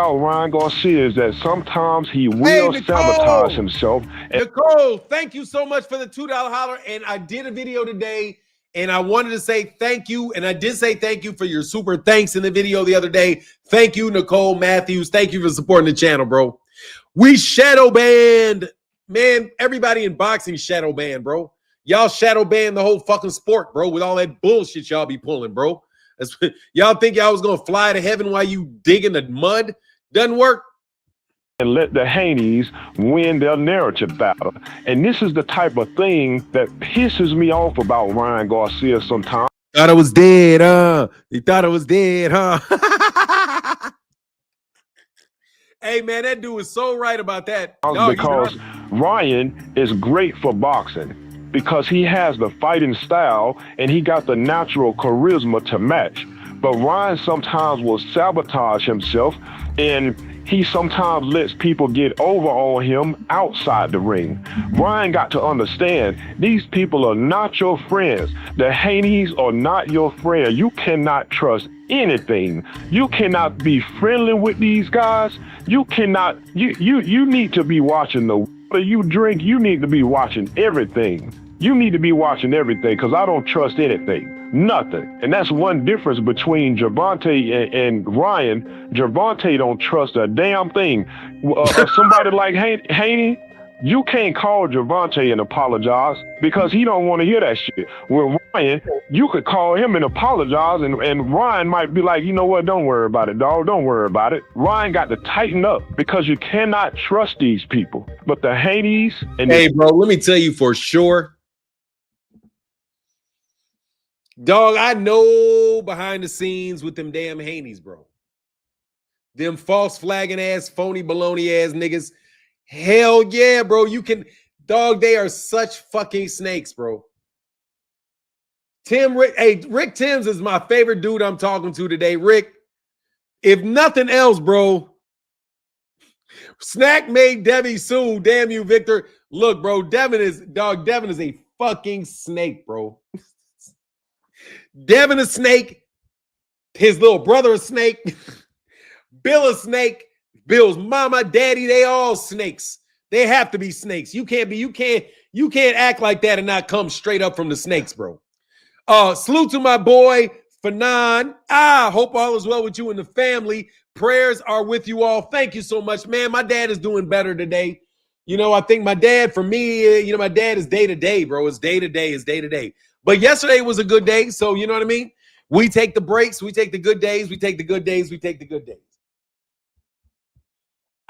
Ryan Garcia is that sometimes he will sabotage himself. Nicole, thank you so much for the $2 holler. And I did a video today, and I wanted to say thank you. And I did say thank you for your super thanks in the video the other day. Thank you, Nicole Matthews. Thank you for supporting the channel, bro. We shadow banned, man. Everybody in boxing shadow banned, bro. Y'all shadow banned the whole fucking sport, bro, with all that bullshit y'all be pulling, bro. Y'all think y'all was gonna fly to heaven while you dig in the mud? Doesn't work. And let the Haneys win their narrative battle. And this is the type of thing that pisses me off about Ryan Garcia sometimes. Thought I was dead, huh? He thought I was dead, huh? Hey, man, that dude is so right about that. No, because Ryan is great for boxing because he has the fighting style and he got the natural charisma to match. But Ryan sometimes will sabotage himself, and he sometimes lets people get over on him outside the ring. Ryan got to understand these people are not your friends. The Haneys are not your friend. You cannot trust anything. You cannot be friendly with these guys. You cannot, you need to be watching the water you drink. You need to be watching everything. You need to be watching everything because I don't trust anything. Nothing. And that's one difference between Gervonta and Ryan. Gervonta don't trust a damn thing. Somebody like Haney, You can't call Gervonta and apologize because he don't want to hear that shit. With Ryan, you could call him and apologize, and Ryan might be like, you know what, don't worry about it, dog. Don't worry about it. Ryan got to tighten up because you cannot trust these people. But the Haneys and hey, bro, let me tell you for sure. Dog, I know behind the scenes with them damn Haneys, bro. Them false flagging ass, phony baloney ass niggas. Hell yeah, bro. You can, dog, they are such fucking snakes, bro. Rick Timms is my favorite dude I'm talking to today. Rick, if nothing else, bro, Snack made Debbie sue. Damn you, Victor. Look, bro, Devin is a fucking snake, bro. Devin a snake. His little brother a snake. Bill a snake. Bill's mama, daddy, they all snakes. They have to be snakes. You can't act like that and not come straight up from the snakes, bro. Salute to my boy, Fanon. Hope all is well with you and the family. Prayers are with you all. Thank you so much, man. My dad is doing better today. You know, I think my dad, for me, you know, my dad is day to day, bro. It's day to day. But yesterday was a good day. So, you know what I mean? We take the breaks. We take the good days. We take the good days. We take the good days.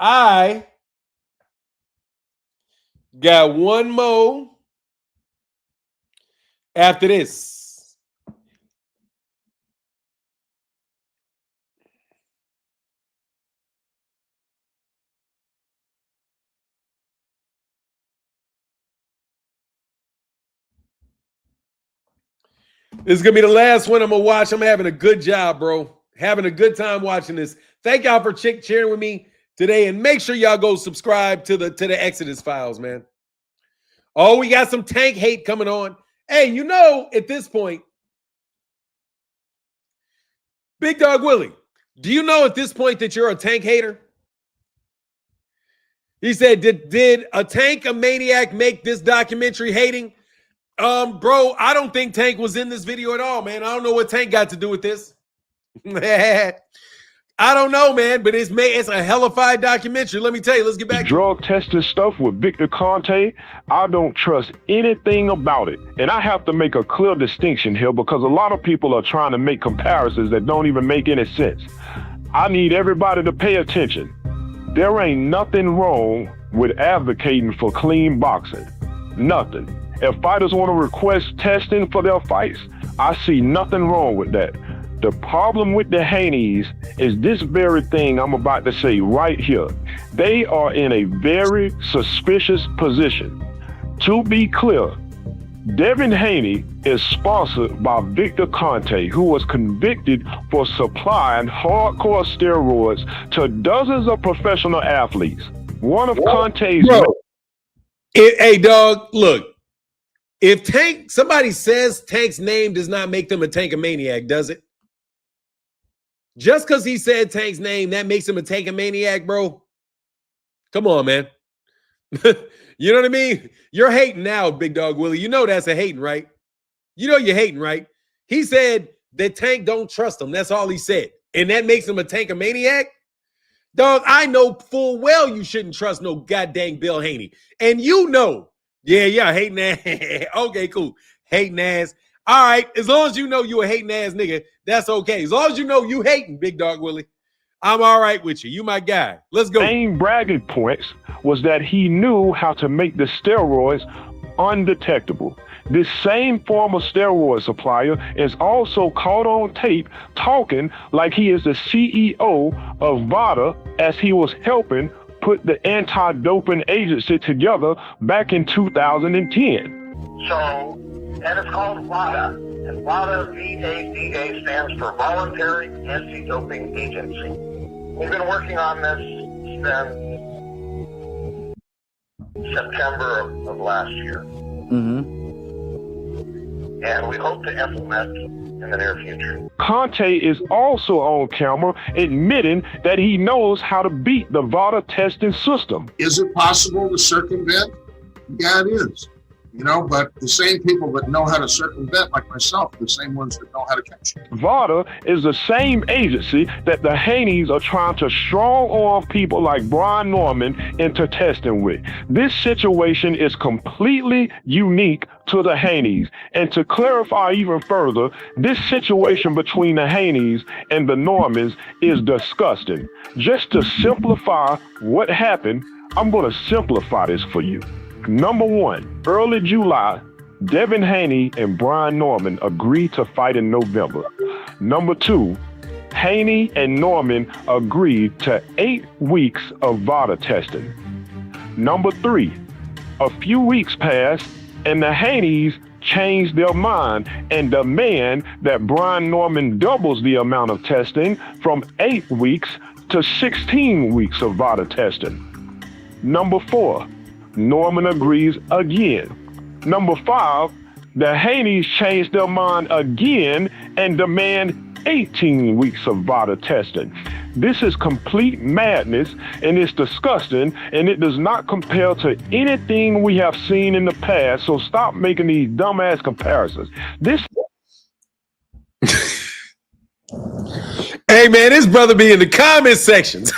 I got one more after this. This is going to be the last one I'm going to watch. I'm having a good job, bro. Having a good time watching this. Thank y'all for cheering with me today, and make sure y'all go subscribe to the Exodus Files, man. Oh, we got some tank hate coming on. Hey, you know, at this point, Big Dog Willie, do you know at this point that you're a tank hater? He said, did a Tank a Maniac make this documentary hating? Bro, I don't think Tank was in this video at all, man. I don't know what Tank got to do with this. I don't know, man, but it's a hellified documentary. Let me tell you, let's get back. Drug testing stuff with Victor Conte, I don't trust anything about it. And I have to make a clear distinction here because a lot of people are trying to make comparisons that don't even make any sense. I need everybody to pay attention. There ain't nothing wrong with advocating for clean boxing. Nothing. If fighters want to request testing for their fights, I see nothing wrong with that. The problem with the Haneys is this very thing I'm about to say right here. They are in a very suspicious position. To be clear, Devin Haney is sponsored by Victor Conte, who was convicted for supplying hardcore steroids to dozens of professional athletes. One of Conte's... Hey, dog, look. If somebody says Tank's name does not make them a Tank-a-maniac, does it? Just because he said Tank's name, that makes him a Tank-a-maniac, bro? Come on, man. You know what I mean? You're hating now, Big Dog Willie. You know that's a hating, right? You know you're hating, right? He said that Tank don't trust him. That's all he said. And that makes him a Tank-a-maniac? Dog, I know full well you shouldn't trust no goddamn Bill Haney. And you know, yeah, hating ass. Okay, cool. Hating ass. All right, as long as you know you a hating ass nigga, that's okay. As long as you know you hating, Big Dog Willie, I'm all right with you. You my guy. Let's go. Main bragging points was that he knew how to make the steroids undetectable. This same former steroid supplier is also caught on tape talking like he is the CEO of VADA as he was helping put the anti-doping agency together back in 2010. So, and it's called VADA, and VADA, V-A-D-A, stands for Voluntary Anti-Doping Agency. We've been working on this since September of last year. And we hope to implement in the near future. Conte is also on camera admitting that he knows how to beat the VADA testing system. Is it possible to circumvent? Yeah, it is. You know, but the same people that know how to circumvent, like myself, the same ones that know how to catch. VADA is the same agency that the Haneys are trying to strong arm people like Brian Norman into testing with. This situation is completely unique to the Haneys. And to clarify even further, this situation between the Haneys and the Normans is disgusting. Just to simplify what happened, I'm going to simplify this for you. Number one, early July, Devin Haney and Brian Norman agreed to fight in November. Number two, Haney and Norman agreed to 8 weeks of VADA testing. Number three, a few weeks passed and the Haneys changed their mind and demand that Brian Norman doubles the amount of testing from 8 weeks to 16 weeks of VADA testing. Number four, Norman agrees again. Number five, the Haneys changed their mind again and demand 18 weeks of VADA testing. This is complete madness and it's disgusting and it does not compare to anything we have seen in the past, so stop making these dumbass comparisons. Hey man, this brother be in the comment sections.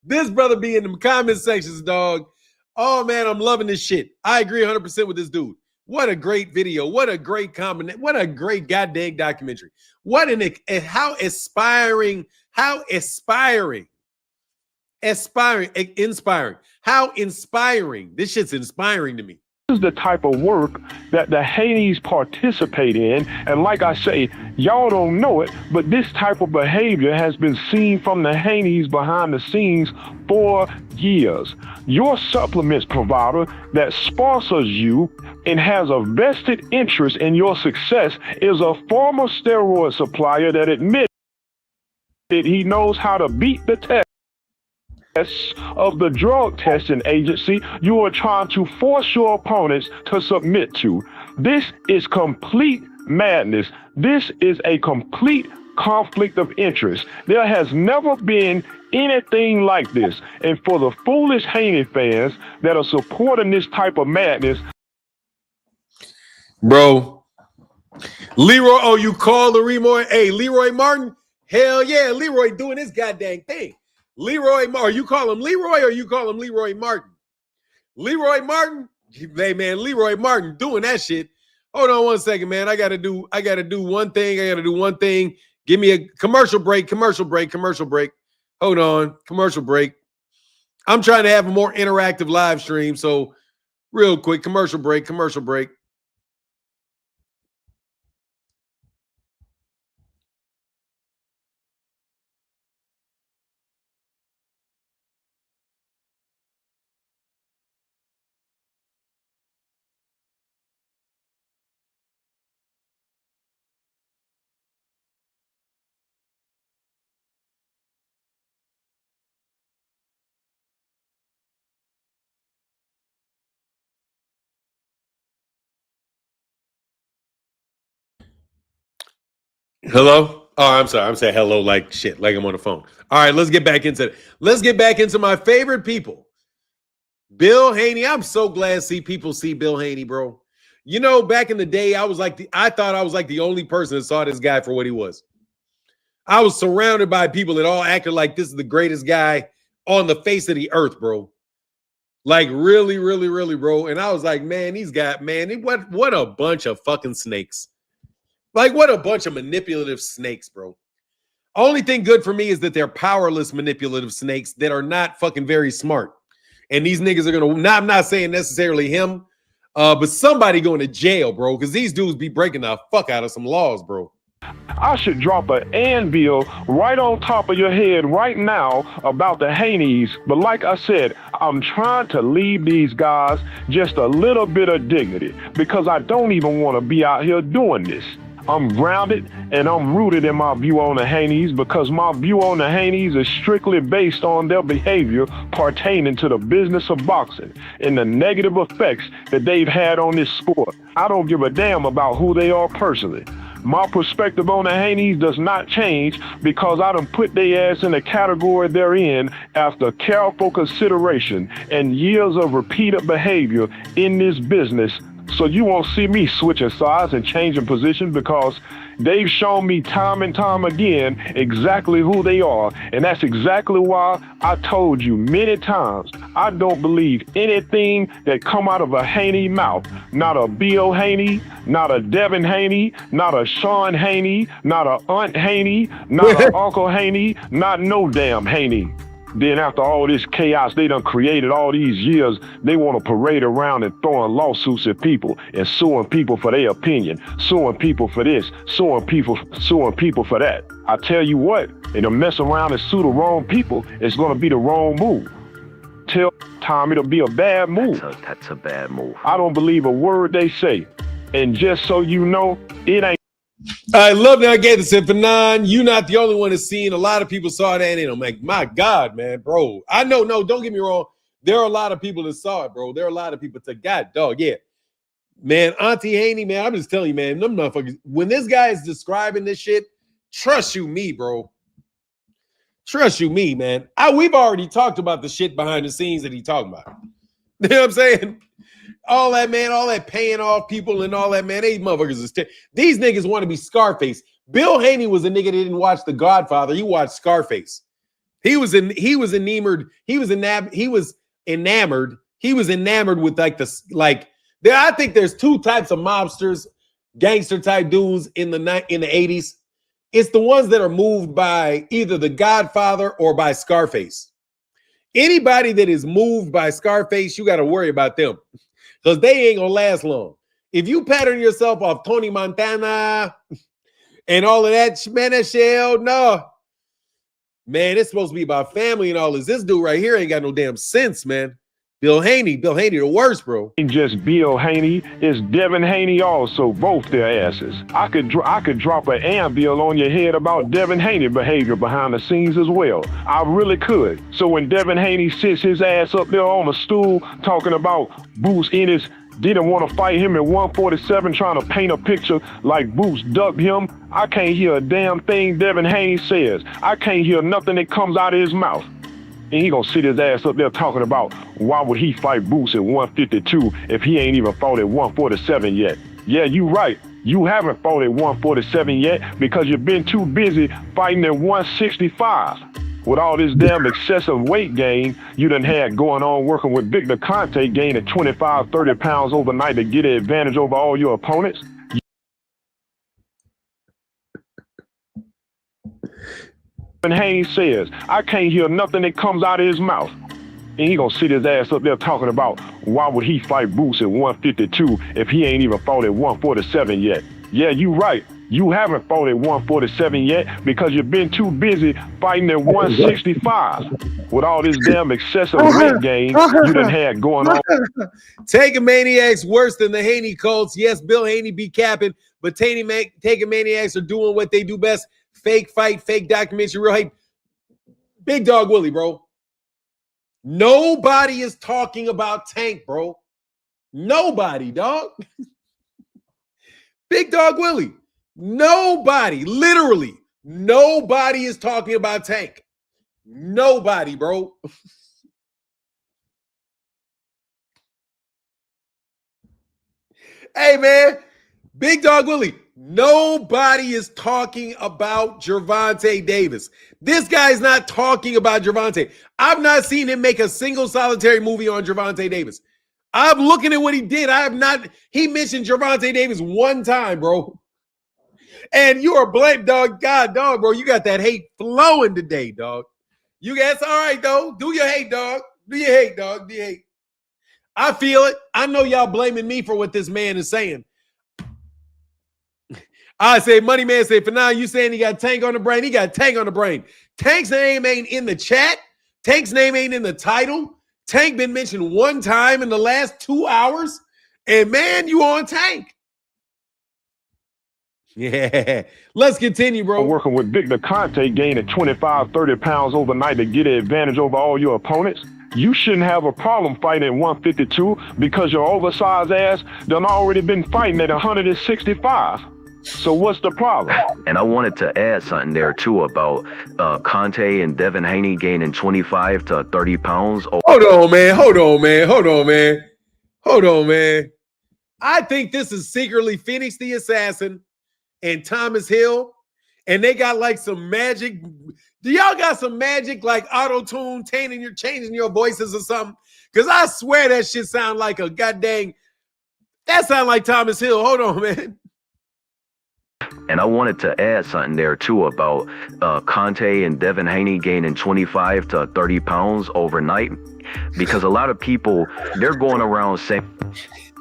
This brother be in the comment sections, dog. Oh man, I'm loving this shit. I agree 100% with this dude. What a great video. What a great comment. What a great goddamn documentary. What how inspiring. How inspiring. How inspiring. This shit's inspiring to me. This is the type of work that the Haneys participate in. And like I say, y'all don't know it, but this type of behavior has been seen from the Haneys behind the scenes for years. Your supplements provider that sponsors you and has a vested interest in your success is a former steroid supplier that admitted that he knows how to beat the test of the drug testing agency you are trying to force your opponents to submit to. This is complete madness. This is a complete conflict of interest. There has never been anything like this. And for the foolish Haney fans that are supporting this type of madness. Bro, Leroy, oh, you call the Leroy? Hey, Leroy Martin? Hell yeah, Leroy doing his goddamn thing. Leroy Martin, you call him Leroy or you call him Leroy Martin? Leroy Martin? Hey man, Leroy Martin doing that shit. Hold on one second, man. I gotta do one thing. Give me a commercial break. Hold on, commercial break. I'm trying to have a more interactive live stream. So real quick, commercial break. Hello? Oh, I'm sorry. I'm saying hello like shit, like I'm on the phone. All right, let's get back into it. Let's get back into my favorite people. Bill Haney. I'm so glad to see people see Bill Haney, bro. You know, back in the day, I thought I was like the only person that saw this guy for what he was. I was surrounded by people that all acted like this is the greatest guy on the face of the earth, bro. Like really, really, really, bro. And I was like, man, what a bunch of fucking snakes. Like, what a bunch of manipulative snakes, bro. Only thing good for me is that they're powerless manipulative snakes that are not fucking very smart. And these niggas are going to, I'm not saying necessarily him, but somebody going to jail, bro, because these dudes be breaking the fuck out of some laws, bro. I should drop an anvil right on top of your head right now about the Haneys. But like I said, I'm trying to leave these guys just a little bit of dignity because I don't even want to be out here doing this. I'm grounded and I'm rooted in my view on the Haneys because my view on the Haneys is strictly based on their behavior pertaining to the business of boxing and the negative effects that they've had on this sport. I don't give a damn about who they are personally. My perspective on the Haneys does not change because I done put their ass in the category they're in after careful consideration and years of repeated behavior in this business. So you won't see me switching sides and changing position because they've shown me time and time again exactly who they are. And that's exactly why I told you many times, I don't believe anything that come out of a Haney mouth. Not a Bill Haney, not a Devin Haney, not a Sean Haney, not a Aunt Haney, not a Uncle Haney, not no damn Haney. Then after all this chaos they done created all these years, they want to parade around and throwing lawsuits at people and suing people for their opinion, suing people for this, suing people for that. I tell you what, and to mess around and sue the wrong people, it's going to be the wrong move. Tell time it'll be a bad move. That's a bad move. I don't believe a word they say. And just so you know, it ain't. I love that I gave this for 9. You're not the only one that's seen. A lot of people saw that and I'm like, my God, man, bro. I know, no, don't get me wrong. There are a lot of people that saw it, bro. There are a lot of people that God, dog, yeah. Man, Auntie Haney, man, I'm just telling you, man, them motherfuckers, when this guy is describing this shit, trust you me, bro. Trust you me, man. We've already talked about the shit behind the scenes that he talking about. You know what I'm saying? All that, man, all that paying off people and all that, man, these motherfuckers is these niggas want to be Scarface. Bill Haney was a nigga that didn't watch The Godfather. He watched Scarface. He was enamored with I think there's two types of mobsters, gangster type dudes in the 80s. It's the ones that are moved by either The Godfather or by Scarface. Anybody that is moved by Scarface, you got to worry about them. Because they ain't gonna last long. If you pattern yourself off Tony Montana and all of that, man, that shit, no. Man, it's supposed to be about family and all this. This dude right here ain't got no damn sense, man. Bill Haney, the worst, bro. Ain't just Bill Haney, it's Devin Haney also, both their asses. I could drop an anvil on your head about Devin Haney behavior behind the scenes as well. I really could. So when Devin Haney sits his ass up there on a stool talking about Bruce Ennis didn't want to fight him at 147, trying to paint a picture like Bruce ducked him, I can't hear a damn thing Devin Haney says. I can't hear nothing that comes out of his mouth. And he gonna sit his ass up there talking about why would he fight Bruce at 152 if he ain't even fought at 147 yet. Yeah, you right. You haven't fought at 147 yet because you've been too busy fighting at 165. With all this damn excessive weight gain you done had going on working with Victor Conte gaining 25, 30 pounds overnight to get an advantage over all your opponents. And Haneys says, I can't hear nothing that comes out of his mouth. And he gonna sit his ass up there talking about why would he fight Bruce at 152 if he ain't even fought at 147 yet. Yeah, you right. You haven't fought at 147 yet because you've been too busy fighting at 165. With all this damn excessive weight gain you done had going on. Taking maniacs worse than the Haney cults. Yes, Bill Haney be capping, but taking maniacs are doing what they do best. Fake fight, fake documentary, real hate. Big Dog Willie, bro. Nobody is talking about Tank, bro. Nobody, dog. Big Dog Willie. Nobody, literally, nobody is talking about Tank. Nobody, bro. Hey, man, Big Dog Willie. Nobody is talking about Gervonta Davis. This guy's not talking about Gervonta. I've not seen him make a single solitary movie on Gervonta Davis. I'm looking at what he did. He mentioned Gervonta Davis one time, bro. And you are black, dog. God, dog, bro. You got that hate flowing today, dog. You guys, all right, though. Do your hate, dog. Do your hate, dog. Do your hate. I feel it. I know y'all blaming me for what this man is saying. I say, Money Man say, for now, you saying he got Tank on the brain? He got Tank on the brain. Tank's name ain't in the chat. Tank's name ain't in the title. Tank been mentioned one time in the last 2 hours. And, man, you on Tank. Yeah. Let's continue, bro. Working with Victor Conte gaining 25, 30 pounds overnight to get an advantage over all your opponents. You shouldn't have a problem fighting at 152 because your oversized ass done already been fighting at 165. So what's the problem? And I wanted to add something there too about Conte and Devin Haney gaining 25 to 30 pounds. Hold on, man. Hold on, man. Hold on, man. Hold on, man. I think this is secretly Phoenix the Assassin and Thomas Hill, and they got like some magic. Do y'all got some magic like auto-tune changing your voices or something? Because I swear that shit sound like a goddamn. That sound like Thomas Hill. Hold on, man. And I wanted to add something there too about Conte and Devin Haney gaining 25 to 30 pounds overnight, because a lot of people they're going around saying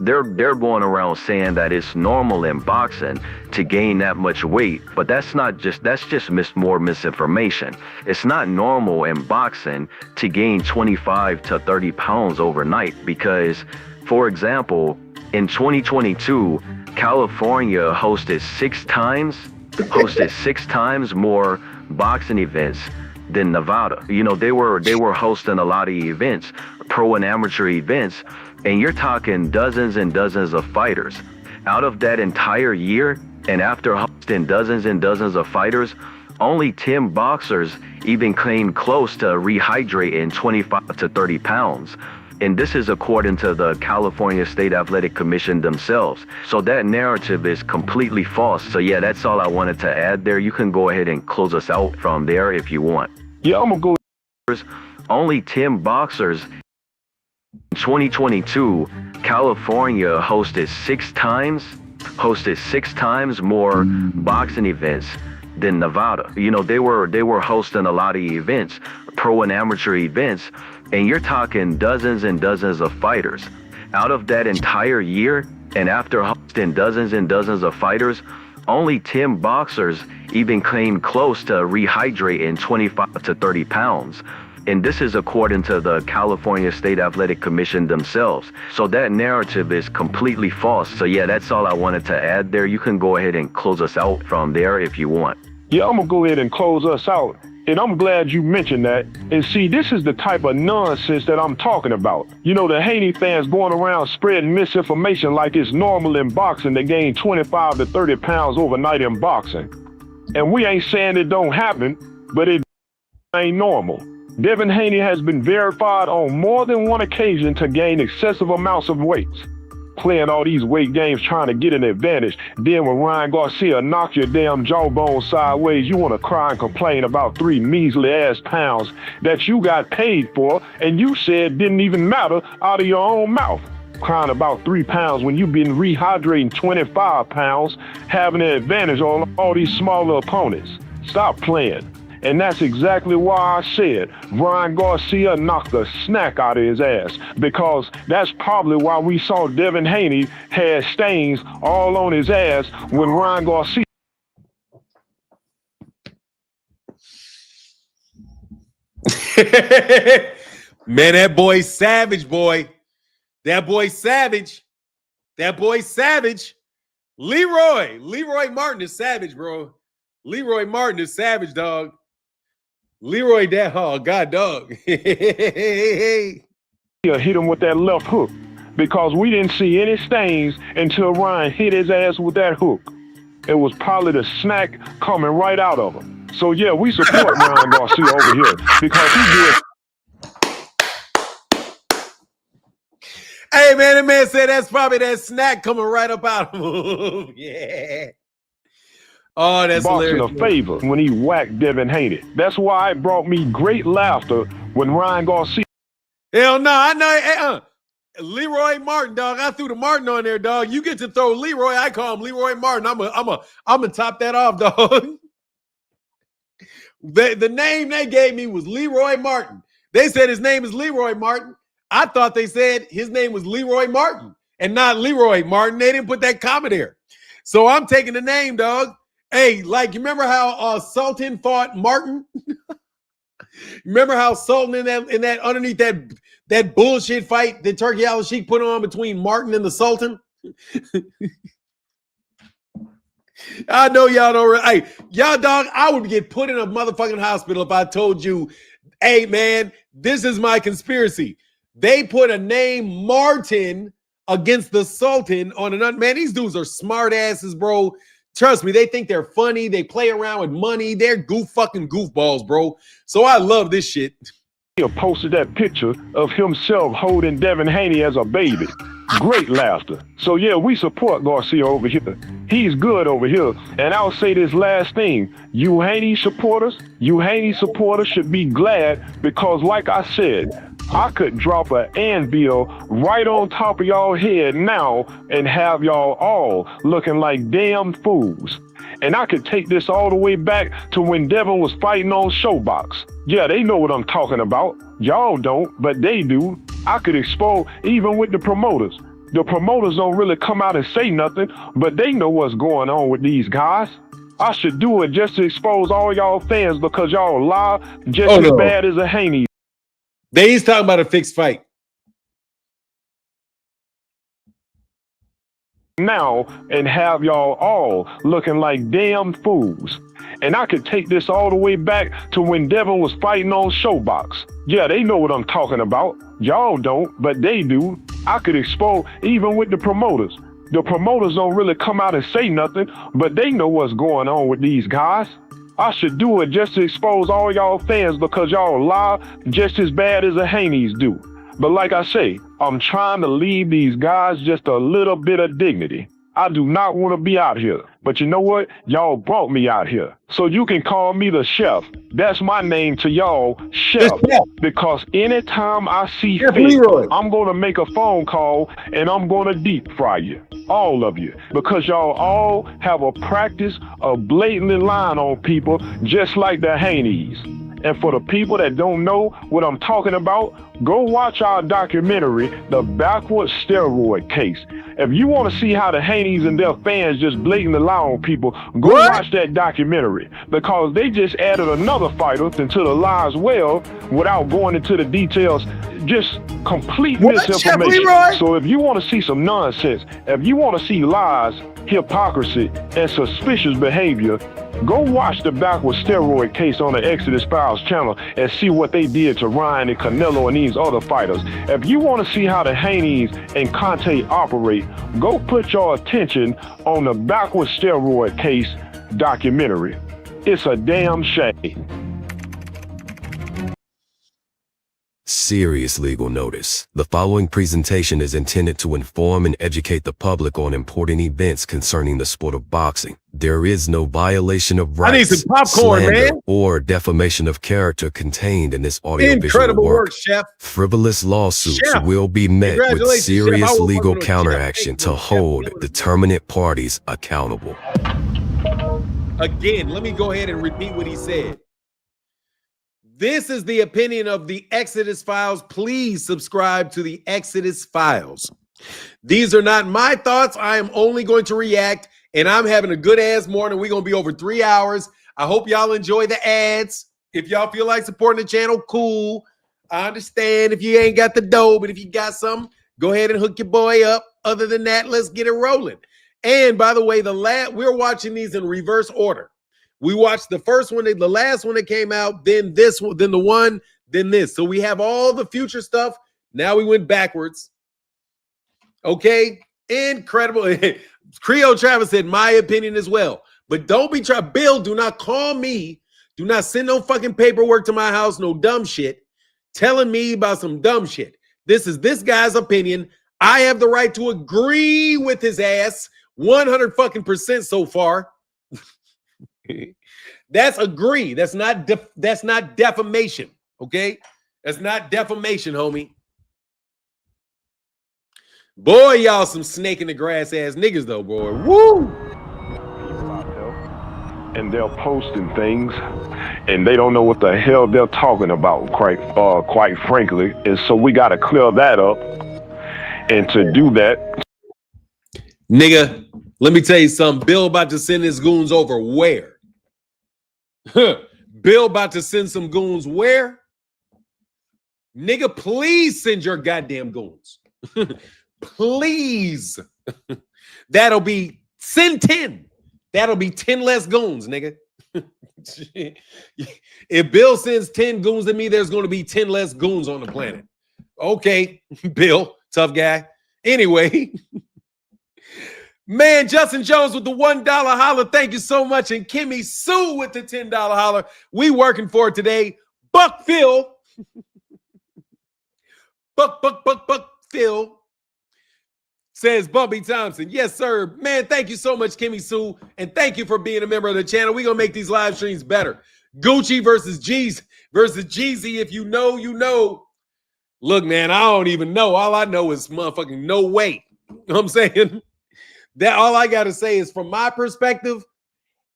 that it's normal in boxing to gain that much weight, but that's just more misinformation. It's not normal in boxing to gain 25 to 30 pounds overnight because, for example, in 2022, California hosted six times more boxing events than Nevada. You know, they were hosting a lot of events, pro and amateur events, and you're talking dozens and dozens of fighters. Out of that entire year, and after hosting dozens and dozens of fighters, only 10 boxers even came close to rehydrating 25 to 30 pounds. And this is according to the California State Athletic Commission themselves. So that narrative is completely false. So yeah, that's all I wanted to add there. You can go ahead and close us out from there if you want. Yeah, I'm gonna go. Only 10 boxers. In 2022, California hosted six times more boxing events than Nevada. You know, they were hosting a lot of events, pro and amateur events, and you're talking dozens and dozens of fighters. Out of that entire year, and after hosting dozens and dozens of fighters, only 10 boxers even came close to rehydrating 25 to 30 pounds. And this is according to the California State Athletic Commission themselves. So that narrative is completely false. So yeah, that's all I wanted to add there. You can go ahead and close us out from there if you want. Yeah, I'm gonna go ahead and close us out. And I'm glad you mentioned that. And see, this is the type of nonsense that I'm talking about. You know, the Haney fans going around spreading misinformation like it's normal in boxing to gain 25 to 30 pounds overnight in boxing. And we ain't saying it don't happen, but it ain't normal. Devin Haney has been verified on more than one occasion to gain excessive amounts of weight. Playing all these weight games trying to get an advantage. Then when Ryan Garcia knocks your damn jawbone sideways, you want to cry and complain about 3 measly ass pounds that you got paid for and you said didn't even matter out of your own mouth. Crying about 3 pounds when you've been rehydrating 25 pounds, having an advantage on all these smaller opponents. Stop playing. And that's exactly why I said Ryan Garcia knocked the snack out of his ass, because that's probably why we saw Devin Haney had stains all on his ass when Ryan Garcia. Man, that boy's savage, boy. That boy's savage. That boy's savage. Leroy Martin is savage, bro. Leroy Martin is savage, dog. Leroy that god dog. Hit him with that left hook, because we didn't see any stains until Ryan hit his ass with that hook. It was probably the snack coming right out of him. So yeah, we support Ryan Garcia over here because he did. Hey man, the man said that's probably that snack coming right up out of him. Yeah. Oh, that's boxing hilarious. A favor when he whacked Devin Haney. That's why it brought me great laughter when Ryan Garcia. Hell no, I know. Leroy Martin, dog. I threw the Martin on there, dog. You get to throw Leroy. I call him Leroy Martin. I'm gonna top that off, dog. The name they gave me was Leroy Martin. They said his name is Leroy Martin. I thought they said his name was Leroy Martin and not Leroy Martin. They didn't put that comma there. So I'm taking the name, dog. Hey, like, you remember how Sultan fought Martin? Remember how Sultan in that underneath that bullshit fight that Turkey Al-Sheikh put on between Martin and the Sultan? I know y'all don't. Hey, y'all, dog, I would get put in a motherfucking hospital if I told you, hey, man, this is my conspiracy. They put a name Martin against the Sultan on man. These dudes are smart asses, bro. Trust me, they think they're funny. They play around with money. They're fucking goofballs, bro. So I love this shit. He posted that picture of himself holding Devin Haney as a baby. Great laughter. So yeah, we support Garcia over here. He's good over here. And I'll say this last thing. You Haney supporters should be glad because like I said, I could drop an anvil right on top of y'all head now and have y'all all looking like damn fools. And I could take this all the way back to when Devin was fighting on Showbox. Yeah, they know what I'm talking about. Y'all don't, but they do. I could expose even with the promoters. The promoters don't really come out and say nothing, but they know what's going on with these guys. I should do it just to expose all y'all fans because y'all lie just as bad as a Haneys. He's talking about a fixed fight. Now and have y'all all looking like damn fools. And I could take this all the way back to when Devin was fighting on Showbox. Yeah, they know what I'm talking about. Y'all don't, but they do. I could expose even with the promoters. The promoters don't really come out and say nothing, but they know what's going on with these guys. I should do it just to expose all y'all fans because y'all lie just as bad as the Haneys do. But like I say, I'm trying to leave these guys just a little bit of dignity. I do not want to be out here. But you know what? Y'all brought me out here. So you can call me the chef. That's my name to y'all, chef. Because anytime I see fit, I'm going to make a phone call and I'm going to deep fry you. All of you. Because y'all all have a practice of blatantly lying on people just like the Haneys. And for the people that don't know what I'm talking about, go watch our documentary, The Backward Steroid Case. If you want to see how the Haneys and their fans just blatantly lie on people, go watch that documentary. Because they just added another fighter into the lies well without going into the details. Just complete misinformation. So if you want to see some nonsense, if you want to see lies, hypocrisy, and suspicious behavior, go watch The Backward Steroid Case on the Exodus Files channel and see what they did to Ryan and Canelo and these other fighters. If you want to see how the Haneys and Conte operate, go put your attention on The Backward Steroid Case documentary. It's a damn shame. Serious legal notice. The following presentation is intended to inform and educate the public on important events concerning the sport of boxing. There is no violation of rights, I need some popcorn, slander, man. or defamation of character contained in this audiovisual Incredible work, Chef. Frivolous lawsuits Chef. will be met with Congratulations, serious Chef. I will legal work on a counteraction to hold determinate parties accountable. Again, let me go ahead and repeat what he said. This is the opinion of the Exodus Files. Please subscribe to the Exodus Files. These are not my thoughts. I am only going to react, and I'm having a good-ass morning. We're going to be over 3 hours. I hope y'all enjoy the ads. If y'all feel like supporting the channel, cool. I understand if you ain't got the dough, but if you got some, go ahead and hook your boy up. Other than that, let's get it rolling. And by the way, we're watching these in reverse order. We watched the first one, the last one that came out, then this one, then the one, then this. So we have all the future stuff. Now we went backwards. Okay, incredible. Creole Travis said, my opinion as well. But don't be trying. Bill, do not call me. Do not send no fucking paperwork to my house, no dumb shit, telling me about some dumb shit. This is this guy's opinion. I have the right to agree with his ass 100% so far. That's agree. That's not defamation. Okay, that's not defamation, homie. Boy, y'all some snake in the grass ass niggas though, boy. Woo! And they're posting things, and they don't know what the hell they're talking about, quite frankly. And so we got to clear that up. And to do that, nigga, let me tell you something. Bill about to send his goons over where? Bill about to send some goons where? Nigga, please send your goddamn goons. Please. That'll be send 10. That'll be 10 less goons, nigga. If Bill sends 10 goons to me, there's going to be 10 less goons on the planet. Okay, Bill, tough guy. Anyway, Man, Justin Jones with the $1 holler. Thank you so much. And Kimmy Sue with the $10 holler. We working for it today. Buck Phil. Buck Phil says Bumpy Thompson. Yes, sir. Man, thank you so much, Kimmy Sue. And thank you for being a member of the channel. We're going to make these live streams better. Gucci versus Jeezy. If you know, you know. Look, man, I don't even know. All I know is motherfucking no way. You know what I'm saying? That all I got to say is from my perspective,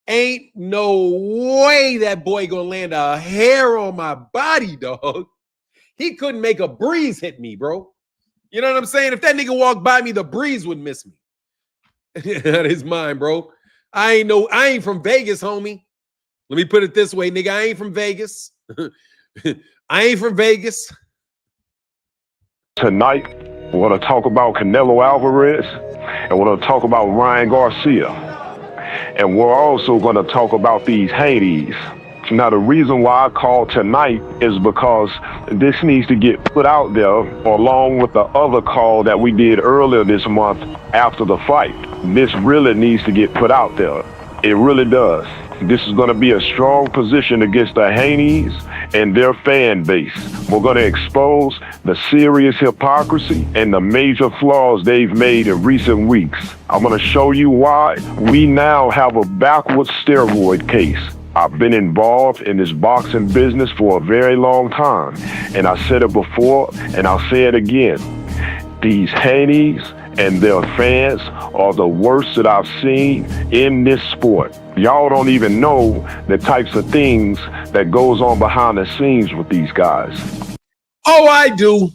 ain't no way that boy going to land a hair on my body, dog. He couldn't make a breeze hit me, bro. You know what I'm saying? If that nigga walked by me, the breeze would miss me. That is mine, bro. I ain't from Vegas, homie. Let me put it this way, nigga. I ain't from Vegas. I ain't from Vegas. Tonight, we're going to talk about Canelo Alvarez, and we're going to talk about Ryan Garcia. And we're also going to talk about these Haneys. Now, the reason why I called tonight is because this needs to get put out there along with the other call that we did earlier this month after the fight. This really needs to get put out there. It really does. This is going to be a strong position against the Haneys and their fan base. We're going to expose the serious hypocrisy and the major flaws they've made in recent weeks. I'm going to show you why we now have a backwards steroid case. I've been involved in this boxing business for a very long time, and I said it before, and I'll say it again. These Haneys and their fans are the worst that I've seen in this sport. Y'all don't even know the types of things that goes on behind the scenes with these guys. Oh, I do.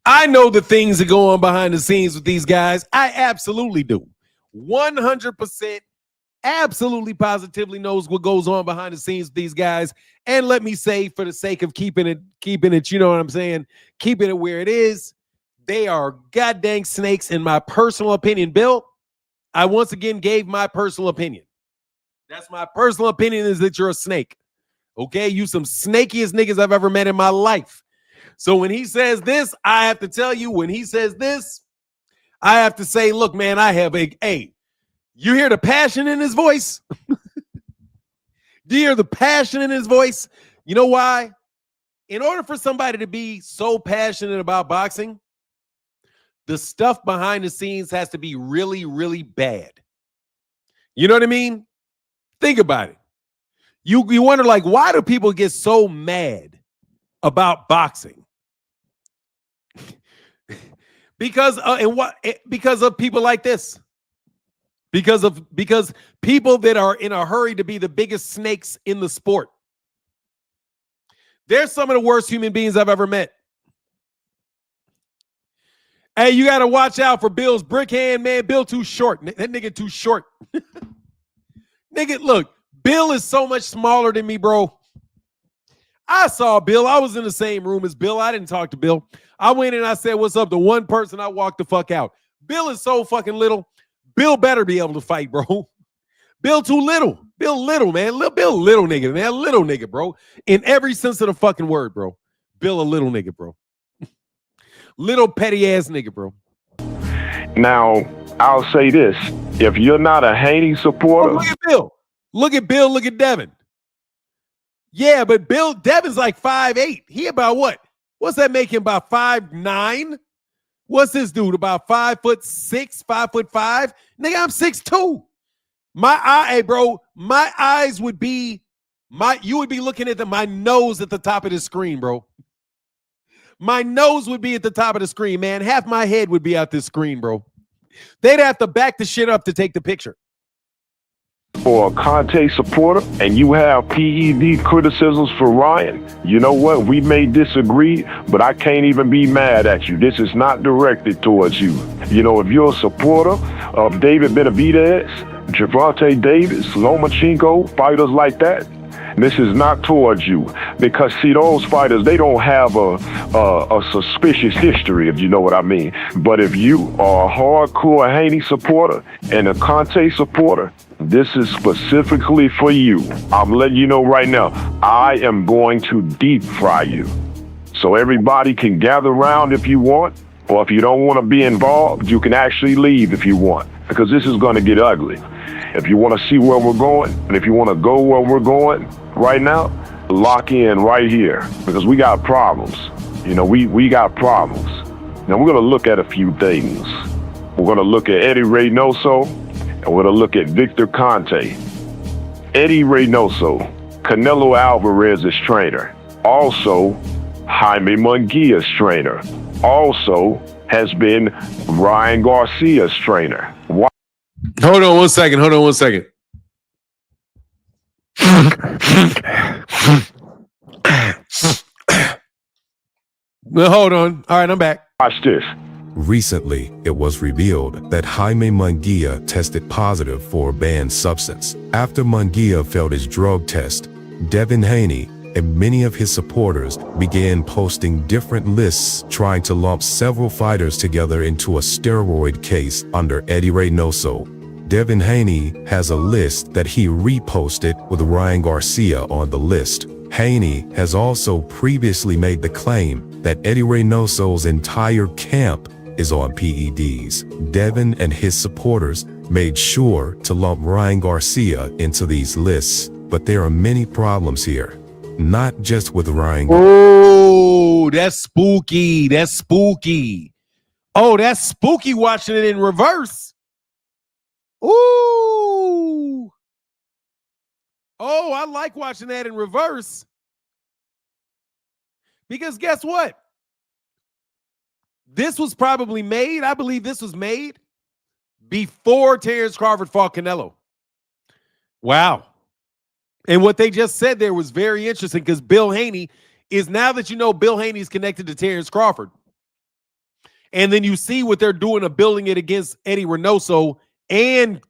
I know the things that go on behind the scenes with these guys. I absolutely do. 100%. Absolutely positively knows what goes on behind the scenes with these guys. And let me say, for the sake of keeping it, you know what I'm saying, keeping it where it is, they are goddamn snakes in my personal opinion. Bill, I once again gave my personal opinion. That's my personal opinion, is that you're a snake. Okay, you some snakiest niggas I've ever met in my life. So when he says this, I have to tell you, when he says this, I have to say, look, man, I have you hear the passion in his voice? Do you hear the passion in his voice? You know why? In order for somebody to be so passionate about boxing, the stuff behind the scenes has to be really, really bad. You know what I mean? Think about it. You wonder, like, why do people get so mad about boxing? Because of people like this. Because people that are in a hurry to be the biggest snakes in the sport. They're some of the worst human beings I've ever met. Hey, you got to watch out for Bill's brick hand, man. Bill too short. That nigga too short. Nigga, look, Bill is so much smaller than me, bro. I saw Bill. I was in the same room as Bill. I didn't talk to Bill. I went in and I said, what's up? To one person, I walked the fuck out. Bill is so fucking little. Bill better be able to fight, bro. Bill too little. Bill little, man. Bill little nigga, man. Little nigga, bro. In every sense of the fucking word, bro. Bill a little nigga, bro. Little petty ass nigga, bro. Now, I'll say this. If you're not a Haney supporter... Oh, look at Bill. Look at Bill. Look at Devin. Yeah, but Devin's like 5'8". He about what? What's that make him, about 5'9"? What's this dude, about 5'6", 5'5"? Nigga, I'm 6'2". My eyes would be, you would be looking at my nose at the top of the screen, bro. My nose would be at the top of the screen, man. Half my head would be out this screen, bro. They'd have to back the shit up to take the picture. For a Conte supporter and you have PED criticisms for Ryan, you know what? We may disagree, but I can't even be mad at you. This is not directed towards you. You know, if you're a supporter of David Benavidez, Gervonta Davis, Lomachenko, fighters like that, this is not towards you, because see, those fighters, they don't have a suspicious history, if you know what I mean. But if you are a hardcore Haney supporter and a Conte supporter, this is specifically for you. I'm letting you know right now, I am going to deep fry you. So everybody can gather around if you want, or if you don't want to be involved, you can actually leave if you want, because this is going to get ugly. If you want to see where we're going, and if you want to go where we're going right now, lock in right here, because we got problems. You know, we got problems. Now we're going to look at a few things. We're going to look at Eddie Reynoso, and we're going to look at Victor Conte. Eddie Reynoso, Canelo Alvarez's trainer. Also, Jaime Munguia's trainer. Also has been Ryan Garcia's trainer. Why? Hold on one second. Well, hold on. All right, I'm back. Watch this. Recently, it was revealed that Jaime Munguia tested positive for a banned substance. After Munguia failed his drug test, Devin Haney and many of his supporters began posting different lists trying to lump several fighters together into a steroid case under Eddie Reynoso. Devin Haney has a list that he reposted with Ryan Garcia on the list. Haney has also previously made the claim that Eddie Reynoso's entire camp is on PEDs. Devin and his supporters made sure to lump Ryan Garcia into these lists, but there are many problems here. Not just with Ryan. Oh, that's spooky. That's spooky. Oh, that's spooky watching it in reverse. Ooh. Oh, I like watching that in reverse. Because guess what? This was probably made, I believe this was made before Terrence Crawford fought Canelo. Wow. And what they just said there was very interesting, because Bill Haney is, now that you know Bill Haney is connected to Terrence Crawford, and then you see what they're doing of building it against Eddie Reynoso and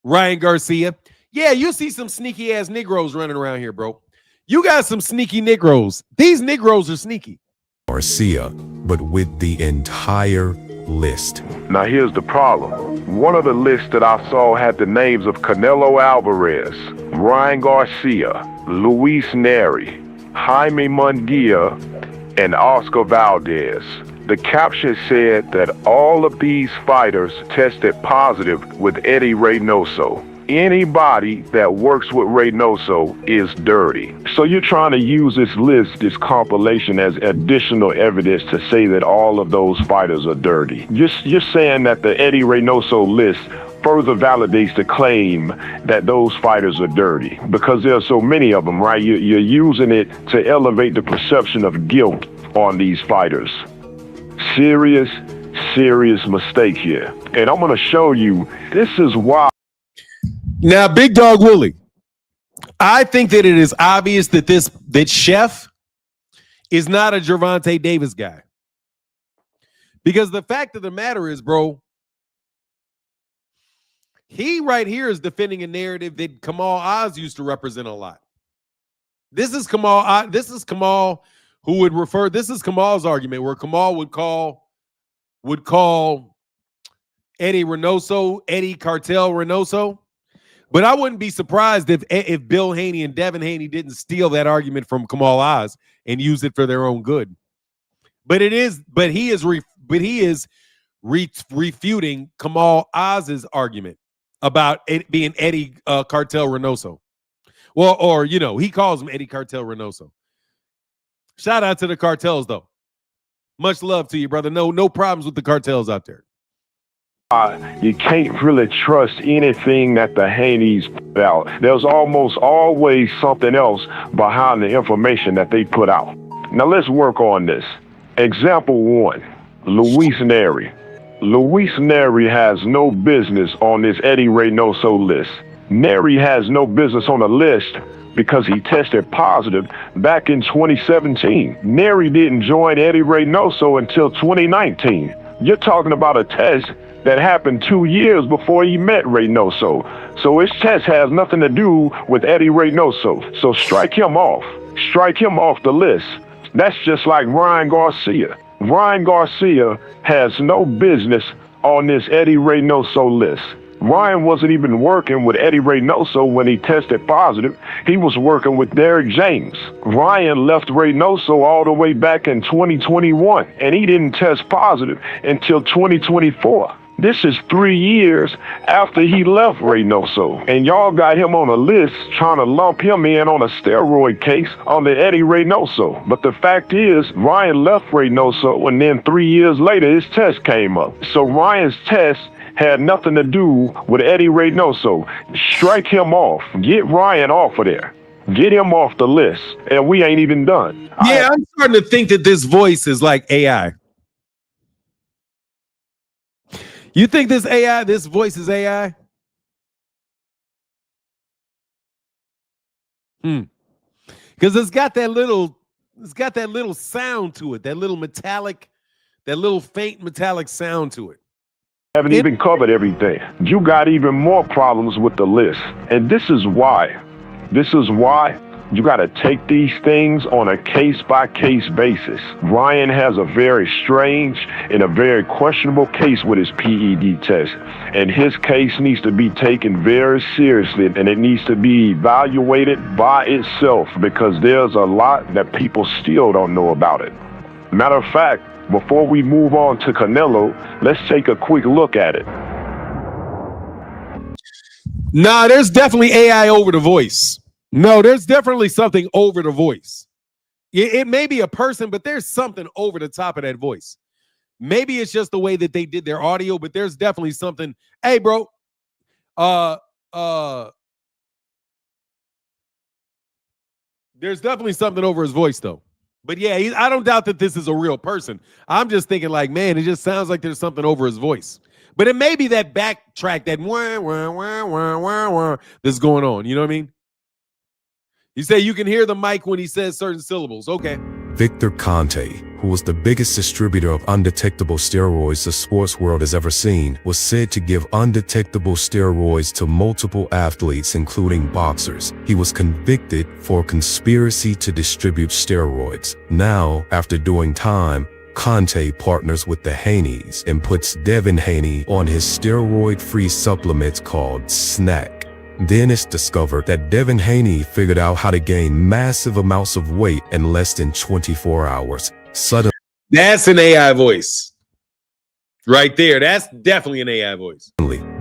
Ryan Garcia. Yeah, you see some sneaky ass Negroes running around here, bro. You got some sneaky Negroes. These Negroes are sneaky. Garcia, but with the entire list. Now here's the problem. One of the lists that I saw had the names of Canelo Alvarez, Ryan Garcia, Luis Neri, Jaime Munguia, and Oscar Valdez. The caption said that all of these fighters tested positive with Eddie Reynoso. Anybody that works with Reynoso is dirty. So you're trying to use this list, this compilation, as additional evidence to say that all of those fighters are dirty. You're saying that the Eddie Reynoso list further validates the claim that those fighters are dirty, because there are so many of them, right? You're using it to elevate the perception of guilt on these fighters. Serious mistake here. And I'm going to show you, this is why. Now, Big Dog Willie, I think that it is obvious that that Chef is not a Gervonta Davis guy. Because the fact of the matter is, bro, he right here is defending a narrative that Kamal Oz used to represent a lot. This is Kamal who would refer, this is Kamal's argument, where Kamal would call Eddie Cartel Reynoso. But I wouldn't be surprised if Bill Haney and Devin Haney didn't steal that argument from Kamal Oz and use it for their own good. But he is refuting Kamal Oz's argument about it being Eddie Cartel Reynoso. Well, or he calls him Eddie Cartel Reynoso. Shout out to the cartels, though. Much love to you, brother. No problems with the cartels out there. You can't really trust anything that the Haneys put out. There's almost always something else behind the information that they put out. Now let's work on this. Example 1, Luis Neri. Luis Neri has no business on this Eddie Reynoso list. Neri has no business on the list because he tested positive back in 2017. Neri didn't join Eddie Reynoso until 2019. You're talking about a test that happened 2 years before he met Reynoso. So his test has nothing to do with Eddie Reynoso. So strike him off. Strike him off the list. That's just like Ryan Garcia. Ryan Garcia has no business on this Eddie Reynoso list. Ryan wasn't even working with Eddie Reynoso when he tested positive. He was working with Derrick James. Ryan left Reynoso all the way back in 2021, and he didn't test positive until 2024. This is 3 years after he left Reynoso, and y'all got him on a list trying to lump him in on a steroid case on the Eddie Reynoso. But the fact is, Ryan left Reynoso, and then 3 years later, his test came up. So Ryan's test had nothing to do with Eddie Reynoso. Strike him off. Get Ryan off of there. Get him off the list, and we ain't even done. Yeah, I'm starting to think that this voice is like AI. You think this voice is AI? Because it's got that little sound to it, that little faint metallic sound to it. Haven't even covered everything. You got even more problems with the list. And this is why. You got to take these things on a case-by-case basis. Ryan has a very strange and a very questionable case with his PED test. And his case needs to be taken very seriously, and it needs to be evaluated by itself, because there's a lot that people still don't know about it. Matter of fact, before we move on to Canelo, let's take a quick look at it. Nah, there's definitely AI over the voice. No, there's definitely something over the voice. It may be a person, but there's something over the top of that voice. Maybe it's just the way that they did their audio, but there's definitely something. Hey, bro. There's definitely something over his voice, though. But yeah, I don't doubt that this is a real person. I'm just thinking like, man, it just sounds like there's something over his voice. But it may be that backtrack, that wah, wah, wah, wah, wah, wah, that's going on. You know what I mean? You say you can hear the mic when he says certain syllables. Okay. Victor Conte, who was the biggest distributor of undetectable steroids the sports world has ever seen, was said to give undetectable steroids to multiple athletes, including boxers. He was convicted for conspiracy to distribute steroids. Now, after doing time, Conte partners with the Haneys and puts Devin Haney on his steroid-free supplement called Snack. Then it's discovered that Devin Haney figured out how to gain massive amounts of weight in less than 24 hours. Suddenly, that's an AI voice. Right there. That's definitely an AI voice.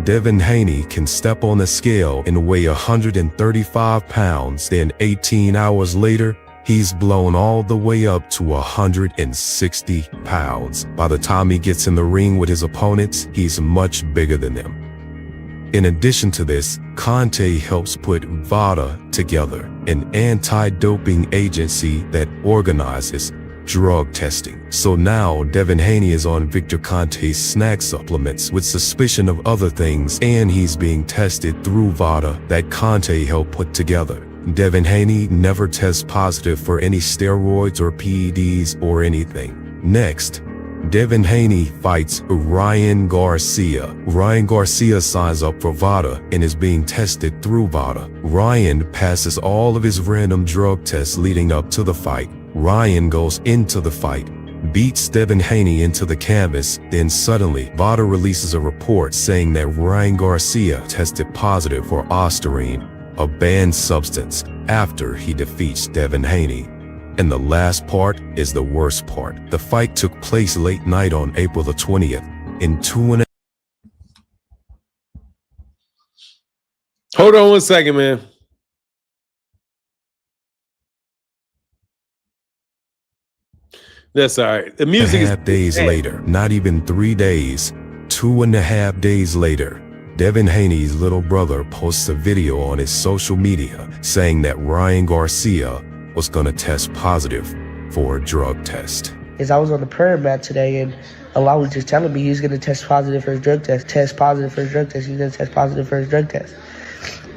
Devin Haney can step on the scale and weigh 135 pounds. Then 18 hours later, he's blown all the way up to 160 pounds. By the time he gets in the ring with his opponents, he's much bigger than them. In addition to this, Conte helps put VADA together, an anti-doping agency that organizes drug testing. So now Devin Haney is on Victor Conte's snack supplements with suspicion of other things, and he's being tested through VADA that Conte helped put together. Devin Haney never tests positive for any steroids or PEDs or anything. Next, Devin Haney fights Ryan Garcia. Ryan Garcia signs up for VADA and is being tested through VADA. Ryan passes all of his random drug tests leading up to the fight. Ryan goes into the fight, beats Devin Haney into the canvas, then suddenly VADA releases a report saying that Ryan Garcia tested positive for Ostarine, a banned substance, after he defeats Devin Haney. And the last part is the worst part. The fight took place late night on April the 20th in 2.5. Hold on one second, man. That's all right. The music is 2.5 days later, not even 3 days, 2.5 days later, Devin Haney's little brother posts a video on his social media saying that Ryan Garcia was gonna test positive for a drug test. As I was on the prayer mat today, and Allah was just telling me he's gonna test positive for his drug test, test positive for his drug test, he's gonna test positive for his drug test.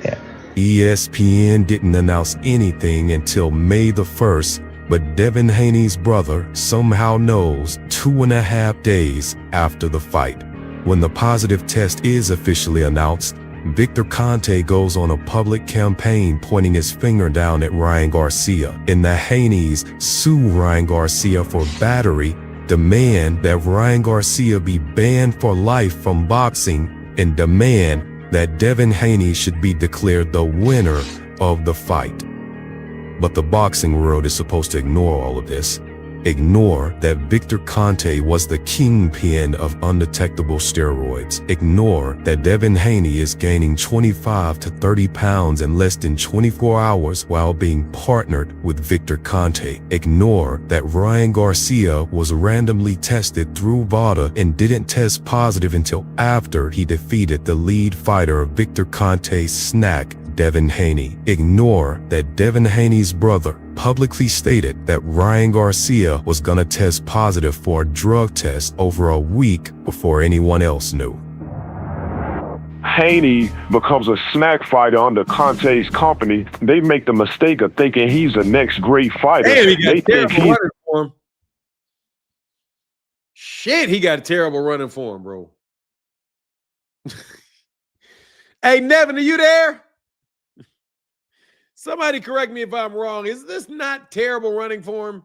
Yeah. ESPN didn't announce anything until May the 1st, but Devin Haney's brother somehow knows 2.5 days after the fight. When the positive test is officially announced, Victor Conte goes on a public campaign pointing his finger down at Ryan Garcia, and the Haneys sue Ryan Garcia for battery, demand that Ryan Garcia be banned for life from boxing, and demand that Devin Haney should be declared the winner of the fight. But the boxing world is supposed to ignore all of this. Ignore that Victor Conte was the kingpin of undetectable steroids. Ignore that Devin Haney is gaining 25 to 30 pounds in less than 24 hours while being partnered with Victor Conte. Ignore that Ryan Garcia was randomly tested through VADA and didn't test positive until after he defeated the lead fighter of Victor Conte's snack, Devin Haney. Ignore that Devin Haney's brother publicly stated that Ryan Garcia was gonna test positive for a drug test over a week before anyone else knew. Haney becomes a snack fighter under Conte's company. They make the mistake of thinking he's the next great fighter. Damn, he got They think terrible running for him. Shit, he got terrible running for him, bro. Hey, Nevin, are you there? Somebody correct me if I'm wrong. Is this not terrible running for him?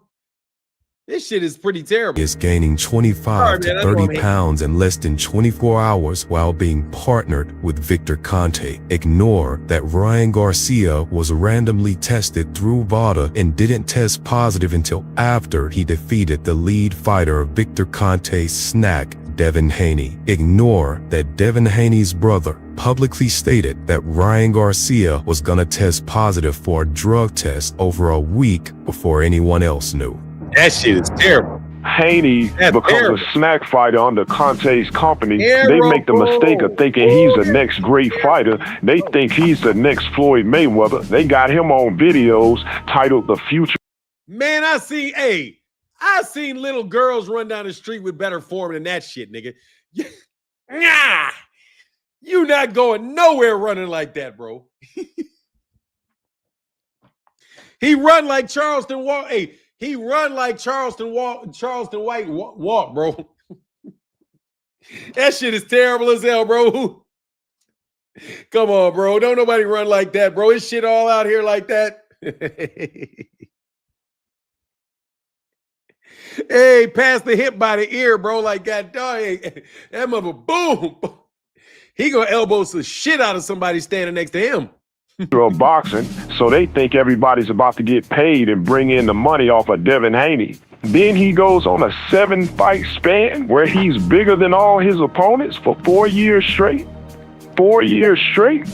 This shit is pretty terrible. Is gaining 25 to 30 pounds in less than 24 hours while being partnered with Victor Conte. Ignore that Ryan Garcia was randomly tested through VADA and didn't test positive until after he defeated the lead fighter of Victor Conte's snack, Devin Haney. Ignore that Devin Haney's brother publicly stated that Ryan Garcia was gonna test positive for a drug test over a week before anyone else knew. That shit is terrible. Haney becomes a snack fighter under Conte's company. They make the mistake of thinking he's the next great fighter. They think he's the next Floyd Mayweather. They got him on videos titled The Future. Man, I seen little girls run down the street with better form than that shit, nigga. Nah, you not going nowhere running like that, bro. He run like Charleston Walk. Hey, he run like Charleston White walk, bro. That shit is terrible as hell, bro. Come on, bro. Don't nobody run like that, bro. It's shit all out here like that. Hey, pass the hip by the ear, bro. Like that dog. Hey, that mother, boom. He gonna elbow the shit out of somebody standing next to him. Of boxing, so they think everybody's about to get paid and bring in the money off of Devin Haney. Then he goes on a 7-fight span where he's bigger than all his opponents for 4 years straight. 4 years straight.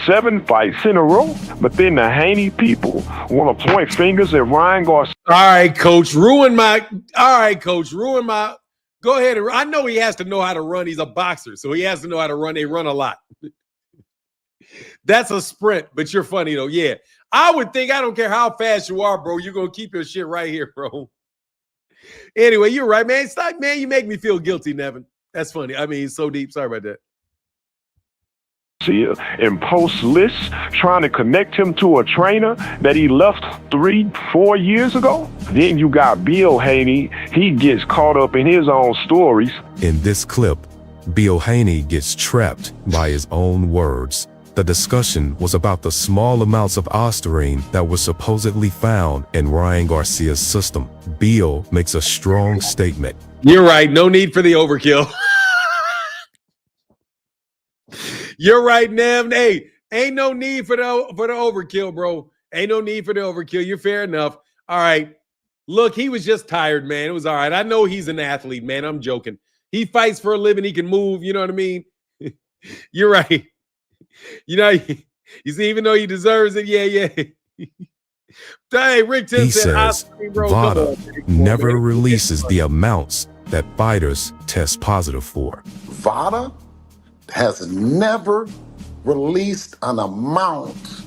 7 fights in a row. But then the Haney people want to point fingers at Ryan Garcia. All right, coach, ruin my. Go ahead. I know he has to know how to run. He's a boxer, so he has to know how to run. They run a lot. That's a sprint, but you're funny though. Yeah, I would think, I don't care how fast you are, bro, you're gonna keep your shit right here, bro. Anyway, you're right, man. Stop, man. You make me feel guilty, Nevin. That's funny. I mean, it's so deep. Sorry about that. And post lists trying to connect him to a trainer that he left 3-4 years ago. Then you got Bill Haney. He gets caught up in his own stories. In this clip, Bill Haney gets trapped by his own words. The discussion was about the small amounts of ostarine that were supposedly found in Ryan Garcia's system. Bill makes a strong statement. You're right. No need for the overkill. You're right, Nev. Hey, ain't no need for the overkill, bro. Ain't no need for the overkill. You're fair enough. All right. Look, he was just tired, man. It was all right. I know he's an athlete, man. I'm joking. He fights for a living. He can move. You know what I mean? You're right. You know, you see, even though he deserves it, yeah. Hey, Rick Tim he says VADA never releases the amounts that fighters test positive for. VADA has never released an amount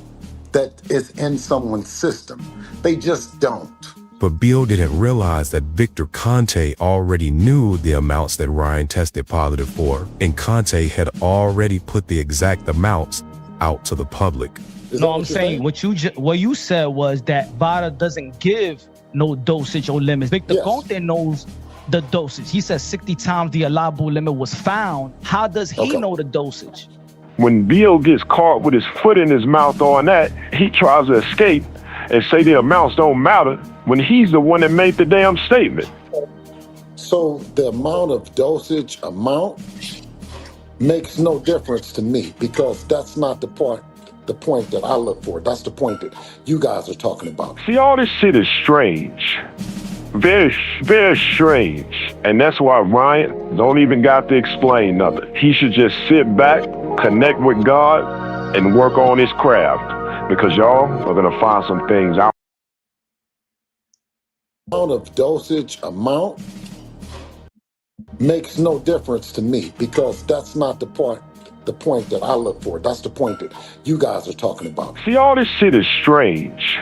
that is in someone's system. They just don't. But Bill didn't realize that Victor Conte already knew the amounts that Ryan tested positive for, and Conte had already put the exact amounts out to the public. No, I'm saying what you said was that VADA doesn't give no dosage or limits. Victor Conte knows the dosage. He says 60 times the allowable limit was found. How does he know the dosage? When Bill gets caught with his foot in his mouth on that, he tries to escape and say the amounts don't matter when he's the one that made the damn statement. So the amount of dosage makes no difference to me because that's not the point that I look for. That's the point that you guys are talking about. See, all this shit is strange. Very, very strange. And that's why Ryan don't even got to explain nothing. He should just sit back, connect with God, and work on his craft. Because y'all are going to find some things out. Amount of dosage amount makes no difference to me because that's not the point that I look for. That's the point that you guys are talking about. See, all this shit is strange.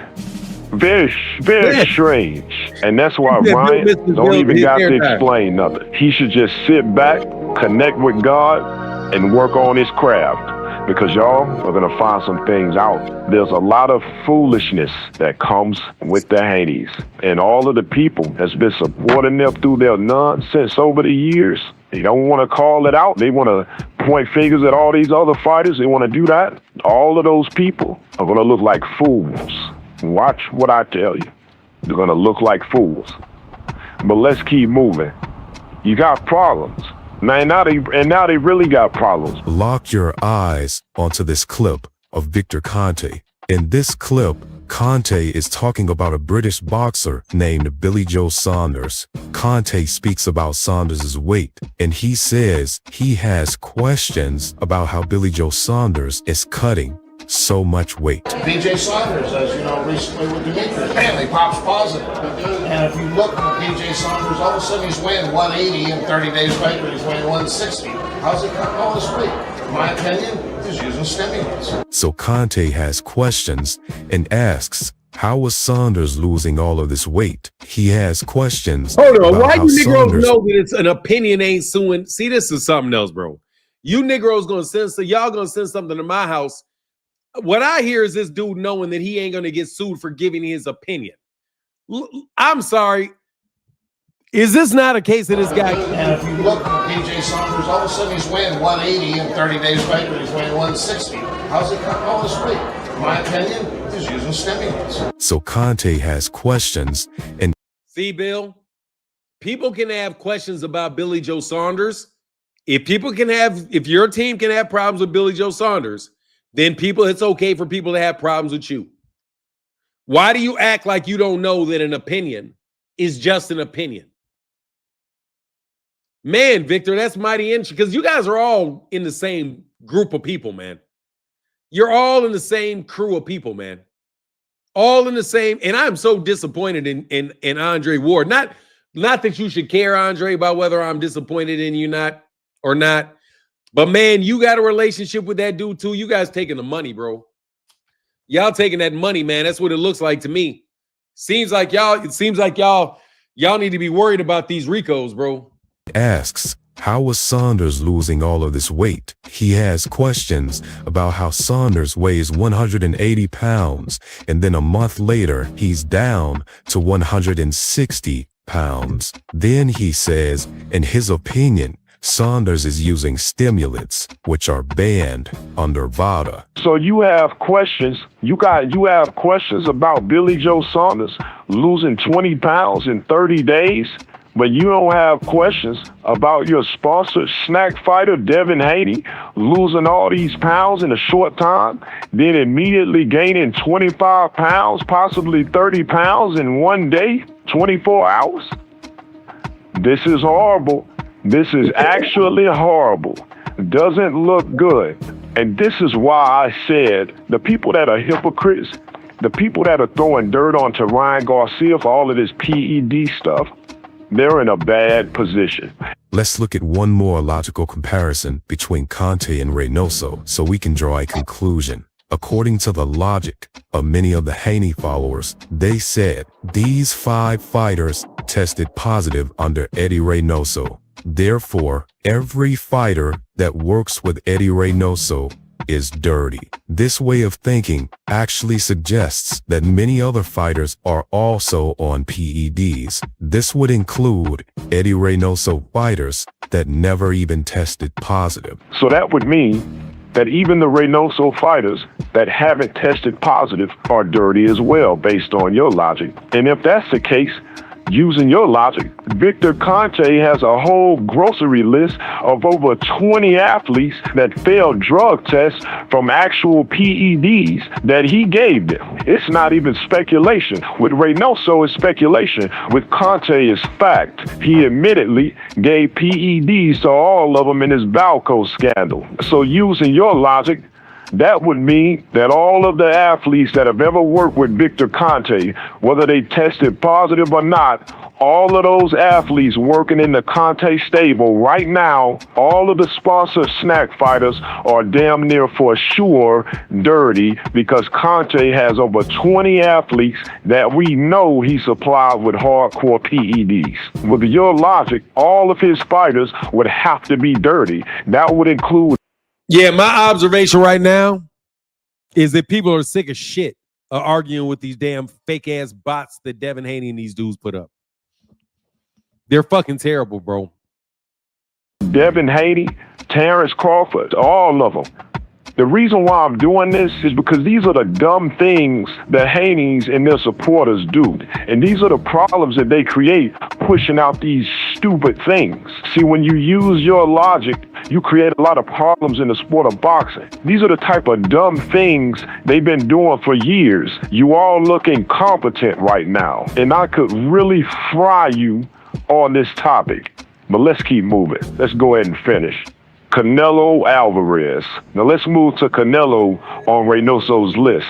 Very, very strange. And that's why Ryan don't even got to explain nothing. He should just sit back, connect with God, and work on his craft. Because y'all are going to find some things out. There's a lot of foolishness that comes with the Haneys. And all of the people that's been supporting them through their nonsense over the years, they don't want to call it out. They want to point fingers at all these other fighters. They want to do that. All of those people are going to look like fools. Watch what I tell you. They're going to look like fools. But let's keep moving. You got problems. Man, now they really got problems. Lock your eyes onto this clip of Victor Conte. In this clip, Conte is talking about a British boxer named Billy Joe Saunders. Conte speaks about Saunders' weight, and he says he has questions about how Billy Joe Saunders is cutting so much weight. BJ Saunders, as you know, recently with Demetrius, apparently pops positive. And if you look at BJ Saunders, all of a sudden he's weighing 180, and 30 days later he's weighing 160. How's he cutting all this weight? In my opinion, he's using stimulants. So Conte has questions and asks, how was Saunders losing all of this weight? He has questions. Hold on, why you Negroes know that it's an opinion ain't suing? See, this is something else, bro. You Negroes gonna send, so y'all gonna send something to my house. What I hear is this dude knowing that he ain't going to get sued for giving his opinion. I'm sorry. Is this not a case of this guy? And if you look at BJ Saunders, all of a sudden he's weighing 180, and 30 days later he's weighing 160. How's he cutting all this weight? In my opinion, he's using stimulants. So Conte has questions and... See, Bill, people can have questions about Billy Joe Saunders. If your team can have problems with Billy Joe Saunders, then it's okay for people to have problems with you. Why do you act like you don't know that an opinion is just an opinion? Man, Victor, that's mighty interesting because you guys are all in the same group of people, man. You're all in the same crew of people, man. All in the same, and I'm so disappointed in Andre Ward. Not that you should care, Andre, about whether I'm disappointed in you or not. But man, you got a relationship with that dude too. You guys taking the money, bro. Y'all taking that money, man. That's what it looks like to me. Seems like y'all need to be worried about these Ricos, bro. Asks, how was Saunders losing all of this weight? He has questions about how Saunders weighs 180 pounds, and then a month later, he's down to 160 pounds. Then he says, in his opinion, Saunders is using stimulants, which are banned under VADA. So you have questions. You have questions about Billy Joe Saunders losing 20 pounds in 30 days, but you don't have questions about your sponsored snack fighter, Devin Haney, losing all these pounds in a short time, then immediately gaining 25 pounds, possibly 30 pounds in one day, 24 hours. This is horrible. This is actually horrible. Doesn't look good. And this is why I said the people that are hypocrites, the people that are throwing dirt onto Ryan Garcia for all of this PED stuff, they're in a bad position. Let's look at one more logical comparison between Conte and Reynoso so we can draw a conclusion. According to the logic of many of the Haney followers, they said these 5 fighters tested positive under Eddie Reynoso. Therefore, every fighter that works with Eddie Reynoso is dirty. This way of thinking actually suggests that many other fighters are also on PEDs. This would include Eddie Reynoso fighters that never even tested positive. So that would mean that even the Reynoso fighters that haven't tested positive are dirty as well, based on your logic. And if that's the case, Using your logic, Victor Conte has a whole grocery list of over 20 athletes that failed drug tests from actual PEDs that he gave them. It's not even speculation. With Reynoso, it's speculation. With Conte, it's fact. He admittedly gave PEDs to all of them in his Balco scandal. So using your logic, that would mean that all of the athletes that have ever worked with Victor Conte, whether they tested positive or not, all of those athletes working in the Conte stable right now, all of the sponsored snack fighters are damn near for sure dirty because Conte has over 20 athletes that we know he supplied with hardcore PEDs. With your logic, all of his fighters would have to be dirty. That would include. Yeah, my observation right now is that people are sick of shit arguing with these damn fake ass bots that Devin Haney and these dudes put up. They're fucking terrible, bro. Devin Haney, Terrence Crawford, all of them. The reason why I'm doing this is because these are the dumb things that Haneys and their supporters do. And these are the problems that they create pushing out these stupid things. See, when you use your logic, you create a lot of problems in the sport of boxing. These are the type of dumb things they've been doing for years. You all look incompetent right now. And I could really fry you on this topic. But let's keep moving. Let's go ahead and finish. Canelo Alvarez. Now let's move to Canelo on Reynoso's list.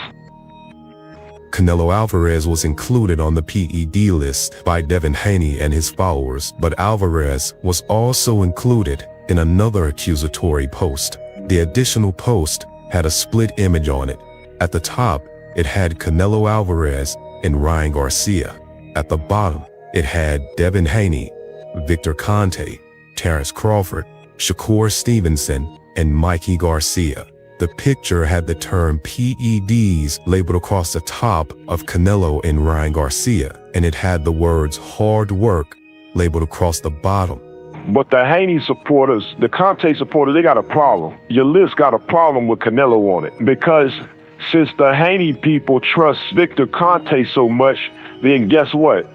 Canelo Alvarez was included on the PED list by Devin Haney and his followers, but Alvarez was also included in another accusatory post. The additional post had a split image on it. At the top, it had Canelo Alvarez and Ryan Garcia. At the bottom, it had Devin Haney, Victor Conte, Terrence Crawford, Shakur Stevenson, and Mikey Garcia. The picture had the term PEDs labeled across the top of Canelo and Ryan Garcia, and it had the words hard work labeled across the bottom. But the Haney supporters, the Conte supporters, they got a problem. Your list got a problem with Canelo on it, because since the Haney people trust Victor Conte so much, then guess what?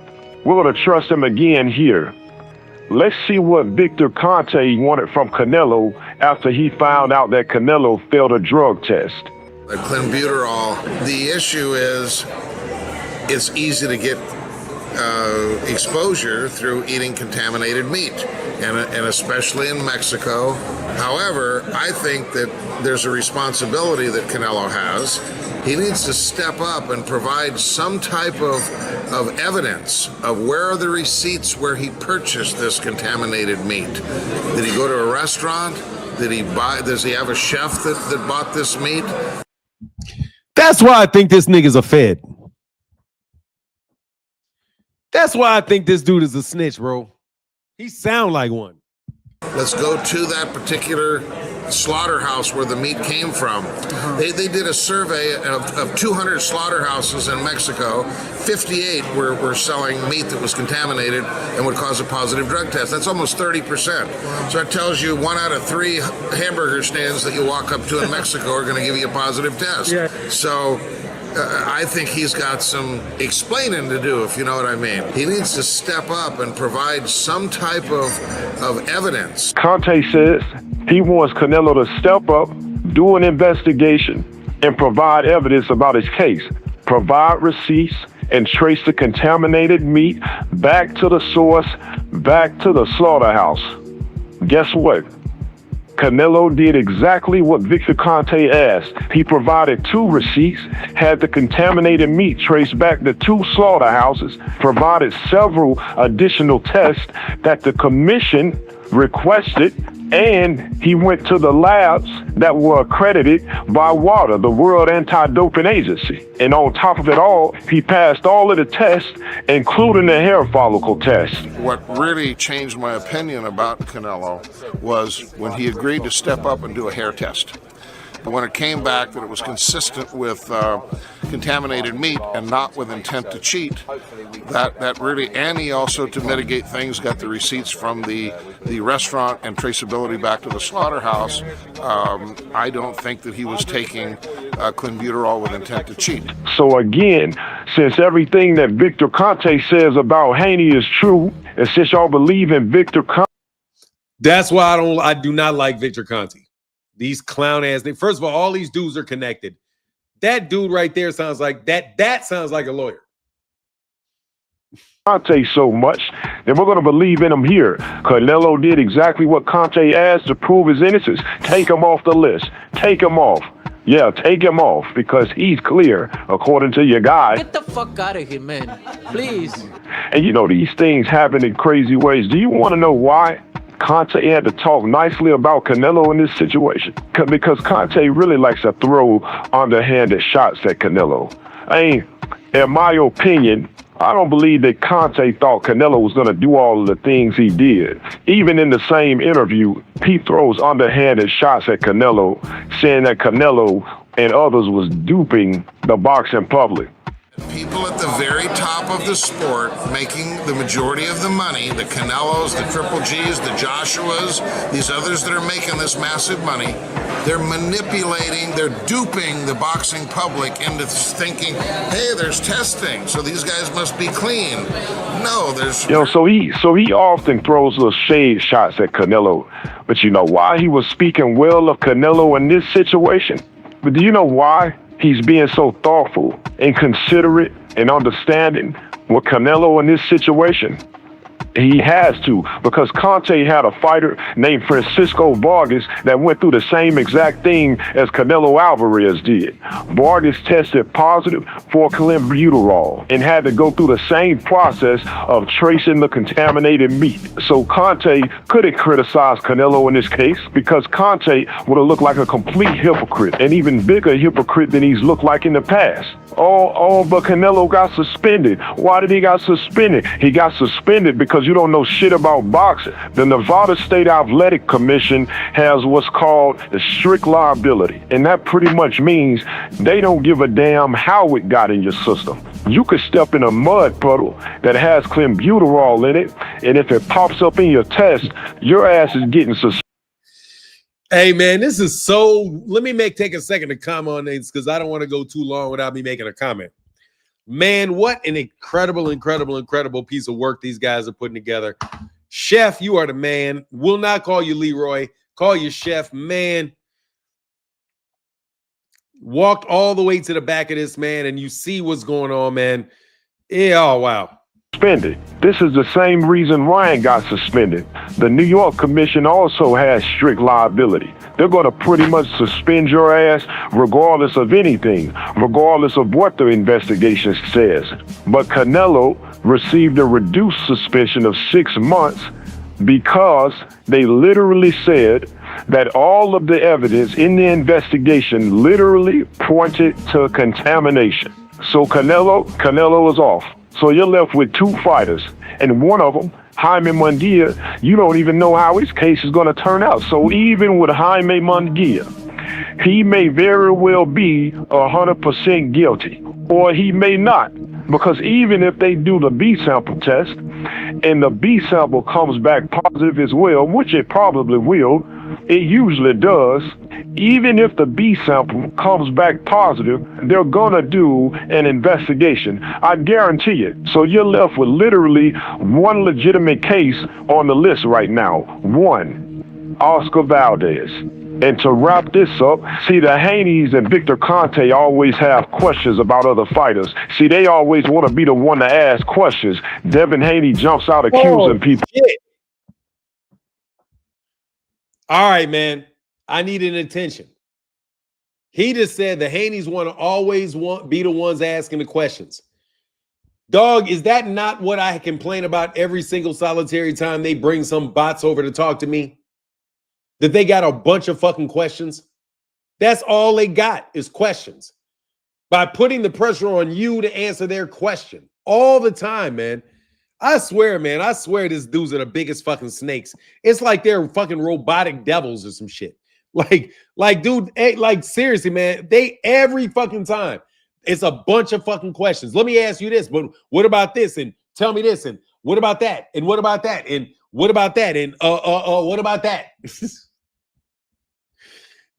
We're going to trust him again here. Let's see what Victor Conte wanted from Canelo after he found out that Canelo failed a drug test. Clenbuterol, the issue is it's easy to get exposure through eating contaminated meat, and especially in Mexico. However, I think that there's a responsibility that Canelo has. He needs to step up and provide some type of evidence of where are the receipts where he purchased this contaminated meat. Did he go to a restaurant? Does he have a chef that bought this meat? That's why I think this nigga's a fed. That's why I think this dude is a snitch, bro. He sound like one. Let's go to that particular slaughterhouse where the meat came from. They did a survey of 200 slaughterhouses in Mexico. 58 were selling meat that was contaminated and would cause a positive drug test. That's almost 30%. So that tells you 1 out of 3 hamburger stands that you walk up to in Mexico are going to give you a positive test. Yeah. So I think he's got some explaining to do, if you know what I mean. He needs to step up and provide some type of evidence. Conte says he wants Canelo to step up, do an investigation, and provide evidence about his case. Provide receipts and trace the contaminated meat back to the source, back to the slaughterhouse. Guess what? Canelo did exactly what Victor Conte asked. He provided 2 receipts, had the contaminated meat traced back to 2 slaughterhouses, provided several additional tests that the commission requested, and he went to the labs that were accredited by WADA, the World Anti-Doping Agency. And on top of it all, he passed all of the tests, including the hair follicle test. What really changed my opinion about Canelo was when he agreed to step up and do a hair test. But when it came back that it was consistent with contaminated meat and not with intent to cheat, that really, and he also, to mitigate things, got the receipts from the restaurant and traceability back to the slaughterhouse. I don't think that he was taking clenbuterol with intent to cheat. So again, since everything that Victor Conte says about Haney is true, and since y'all believe in Victor Conte, that's why I do not like Victor Conte. These clown ass things. First of all these dudes are connected. That dude right there sounds like that sounds like a lawyer. Conte so much that we're going to believe in him here. Canelo did exactly what Conte asked to prove his innocence. Take him off the list. Take him off. Yeah, take him off because he's clear, according to your guy. Get the fuck out of here, man. Please. And you know, these things happen in crazy ways. Do you want to know why Conte had to talk nicely about Canelo in this situation? Because Conte really likes to throw underhanded shots at Canelo. In my opinion, I don't believe that Conte thought Canelo was going to do all of the things he did. Even in the same interview, he throws underhanded shots at Canelo, saying that Canelo and others was duping the boxing public. People at the very top of the sport making the majority of the money, the Canelos, the Triple Gs, the Joshuas, these others that are making this massive money, they're manipulating, they're duping the boxing public into thinking, hey, there's testing, so these guys must be clean. No, there's... You know, so he often throws little shade shots at Canelo. But you know why he was speaking well of Canelo in this situation? But do you know why? He's being so thoughtful and considerate and understanding with Canelo in this situation. He has to, because Conte had a fighter named Francisco Vargas that went through the same exact thing as Canelo Alvarez did. Vargas tested positive for clenbuterol and had to go through the same process of tracing the contaminated meat. So Conte couldn't criticize Canelo in this case because Conte would have looked like a complete hypocrite, an even bigger hypocrite than he's looked like in the past. But Canelo got suspended. Why did he got suspended? He got suspended because you don't know shit about boxing. The Nevada State Athletic Commission has what's called a strict liability, and that pretty much means they don't give a damn how it got in your system. You could step in a mud puddle that has clenbuterol in it, and if it pops up in your test, your ass is getting suspended. Hey man, this is so. Let me take a second to comment on this because I don't want to go too long without me making a comment. Man, what an incredible piece of work these guys are putting together. Chef, you are the man. Will not call you Leroy. Call you Chef. Man, walked all the way to the back of this, man, and you see what's going on, man. Yeah, oh, wow. Suspended. This is the same reason Ryan got suspended. The New York Commission also has strict liability. They're going to pretty much suspend your ass regardless of anything, regardless of what the investigation says. But Canelo received a reduced suspension of 6 months because they literally said that all of the evidence in the investigation literally pointed to contamination. So Canelo is off. So you're left with 2 fighters, and one of them, Jaime Munguia, you don't even know how his case is going to turn out. So even with Jaime Munguia, he may very well be 100% guilty, or he may not. Because even if they do the B sample test, and the B sample comes back positive as well, which it probably will, it usually does. Even if the B sample comes back positive, they're gonna do an investigation. I guarantee it. So you're left with literally one legitimate case on the list right now. One, Oscar Valdez. And to wrap this up, see, the Haneys and Victor Conte always have questions about other fighters. See, they always want to be the one to ask questions. Devin Haney jumps out accusing people. Shit. All right, man. I need an attention. He just said the Haneys be the ones asking the questions. Dog, is that not what I complain about every single solitary time they bring some bots over to talk to me? That they got a bunch of fucking questions? That's all they got is questions. By putting the pressure on you to answer their question all the time, man. I swear, man, these dudes are the biggest fucking snakes. It's like they're fucking robotic devils or some shit. Like, dude, like seriously, man, they every fucking time it's a bunch of fucking questions. Let me ask you this, but what about this? And tell me this, and what about that? And what about that? And what about that? And what about that?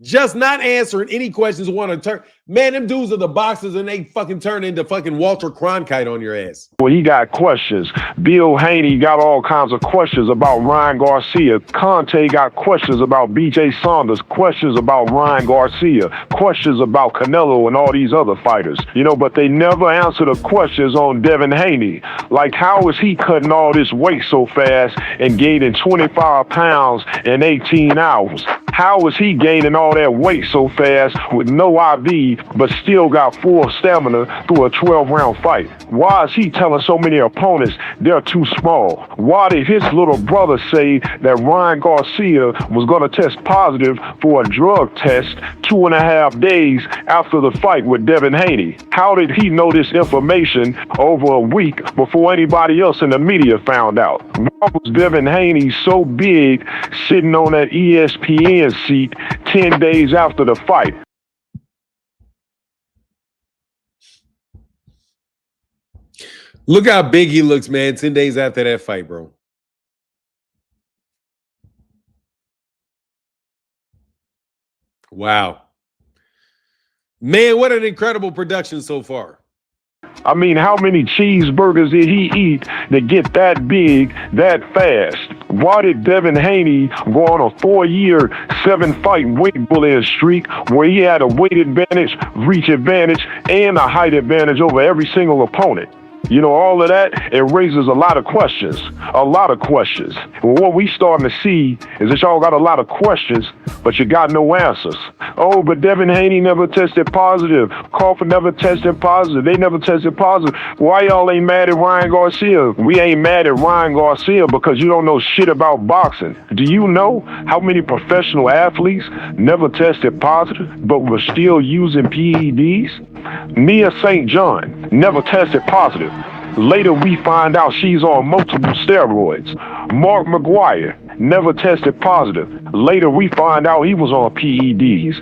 Just not answering any questions want to turn. Man, them dudes are the boxers and they fucking turn into fucking Walter Cronkite on your ass. Well, he got questions. Bill Haney got all kinds of questions about Ryan Garcia. Conte got questions about BJ Saunders, questions about Ryan Garcia, questions about Canelo and all these other fighters. But they never answer the questions on Devin Haney. Like, how is he cutting all this weight so fast and gaining 25 pounds in 18 hours? How is he gaining all that weight so fast with no IV, but still got full stamina through a 12-round fight? Why is he telling so many opponents they're too small? Why did his little brother say that Ryan Garcia was going to test positive for a drug test 2.5 days after the fight with Devin Haney? How did he know this information over a week before anybody else in the media found out? Why was Devin Haney so big sitting on that ESPN seat 10 days after the fight? Look how big he looks, man, 10 days after that fight, bro. Wow. Man, what an incredible production so far. I mean, how many cheeseburgers did he eat to get that big that fast? Why did Devin Haney go on a 4-year, 7-fight weight bullying streak where he had a weight advantage, reach advantage, and a height advantage over every single opponent? All of that, it raises a lot of questions. A lot of questions. And what we starting to see is that y'all got a lot of questions, but you got no answers. Oh, but Devin Haney never tested positive. Crawford never tested positive. They never tested positive. Why y'all ain't mad at Ryan Garcia? We ain't mad at Ryan Garcia because you don't know shit about boxing. Do you know how many professional athletes never tested positive, but were still using PEDs? Mia St. John never tested positive. Later, we find out she's on multiple steroids. Mark McGuire never tested positive. Later, we find out he was on PEDs.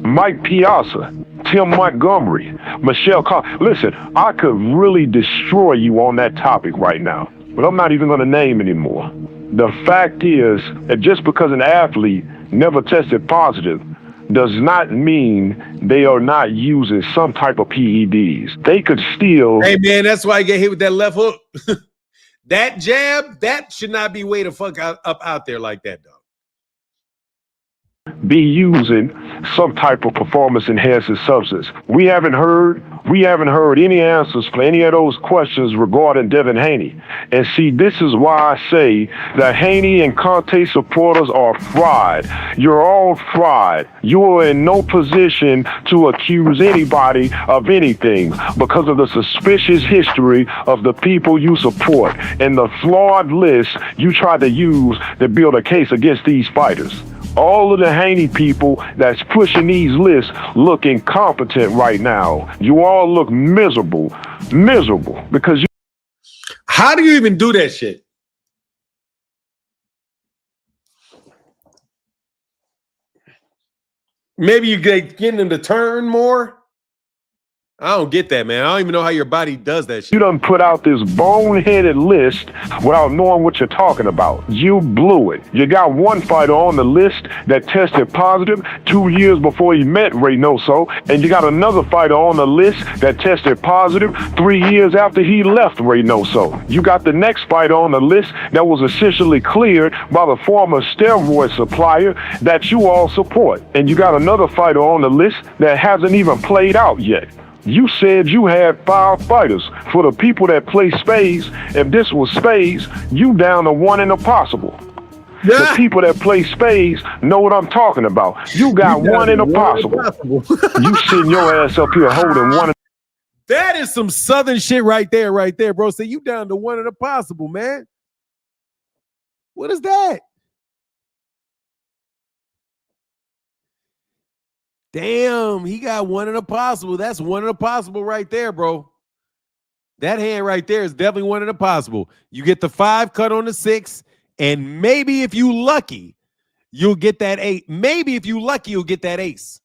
Mike Piazza, Tim Montgomery, Michelle Listen, I could really destroy you on that topic right now, but I'm not even going to name anymore. The fact is that just because an athlete never tested positive does not mean they are not using some type of PEDs. They could still... Hey, man, that's why I get hit with that left hook. That jab, that should not be way the fuck up out there like that, dog. Be using some type of performance enhancing substance. We haven't heard any answers for any of those questions regarding Devin Haney. And see, this is why I say that Haney and Conte supporters are fried. You're all fried. You are in no position to accuse anybody of anything because of the suspicious history of the people you support and the flawed list you tried to use to build a case against these fighters. All of the Haney people that's pushing these lists look incompetent right now. You all look miserable because you... How do you even do that shit? Maybe you getting them to turn more? I don't get that, man. I don't even know how your body does that shit. You done put out this boneheaded list without knowing what you're talking about. You blew it. You got one fighter on the list that tested positive 2 years before he met Reynoso, and you got another fighter on the list that tested positive 3 years after he left Reynoso. You got the next fighter on the list that was essentially cleared by the former steroid supplier that you all support. And you got another fighter on the list that hasn't even played out yet. You said you had 5 fighters. For the people that play spades, if this was spades, you down to 1 in a possible. Yeah. The people that play spades know what I'm talking about. You got 1 in a possible. You sitting your ass up here holding 1 in... That is some Southern shit right there, bro. So you down to 1 in a possible, man. What is that? Damn, he got 1 in a possible. That's 1 in a possible right there, bro. That hand right there is definitely 1 in a possible. You get the 5 cut on the 6, and maybe if you lucky, you'll get that 8. Maybe if you lucky, you'll get that ace.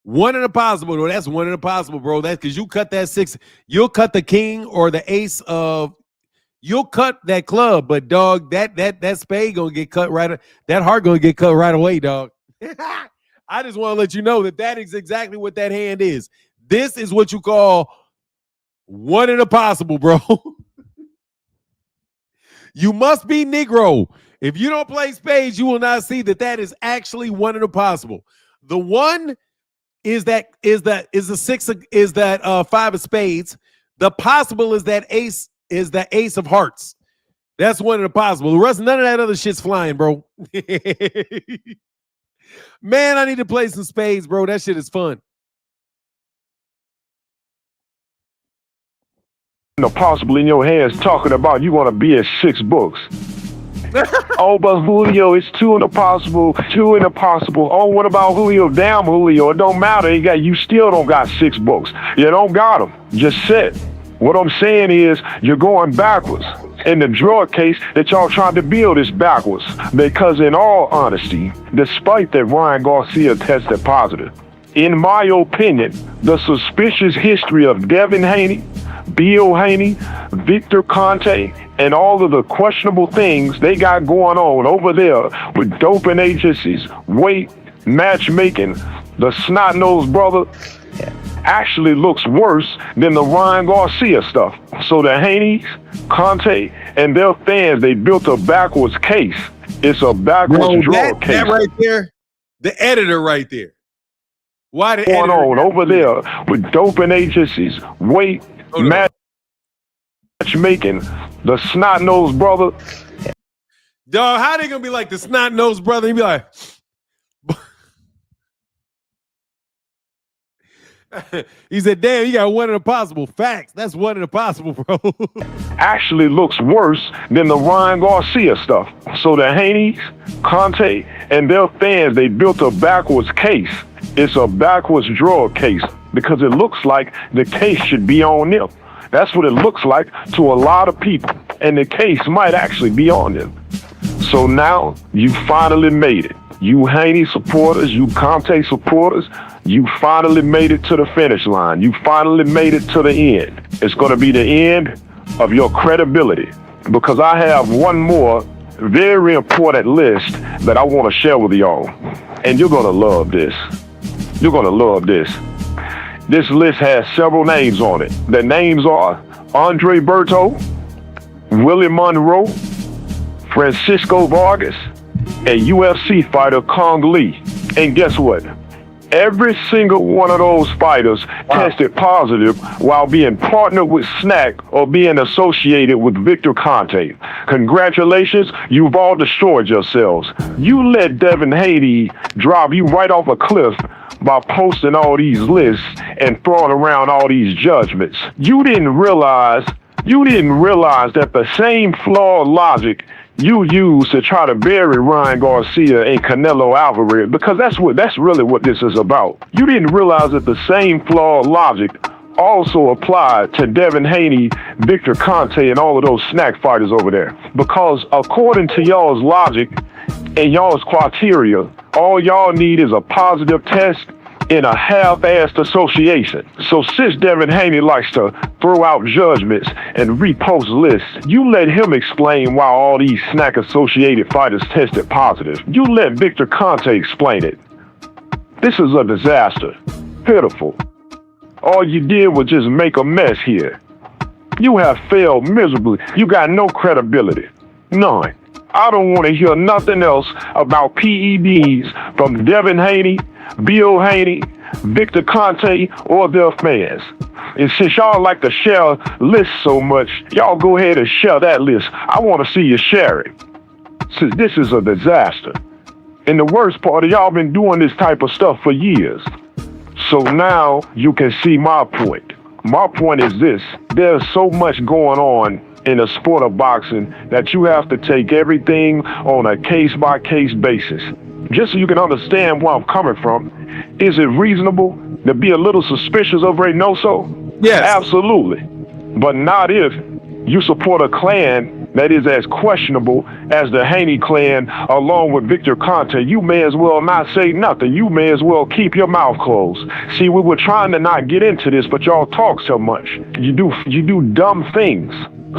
1 in a possible, though. That's 1 in a possible, bro. That's because you cut that 6. You'll cut the king or the ace of... You'll cut that club, but, dog, that spade gonna get cut right... That heart gonna get cut right away, dog. I just want to let you know that is exactly what that hand is. This is what you call one in a possible, bro. You must be Negro. If you don't play spades, you will not see that is actually one in a possible. The one is the six is that five of spades. The possible is that ace of hearts. That's one in a possible. The rest, none of that other shit's flying, bro. Man, I need to play some spades, bro. That shit is fun. No, possible in your hands talking about you want to be at 6 books. Oh, but Julio, it's 2 in the possible, 2 in the possible. Oh, what about Julio? Damn, Julio, it don't matter. You still don't got 6 books. You don't got them. Just sit. What I'm saying is you're going backwards. And the drug case that y'all trying to build is backwards. Because in all honesty, despite that Ryan Garcia tested positive, in my opinion, the suspicious history of Devin Haney, Bill Haney, Victor Conte, and all of the questionable things they got going on over there with doping agencies, weight, matchmaking, the snot-nosed brother, actually looks worse than the Ryan Garcia stuff. So the Haneys, Conte, and their fans, they built a backwards case. It's a backwards drug case. That right there, the editor right there. Why the going on over there with doping agencies, weight, matchmaking, the snot-nosed brother. Dog, how they gonna be like the snot-nosed brother? He be like, he said, damn, you got one in a possible. Facts. That's one in a possible, bro. Actually looks worse than the Ryan Garcia stuff. So the Haneys, Conte, and their fans, they built a backwards case. It's a backwards drug case because it looks like the case should be on them. That's what it looks like to a lot of people. And the case might actually be on them. So now you finally made it. You Haney supporters, you Conte supporters, you finally made it to the finish line. You finally made it to the end. It's going to be the end of your credibility because I have one more very important list that I want to share with y'all. And you're going to love this. You're going to love this. This list has several names on it. The names are Andre Berto, Willie Monroe, Francisco Vargas, and UFC fighter Kong Lee. And guess what? Every single one of those fighters tested positive while being partnered with Snack or being associated with Victor Conte. Congratulations, you've all destroyed yourselves. You let Devin Haney drop you right off a cliff by posting all these lists and throwing around all these judgments. You didn't realize that the same flawed logic you use to try to bury Ryan Garcia and Canelo Alvarez, because that's really what this is about. You didn't realize that the same flawed logic also applied to Devin Haney, Victor Conte, and all of those snack fighters over there. Because according to y'all's logic and y'all's criteria, all y'all need is a positive test in a half-assed association. So since Devin Haney likes to throw out judgments and repost lists, you let him explain why all these snack-associated fighters tested positive. You let Victor Conte explain it. This is a disaster. Pitiful. All you did was just make a mess here. You have failed miserably. You got no credibility. None. I don't want to hear nothing else about PEDs from Devin Haney, Bill Haney, Victor Conte, or their fans. And since y'all like to share lists so much, y'all go ahead and share that list. I want to see you share it. Since this is a disaster. And the worst part, y'all been doing this type of stuff for years. So now you can see my point. My point is this. There's so much going on in the sport of boxing that you have to take everything on a case-by-case basis. Just so you can understand where I'm coming from, is it reasonable to be a little suspicious of Reynoso? Yes. Absolutely. But not if you support a clan that is as questionable as the Haney clan along with Victor Conte. You may as well not say nothing. You may as well keep your mouth closed. See, we were trying to not get into this, but y'all talk so much. You do dumb things.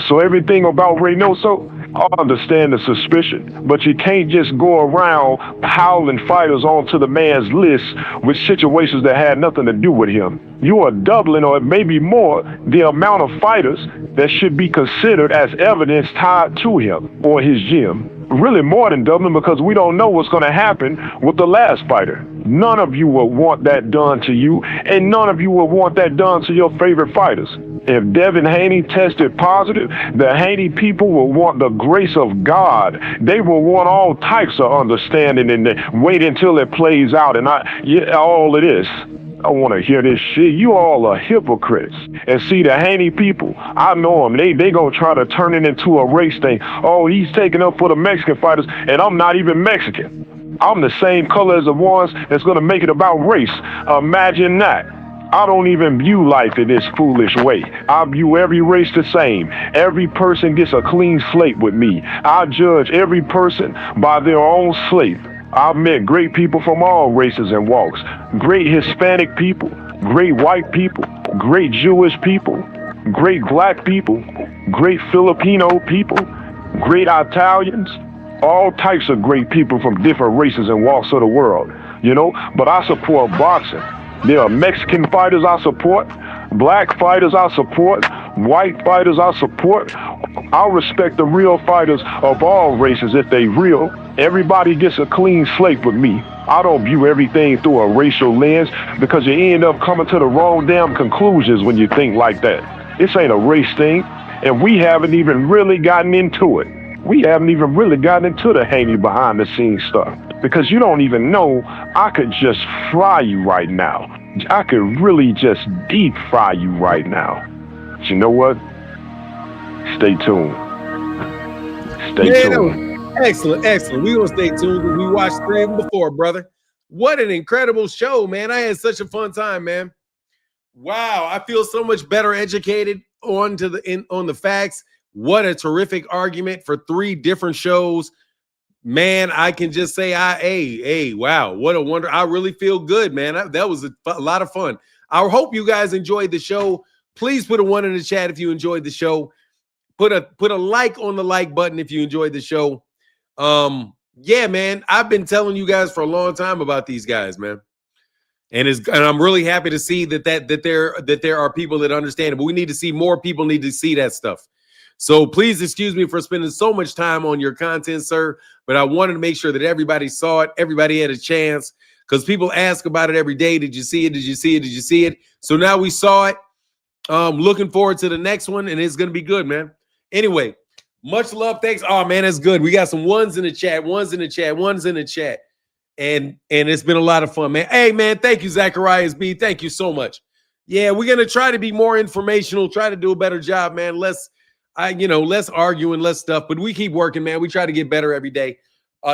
So everything about Reynoso I understand the suspicion, but you can't just go around piling fighters onto the man's list with situations that had nothing to do with him. You are doubling, or maybe more, the amount of fighters that should be considered as evidence tied to him or his gym. Really more than doubling, because we don't know what's going to happen with the last fighter. None of you will want that done to you, and none of you will want that done to your favorite fighters. If Devin Haney tested positive, the Haney people will want the grace of God. They will want all types of understanding and wait until it plays out. And all it is. I want to hear this shit. You all are hypocrites. And see, the Haney people, I know them. They going to try to turn it into a race thing. Oh, he's taking up for the Mexican fighters, and I'm not even Mexican. I'm the same color as the ones that's going to make it about race. Imagine that. I don't even view life in this foolish way. I view every race the same. Every person gets a clean slate with me. I judge every person by their own slate. I've met great people from all races and walks. Great Hispanic people, great white people, great Jewish people, great black people, great Filipino people, great Italians, all types of great people from different races and walks of the world, you know? But I support boxing. There are Mexican fighters I support, black fighters I support, white fighters I support. I respect the real fighters of all races if they real. Everybody gets a clean slate with me. I don't view everything through a racial lens, because you end up coming to the wrong damn conclusions when you think like that. This ain't a race thing, and we haven't even really gotten into it. We haven't even really gotten into the Haney behind the scenes stuff, because you don't even know I could just fry you right now. I could really just deep fry you right now. But you know what? Stay tuned. Stay tuned. Excellent, excellent. We're going to stay tuned because we watched 3 of them before, brother. What an incredible show, man. I had such a fun time, man. Wow, I feel so much better educated on the facts. What a terrific argument for 3 different shows. Man, I can just say, wow, what a wonder. I really feel good, man. That was a lot of fun. I hope you guys enjoyed the show. Please put a 1 in the chat if you enjoyed the show. Put a like on the like button if you enjoyed the show. Yeah, man, I've been telling you guys for a long time about these guys, man. And I'm really happy to see that there are people that understand it, but we need to see more people need to see that stuff. So please excuse me for spending so much time on your content, sir, but I wanted to make sure that everybody saw it, everybody had a chance, because people ask about it every day. Did you see it? Did you see it? Did you see it? So now we saw it. Looking forward to the next one, and it's going to be good, man. Anyway, much love. Thanks. Oh, man, that's good. We got some ones in the chat, ones in the chat. And it's been a lot of fun, man. Hey, man, thank you, Zacharias B. Thank you so much. Yeah, we're going to try to be more informational, try to do a better job, man. Less argue and less stuff, but we keep working, man. We try to get better every day.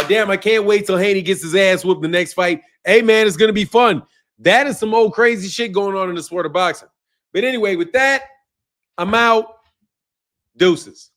Damn, I can't wait till Haney gets his ass whooped the next fight. Hey, man, it's going to be fun. That is some old crazy shit going on in the sport of boxing. But anyway, with that, I'm out. Deuces.